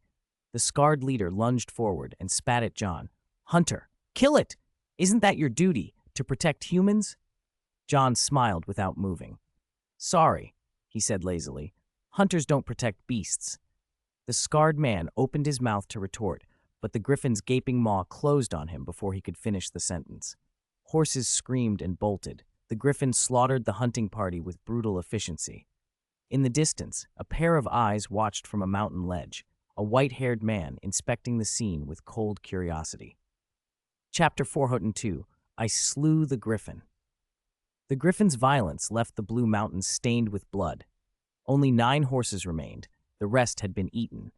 The scarred leader lunged forward and spat at John. "Hunter, kill it! Isn't that your duty, to protect humans?" John smiled without moving. "Sorry," he said lazily. "Hunters don't protect beasts." The scarred man opened his mouth to retort, but the griffin's gaping maw closed on him before he could finish the sentence. Horses screamed and bolted. The griffin slaughtered the hunting party with brutal efficiency. In the distance, a pair of eyes watched from a mountain ledge, a white-haired man inspecting the scene with cold curiosity. Chapter 402. I Slew the Griffin. The griffin's violence left the blue mountains stained with blood. Only 9 horses remained. The rest had been eaten.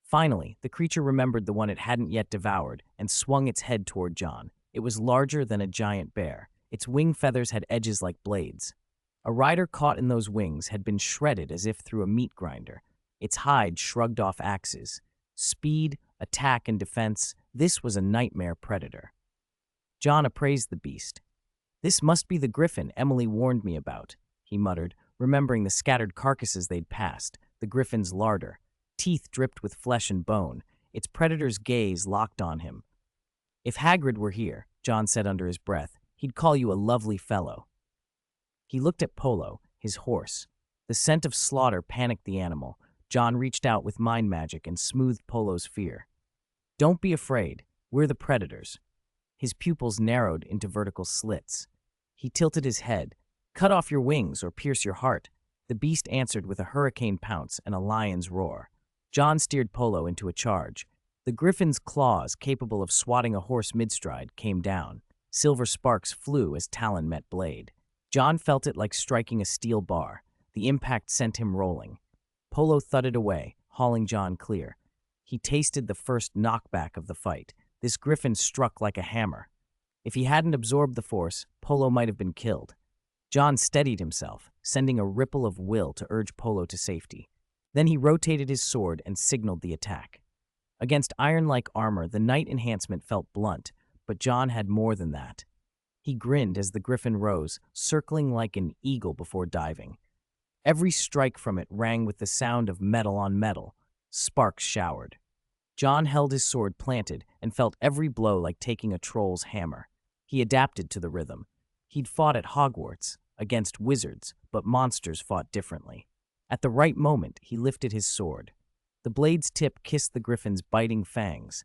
Finally, the creature remembered the one it hadn't yet devoured and swung its head toward John. It was larger than a giant bear. Its wing feathers had edges like blades. A rider caught in those wings had been shredded as if through a meat grinder. Its hide shrugged off axes. Speed, attack, and defense, this was a nightmare predator. John appraised the beast. "This must be the griffin Emily warned me about," he muttered, remembering the scattered carcasses they'd passed, the griffin's larder. Teeth dripped with flesh and bone. Its predator's gaze locked on him. "If Hagrid were here," John said under his breath, "he'd call you a lovely fellow." He looked at Polo, his horse. The scent of slaughter panicked the animal. John reached out with mind magic and smoothed Polo's fear. "Don't be afraid. We're the predators." His pupils narrowed into vertical slits. He tilted his head. "Cut off your wings or pierce your heart." The beast answered with a hurricane pounce and a lion's roar. John steered Polo into a charge. The griffin's claws, capable of swatting a horse mid-stride, came down. Silver sparks flew as talon met blade. John felt it like striking a steel bar. The impact sent him rolling. Polo thudded away, hauling John clear. He tasted the first knockback of the fight. This griffin struck like a hammer. If he hadn't absorbed the force, Polo might have been killed. John steadied himself, sending a ripple of will to urge Polo to safety. Then he rotated his sword and signaled the attack. Against iron-like armor, the knight enhancement felt blunt, but John had more than that. He grinned as the griffin rose, circling like an eagle before diving. Every strike from it rang with the sound of metal on metal. Sparks showered. John held his sword planted and felt every blow like taking a troll's hammer. He adapted to the rhythm. He'd fought at Hogwarts, against wizards, but monsters fought differently. At the right moment, he lifted his sword. The blade's tip kissed the griffin's biting fangs.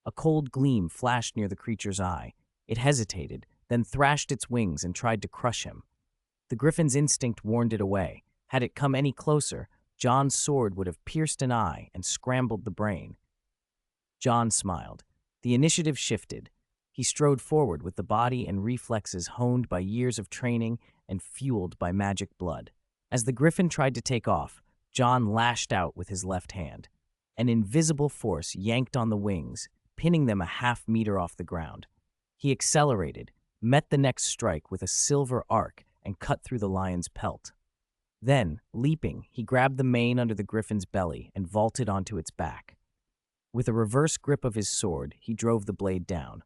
A cold gleam flashed near the creature's eye. It hesitated, then thrashed its wings and tried to crush him. The griffin's instinct warned it away. Had it come any closer, John's sword would have pierced an eye and scrambled the brain. John smiled. The initiative shifted. He strode forward with the body and reflexes honed by years of training and fueled by magic blood. As the griffin tried to take off, John lashed out with his left hand. An invisible force yanked on the wings, pinning them a half-meter off the ground. He accelerated, met the next strike with a silver arc, and cut through the lion's pelt. Then, leaping, he grabbed the mane under the griffin's belly and vaulted onto its back. With a reverse grip of his sword, he drove the blade down.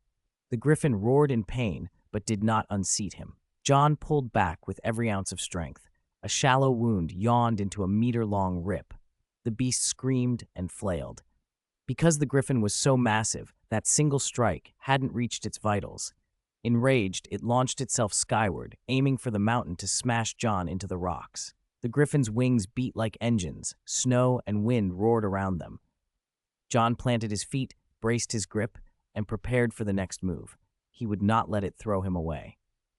The griffin roared in pain, but did not unseat him. John pulled back with every ounce of strength. A shallow wound yawned into a meter-long rip. The beast screamed and flailed. Because the griffin was so massive, that single strike hadn't reached its vitals. Enraged, it launched itself skyward, aiming for the mountain to smash John into the rocks. The griffin's wings beat like engines. Snow and wind roared around them. John planted his feet, braced his grip, and prepared for the next move. He would not let it throw him away.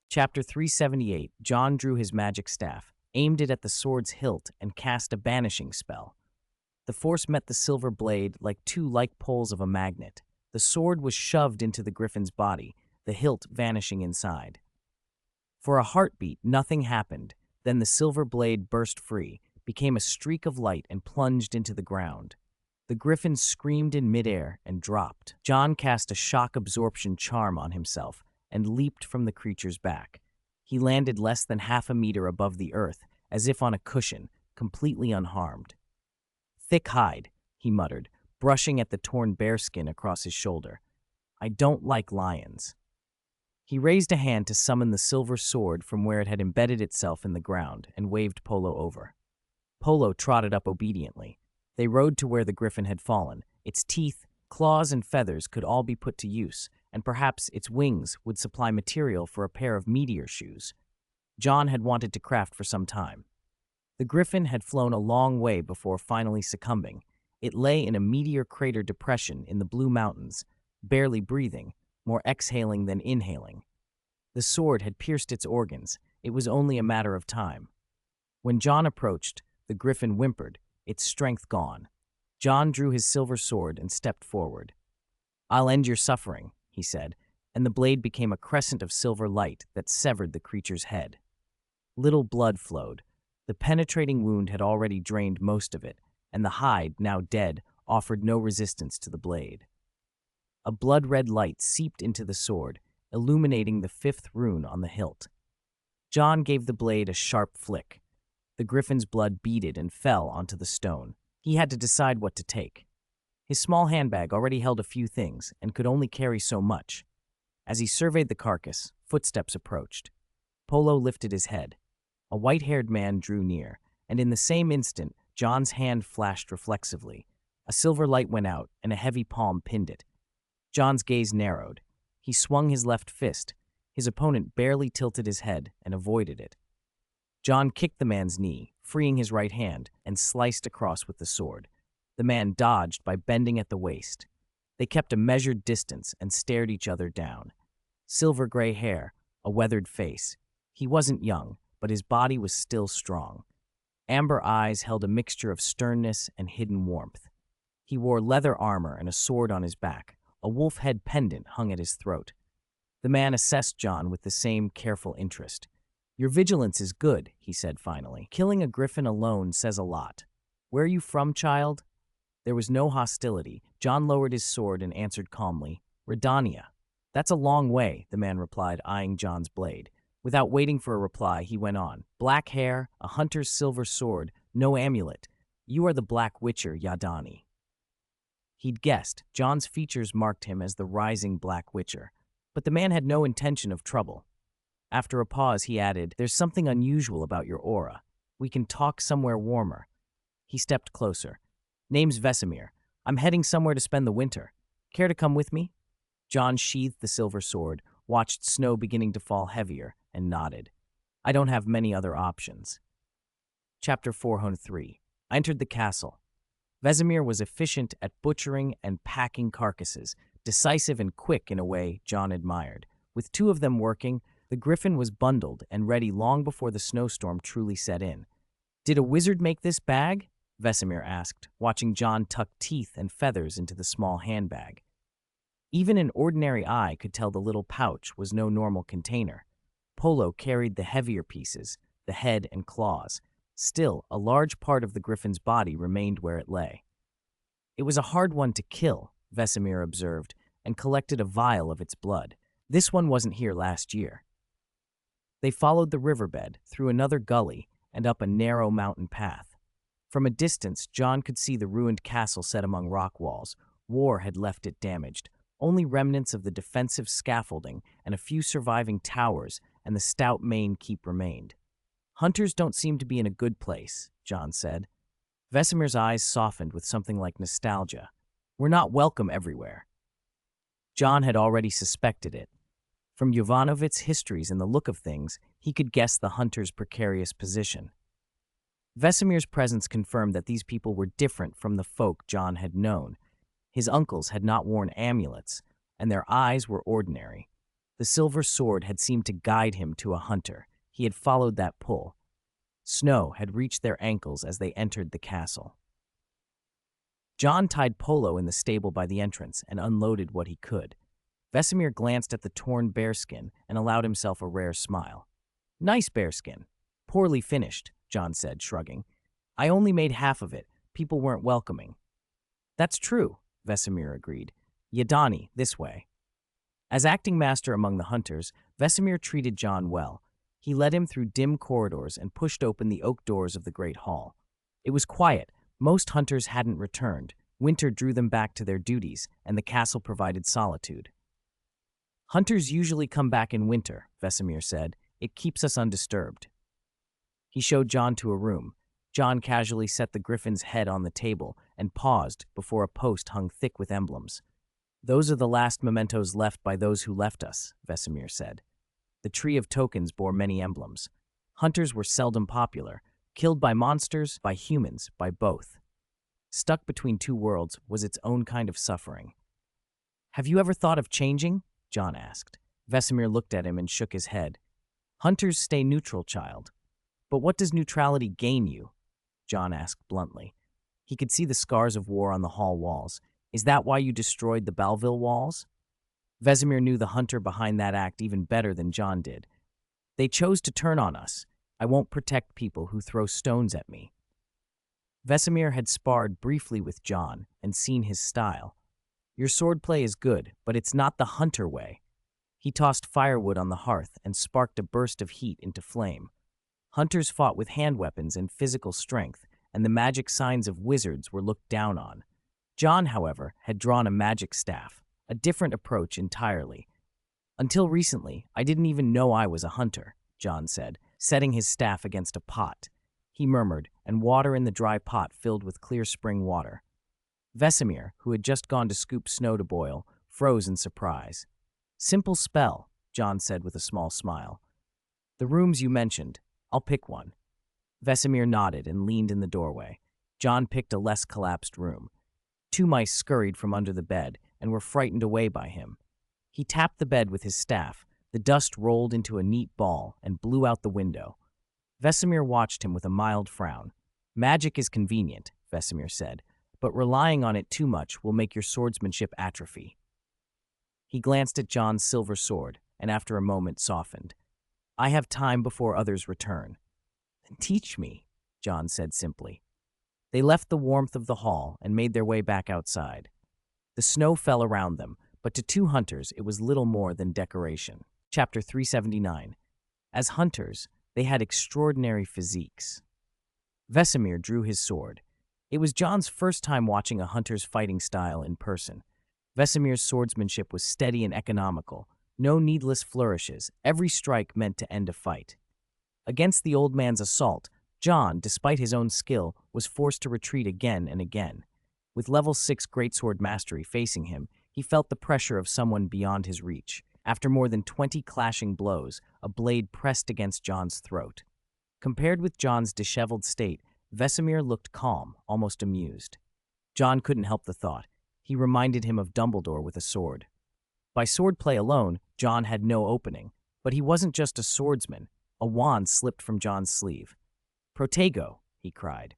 Chapter 378, John drew his magic staff, aimed it at the sword's hilt, and cast a banishing spell. The force met the silver blade like two like poles of a magnet. The sword was shoved into the griffin's body, the hilt vanishing inside. For a heartbeat, nothing happened. Then the silver blade burst free, became a streak of light, and plunged into the ground. The griffin screamed in midair and dropped. John cast a shock absorption charm on himself and leaped from the creature's back. He landed less than half a meter above the earth, as if on a cushion, completely unharmed. "Thick hide," he muttered, brushing at the torn bearskin across his shoulder. "I don't like lions." He raised a hand to summon the silver sword from where it had embedded itself in the ground and waved Polo over. Polo trotted up obediently. They rode to where the griffin had fallen. Its teeth, claws, and feathers could all be put to use, and perhaps its wings would supply material for a pair of meteor shoes John had wanted to craft for some time. The griffin had flown a long way before finally succumbing. It lay in a meteor crater depression in the Blue Mountains, barely breathing, more exhaling than inhaling. The sword had pierced its organs. It was only a matter of time. When John approached, the griffin whimpered, its strength gone. John drew his silver sword and stepped forward. "I'll end your suffering," he said, and the blade became a crescent of silver light that severed the creature's head. Little blood flowed. The penetrating wound had already drained most of it, and the hide, now dead, offered no resistance to the blade. A blood-red light seeped into the sword, illuminating the 5th rune on the hilt. John gave the blade a sharp flick. The griffin's blood beaded and fell onto the stone. He had to decide what to take. His small handbag already held a few things and could only carry so much. As he surveyed the carcass, footsteps approached. Polo lifted his head. A white-haired man drew near, and in the same instant, John's hand flashed reflexively. A silver light went out, and a heavy palm pinned it. John's gaze narrowed. He swung his left fist. His opponent barely tilted his head and avoided it. John kicked the man's knee, freeing his right hand, and sliced across with the sword. The man dodged by bending at the waist. They kept a measured distance and stared each other down. Silver-gray hair, a weathered face. He wasn't young, but his body was still strong. Amber eyes held a mixture of sternness and hidden warmth. He wore leather armor and a sword on his back. A wolf head pendant hung at his throat. The man assessed John with the same careful interest. "Your vigilance is good," he said finally. "Killing a griffin alone says a lot. Where are you from, child?" There was no hostility. John lowered his sword and answered calmly, "Redania." "That's a long way," the man replied, eyeing John's blade. Without waiting for a reply, he went on. "Black hair, a hunter's silver sword, no amulet. You are the Black Witcher, Yadani." He'd guessed. John's features marked him as the rising Black Witcher. But the man had no intention of trouble. After a pause, he added, "There's something unusual about your aura. We can talk somewhere warmer." He stepped closer. "Name's Vesemir. I'm heading somewhere to spend the winter. Care to come with me?" John sheathed the silver sword, watched snow beginning to fall heavier, and nodded. "I don't have many other options." Chapter 403. I entered the castle. Vesemir was efficient at butchering and packing carcasses, decisive and quick in a way John admired. With two of them working, the griffin was bundled and ready long before the snowstorm truly set in. "Did a wizard make this bag?" Vesemir asked, watching John tuck teeth and feathers into the small handbag. Even an ordinary eye could tell the little pouch was no normal container. Polo carried the heavier pieces, the head and claws. Still, a large part of the griffin's body remained where it lay. "It was a hard one to kill," Vesemir observed, and collected a vial of its blood. "This one wasn't here last year." They followed the riverbed, through another gully, and up a narrow mountain path. From a distance, John could see the ruined castle set among rock walls. War had left it damaged. Only remnants of the defensive scaffolding and a few surviving towers and the stout main keep remained. "Hunters don't seem to be in a good place," John said. Vesemir's eyes softened with something like nostalgia. "We're not welcome everywhere." John had already suspected it. From Jovanovich's histories and the look of things, he could guess the hunter's precarious position. Vesemir's presence confirmed that these people were different from the folk John had known. His uncles had not worn amulets, and their eyes were ordinary. The silver sword had seemed to guide him to a hunter. He had followed that pull. Snow had reached their ankles as they entered the castle. John tied Polo in the stable by the entrance and unloaded what he could. Vesemir glanced at the torn bearskin and allowed himself a rare smile. "Nice bearskin." "Poorly finished," John said, shrugging. "I only made half of it. People weren't welcoming." "That's true," Vesemir agreed. "Yadani, this way." As acting master among the hunters, Vesemir treated John well. He led him through dim corridors and pushed open the oak doors of the great hall. It was quiet. Most hunters hadn't returned. Winter drew them back to their duties, and the castle provided solitude. "Hunters usually come back in winter," Vesemir said. "It keeps us undisturbed." He showed John to a room. John casually set the griffin's head on the table and paused before a post hung thick with emblems. "Those are the last mementos left by those who left us," Vesemir said. The tree of tokens bore many emblems. Hunters were seldom popular, killed by monsters, by humans, by both. Stuck between two worlds was its own kind of suffering. "Have you ever thought of changing?" John asked. Vesemir looked at him and shook his head. "Hunters stay neutral, child." "But what does neutrality gain you?" John asked bluntly. He could see the scars of war on the hall walls. "Is that why you destroyed the Balville walls?" Vesemir knew the hunter behind that act even better than John did. "They chose to turn on us. I won't protect people who throw stones at me." Vesemir had sparred briefly with John and seen his style. "Your swordplay is good, but it's not the hunter way." He tossed firewood on the hearth and sparked a burst of heat into flame. Hunters fought with hand weapons and physical strength, and the magic signs of wizards were looked down on. John, however, had drawn a magic staff, a different approach entirely. "Until recently, I didn't even know I was a hunter," John said, setting his staff against a pot. He murmured, and water in the dry pot filled with clear spring water. Vesemir, who had just gone to scoop snow to boil, froze in surprise. "Simple spell," John said with a small smile. "The rooms you mentioned. I'll pick one." Vesemir nodded and leaned in the doorway. John picked a less collapsed room. Two mice scurried from under the bed and were frightened away by him. He tapped the bed with his staff. The dust rolled into a neat ball and blew out the window. Vesemir watched him with a mild frown. "Magic is convenient," Vesemir said, "but relying on it too much will make your swordsmanship atrophy." He glanced at John's silver sword and after a moment softened. "I have time before others return." "Then teach me," John said simply. They left the warmth of the hall and made their way back outside. The snow fell around them, but to two hunters it was little more than decoration. Chapter 379. As hunters, they had extraordinary physiques. Vesemir drew his sword. It was John's first time watching a hunter's fighting style in person. Vesemir's swordsmanship was steady and economical. No needless flourishes, every strike meant to end a fight. Against the old man's assault, John, despite his own skill, was forced to retreat again and again. With level 6 greatsword mastery facing him, he felt the pressure of someone beyond his reach. After more than 20 clashing blows, a blade pressed against John's throat. Compared with John's disheveled state, Vesemir looked calm, almost amused. John couldn't help the thought. He reminded him of Dumbledore with a sword. By swordplay alone, John had no opening. But he wasn't just a swordsman. A wand slipped from John's sleeve. "Protego," he cried.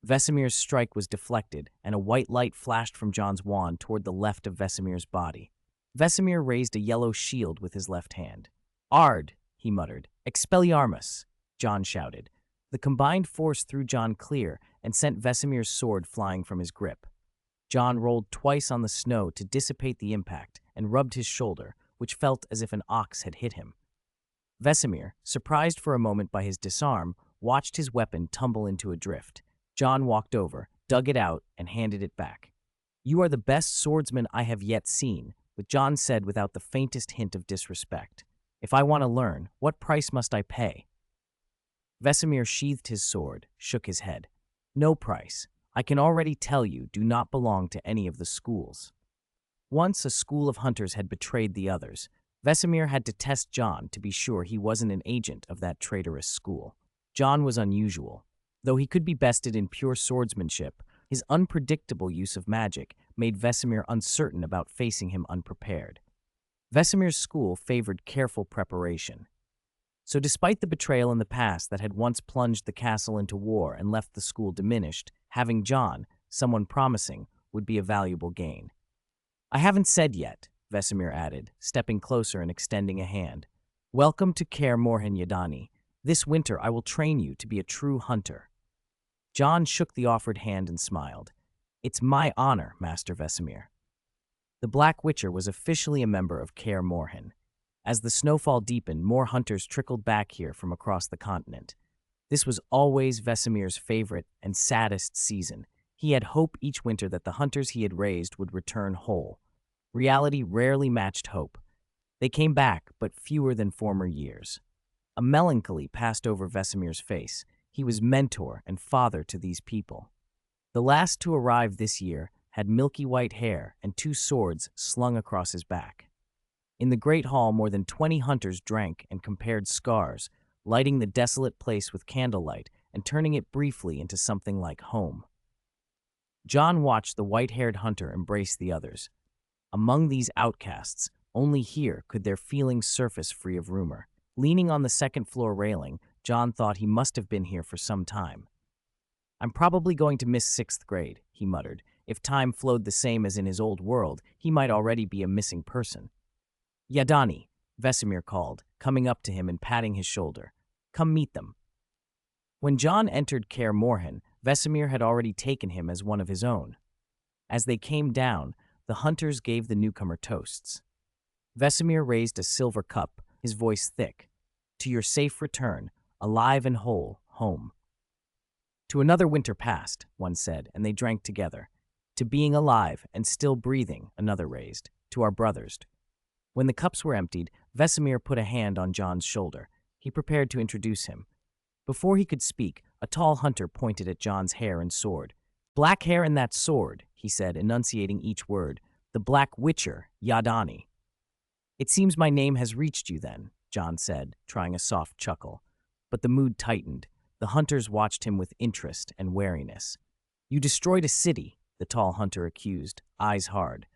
Vesemir's strike was deflected, and a white light flashed from John's wand toward the left of Vesemir's body. Vesemir raised a yellow shield with his left hand. "Ard," he muttered. "Expelliarmus," John shouted. The combined force threw John clear and sent Vesemir's sword flying from his grip. John rolled twice on the snow to dissipate the impact and rubbed his shoulder, which felt as if an ox had hit him. Vesemir, surprised for a moment by his disarm, watched his weapon tumble into a drift. John walked over, dug it out, and handed it back. "You are the best swordsman I have yet seen," but John said without the faintest hint of disrespect. "If I want to learn, what price must I pay?" Vesemir sheathed his sword, shook his head. "No price. I can already tell you do not belong to any of the schools." Once a school of hunters had betrayed the others. Vesemir had to test John to be sure he wasn't an agent of that traitorous school. John was unusual. Though he could be bested in pure swordsmanship, his unpredictable use of magic made Vesemir uncertain about facing him unprepared. Vesemir's school favored careful preparation. So despite the betrayal in the past that had once plunged the castle into war and left the school diminished, having John, someone promising, would be a valuable gain. "I haven't said yet," Vesemir added, stepping closer and extending a hand. "Welcome to Kaer Morhen Yadani. This winter I will train you to be a true hunter." John shook the offered hand and smiled. "It's my honor, Master Vesemir." The Black Witcher was officially a member of Kaer Morhen. As the snowfall deepened, more hunters trickled back here from across the continent. This was always Vesemir's favorite and saddest season. He had hope each winter that the hunters he had raised would return whole. Reality rarely matched hope. They came back, but fewer than former years. A melancholy passed over Vesemir's face. He was mentor and father to these people. The last to arrive this year had milky white hair and 2 swords slung across his back. In the great hall, more than 20 hunters drank and compared scars, lighting the desolate place with candlelight and turning it briefly into something like home. John watched the white-haired hunter embrace the others. Among these outcasts, only here could their feelings surface free of rumor. Leaning on the second-floor railing, John thought he must have been here for some time. "I'm probably going to miss 6th grade, he muttered. If time flowed the same as in his old world, he might already be a missing person. "Yadani," Vesemir called, coming up to him and patting his shoulder. "Come meet them." When John entered Kaer Morhen, Vesemir had already taken him as one of his own. As they came down, the hunters gave the newcomer toasts. Vesemir raised a silver cup, his voice thick. "To your safe return, alive and whole, home." "To another winter past," one said, and they drank together. "To being alive and still breathing," another raised. "To our brothers." When the cups were emptied, Vesemir put a hand on John's shoulder. He prepared to introduce him. Before he could speak, a tall hunter pointed at John's hair and sword. "Black hair and that sword," he said, enunciating each word. "The Black Witcher, Yadani." "It seems my name has reached you then," John said, trying a soft chuckle. But the mood tightened. The hunters watched him with interest and wariness. "You destroyed a city," the tall hunter accused, eyes hard.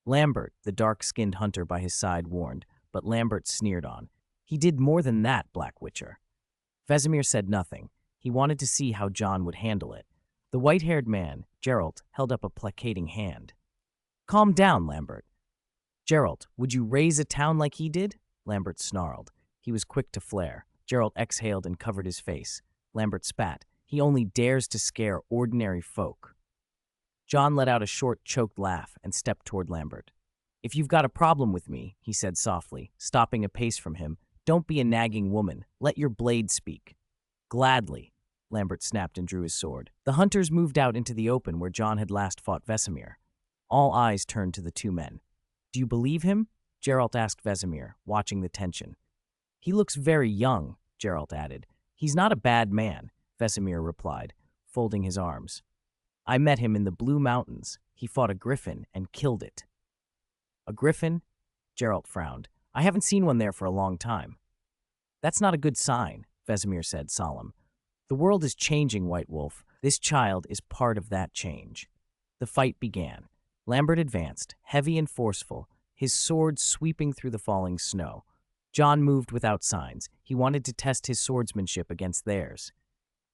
Lambert, the dark-skinned hunter by his side, warned, but Lambert sneered on. "He did more than that, Black Witcher." Vesemir said nothing. He wanted to see how John would handle it. The white-haired man, Geralt, held up a placating hand. "Calm down, Lambert." "Geralt, would you raise a town like he did?" Lambert snarled. He was quick to flare. Geralt exhaled and covered his face. Lambert spat. "He only dares to scare ordinary folk." John let out a short, choked laugh and stepped toward Lambert. "If you've got a problem with me," he said softly, stopping a pace from him, "don't be a nagging woman. Let your blade speak." "Gladly," Lambert snapped and drew his sword. The hunters moved out into the open where John had last fought Vesemir. All eyes turned to the 2 men. "Do you believe him?" Geralt asked Vesemir, watching the tension. "He looks very young," Geralt added. "He's not a bad man," Vesemir replied, folding his arms. "I met him in the Blue Mountains. He fought a griffin and killed it." "A griffin?" Geralt frowned. "I haven't seen one there for a long time." "That's not a good sign," Vesemir said, solemn. "The world is changing, White Wolf. This child is part of that change." The fight began. Lambert advanced, heavy and forceful, his sword sweeping through the falling snow. John moved without signs. He wanted to test his swordsmanship against theirs.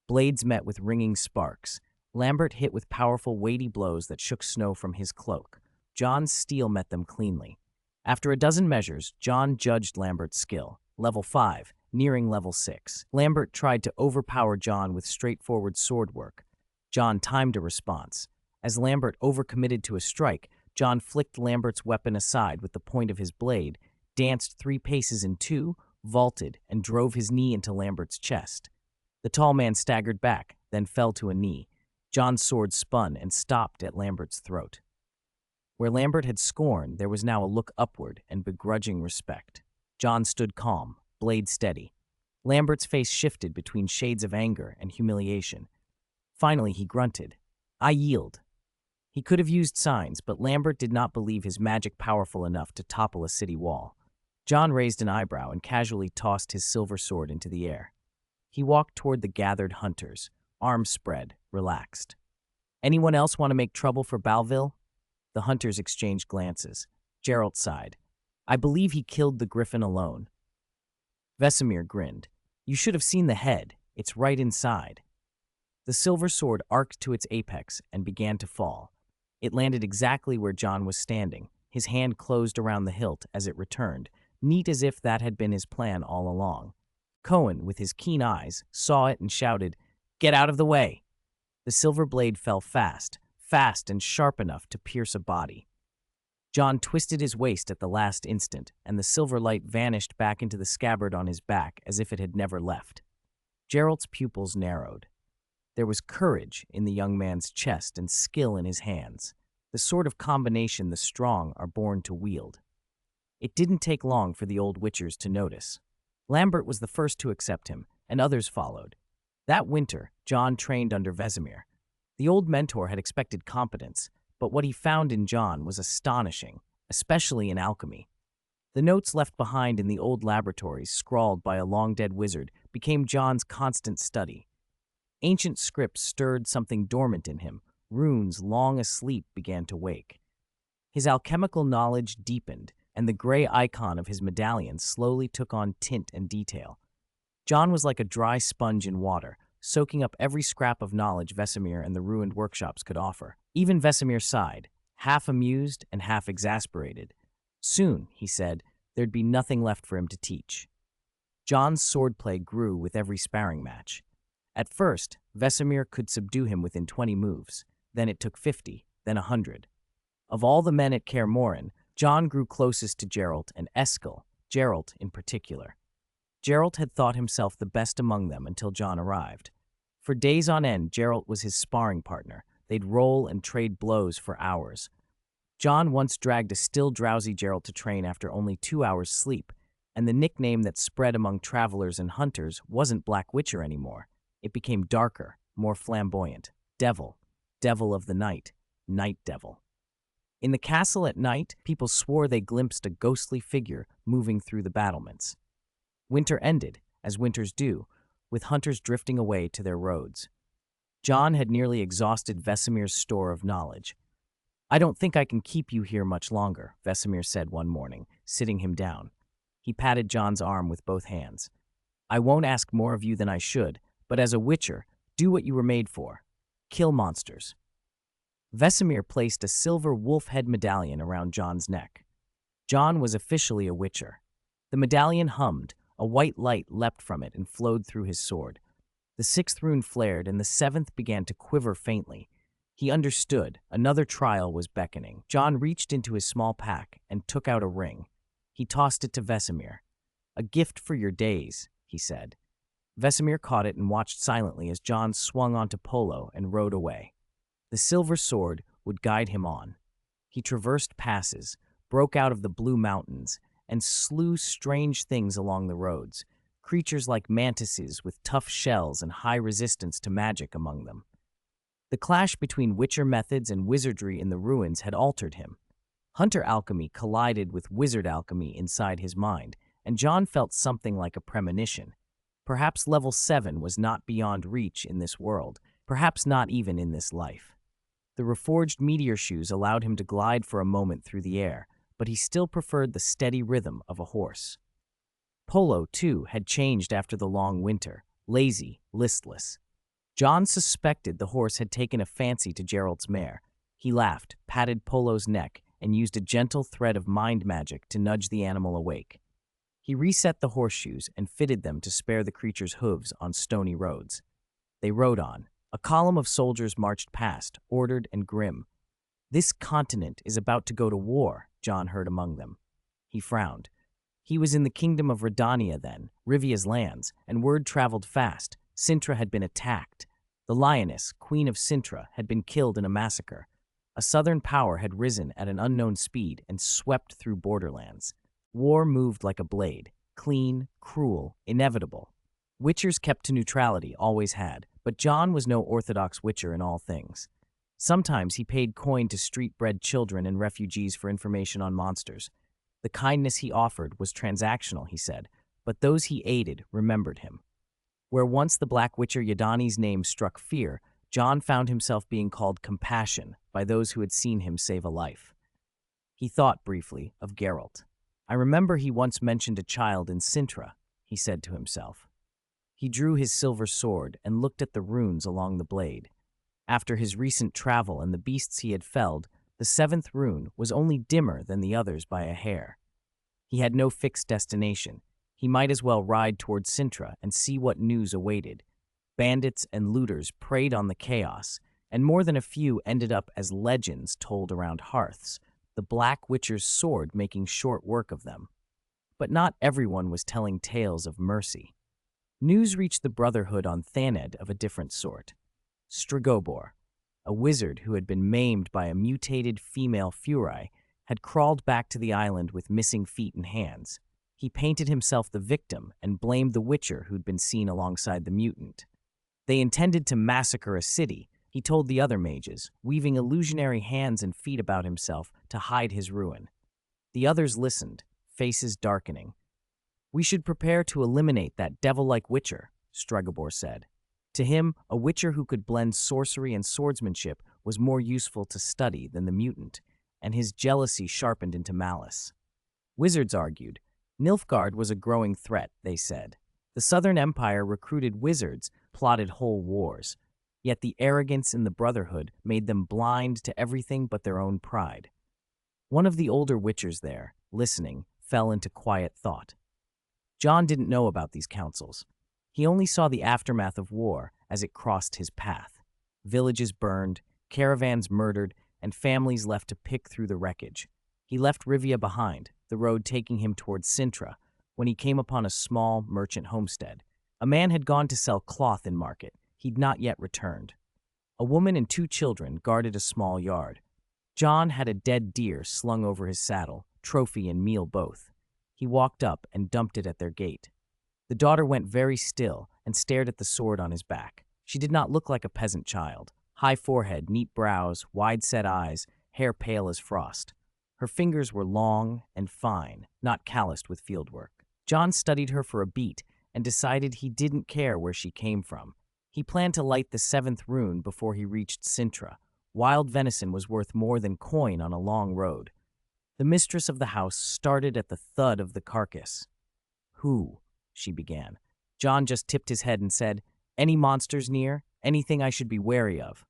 Blades met with ringing sparks. Lambert hit with powerful, weighty blows that shook snow from his cloak. John's steel met them cleanly. After a dozen measures, John judged Lambert's skill. Level 5, nearing level 6. Lambert tried to overpower John with straightforward sword work. John timed a response. As Lambert overcommitted to a strike, John flicked Lambert's weapon aside with the point of his blade, danced 3 paces in 2, vaulted, and drove his knee into Lambert's chest. The tall man staggered back, then fell to a knee. John's sword spun and stopped at Lambert's throat. Where Lambert had scorn, there was now a look upward and begrudging respect. John stood calm, blade steady. Lambert's face shifted between shades of anger and humiliation. Finally, he grunted, "I yield." He could have used signs, but Lambert did not believe his magic powerful enough to topple a city wall. John raised an eyebrow and casually tossed his silver sword into the air. He walked toward the gathered hunters, arms spread, relaxed. "Anyone else want to make trouble for Balville?" The hunters exchanged glances. Geralt sighed. "I believe he killed the griffin alone." Vesemir grinned. "You should have seen the head. It's right inside." The silver sword arced to its apex and began to fall. It landed exactly where John was standing. His hand closed around the hilt as it returned, neat as if that had been his plan all along. Cohen, with his keen eyes, saw it and shouted, "Get out of the way!" The silver blade fell fast and sharp enough to pierce a body. John twisted his waist at the last instant, and the silver light vanished back into the scabbard on his back as if it had never left. Geralt's pupils narrowed. There was courage in the young man's chest and skill in his hands, the sort of combination the strong are born to wield. It didn't take long for the old witchers to notice. Lambert was the first to accept him, and others followed. That winter, John trained under Vesemir. The old mentor had expected competence, but what he found in John was astonishing, especially in alchemy. The notes left behind in the old laboratories, scrawled by a long-dead wizard, became John's constant study. Ancient scripts stirred something dormant in him. Runes long asleep began to wake. His alchemical knowledge deepened, and the gray icon of his medallion slowly took on tint and detail. John was like a dry sponge in water, soaking up every scrap of knowledge Vesemir and the ruined workshops could offer. Even Vesemir sighed, half amused and half exasperated. Soon, he said, there'd be nothing left for him to teach. John's swordplay grew with every sparring match. At first, Vesemir could subdue him within 20 moves. Then it took 50, then 100. Of all the men at Kaer Morhen, John grew closest to Geralt and Eskel, Geralt in particular. Geralt had thought himself the best among them until John arrived. For days on end, Geralt was his sparring partner. They'd roll and trade blows for hours. John once dragged a still drowsy Geralt to train after only 2 hours' sleep, and the nickname that spread among travelers and hunters wasn't Black Witcher anymore. It became darker, more flamboyant. Devil, Devil of the Night, Night Devil. In the castle at night, people swore they glimpsed a ghostly figure moving through the battlements. Winter ended, as winters do, with hunters drifting away to their roads. John had nearly exhausted Vesemir's store of knowledge. "I don't think I can keep you here much longer," Vesemir said one morning, sitting him down. He patted John's arm with both hands. "I won't ask more of you than I should, but as a witcher, do what you were made for. Kill monsters." Vesemir placed a silver wolf head medallion around John's neck. John was officially a witcher. The medallion hummed, a white light leapt from it and flowed through his sword. The 6th rune flared, and the 7th began to quiver faintly. He understood. Another trial was beckoning. John reached into his small pack and took out a ring. He tossed it to Vesemir. "A gift for your days," he said. Vesemir caught it and watched silently as John swung onto Polo and rode away. The silver sword would guide him on. He traversed passes, broke out of the Blue Mountains, and slew strange things along the roads, creatures like mantises with tough shells and high resistance to magic among them. The clash between witcher methods and wizardry in the ruins had altered him. Hunter alchemy collided with wizard alchemy inside his mind, and John felt something like a premonition. Perhaps level 7 was not beyond reach in this world, perhaps not even in this life. The reforged meteor shoes allowed him to glide for a moment through the air, but he still preferred the steady rhythm of a horse. Polo, too, had changed after the long winter, lazy, listless. John suspected the horse had taken a fancy to Gerald's mare. He laughed, patted Polo's neck, and used a gentle thread of mind magic to nudge the animal awake. He reset the horseshoes and fitted them to spare the creature's hooves on stony roads. They rode on. A column of soldiers marched past, ordered and grim. "This continent is about to go to war," John heard among them. He frowned. He was in the kingdom of Redania then, Rivia's lands, and word traveled fast. Sintra had been attacked. The lioness, Queen of Sintra, had been killed in a massacre. A southern power had risen at an unknown speed and swept through borderlands. War moved like a blade, clean, cruel, inevitable. Witchers kept to neutrality, always had, but John was no orthodox witcher in all things. Sometimes he paid coin to street-bred children and refugees for information on monsters. The kindness he offered was transactional, he said, but those he aided remembered him. Where once the Black Witcher Yadani's name struck fear, John found himself being called compassion by those who had seen him save a life. He thought briefly of Geralt. "I remember he once mentioned a child in Sintra," he said to himself. He drew his silver sword and looked at the runes along the blade. After his recent travel and the beasts he had felled, the seventh rune was only dimmer than the others by a hair. He had no fixed destination. He might as well ride toward Sintra and see what news awaited. Bandits and looters preyed on the chaos, and more than a few ended up as legends told around hearths, the Black Witcher's sword making short work of them. But not everyone was telling tales of mercy. News reached the Brotherhood on Thaned of a different sort. Strigobor, a wizard who had been maimed by a mutated female Furai, had crawled back to the island with missing feet and hands. He painted himself the victim and blamed the Witcher who'd been seen alongside the mutant. They intended to massacre a city, he told the other mages, weaving illusionary hands and feet about himself to hide his ruin. The others listened, faces darkening. "We should prepare to eliminate that devil-like Witcher," Strigobor said. To him, a Witcher who could blend sorcery and swordsmanship was more useful to study than the mutant, and his jealousy sharpened into malice. Wizards argued. Nilfgaard was a growing threat, they said. The Southern Empire recruited wizards, plotted whole wars. Yet the arrogance in the Brotherhood made them blind to everything but their own pride. One of the older Witchers there, listening, fell into quiet thought. John didn't know about these councils. He only saw the aftermath of war as it crossed his path. Villages burned, caravans murdered, and families left to pick through the wreckage. He left Rivia behind, the road taking him towards Sintra, when he came upon a small merchant homestead. A man had gone to sell cloth in market. He'd not yet returned. A woman and 2 children guarded a small yard. John had a dead deer slung over his saddle, trophy and meal both. He walked up and dumped it at their gate. The daughter went very still and stared at the sword on his back. She did not look like a peasant child. High forehead, neat brows, wide-set eyes, hair pale as frost. Her fingers were long and fine, not calloused with fieldwork. John studied her for a beat and decided he didn't care where she came from. He planned to light the 7th rune before he reached Sintra. Wild venison was worth more than coin on a long road. The mistress of the house started at the thud of the carcass. "Who?" she began. John just tipped his head and said, "Any monsters near? Anything I should be wary of?"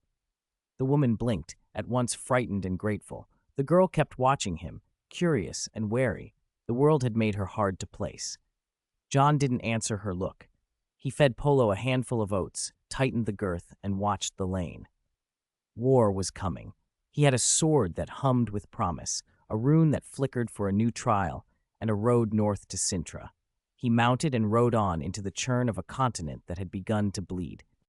The woman blinked, at once frightened and grateful. The girl kept watching him, curious and wary. The world had made her hard to place. John didn't answer her look. He fed Polo a handful of oats, tightened the girth, and watched the lane. War was coming. He had a sword that hummed with promise, a rune that flickered for a new trial, and a road north to Sintra. He mounted and rode on into the churn of a continent that had begun to bleed.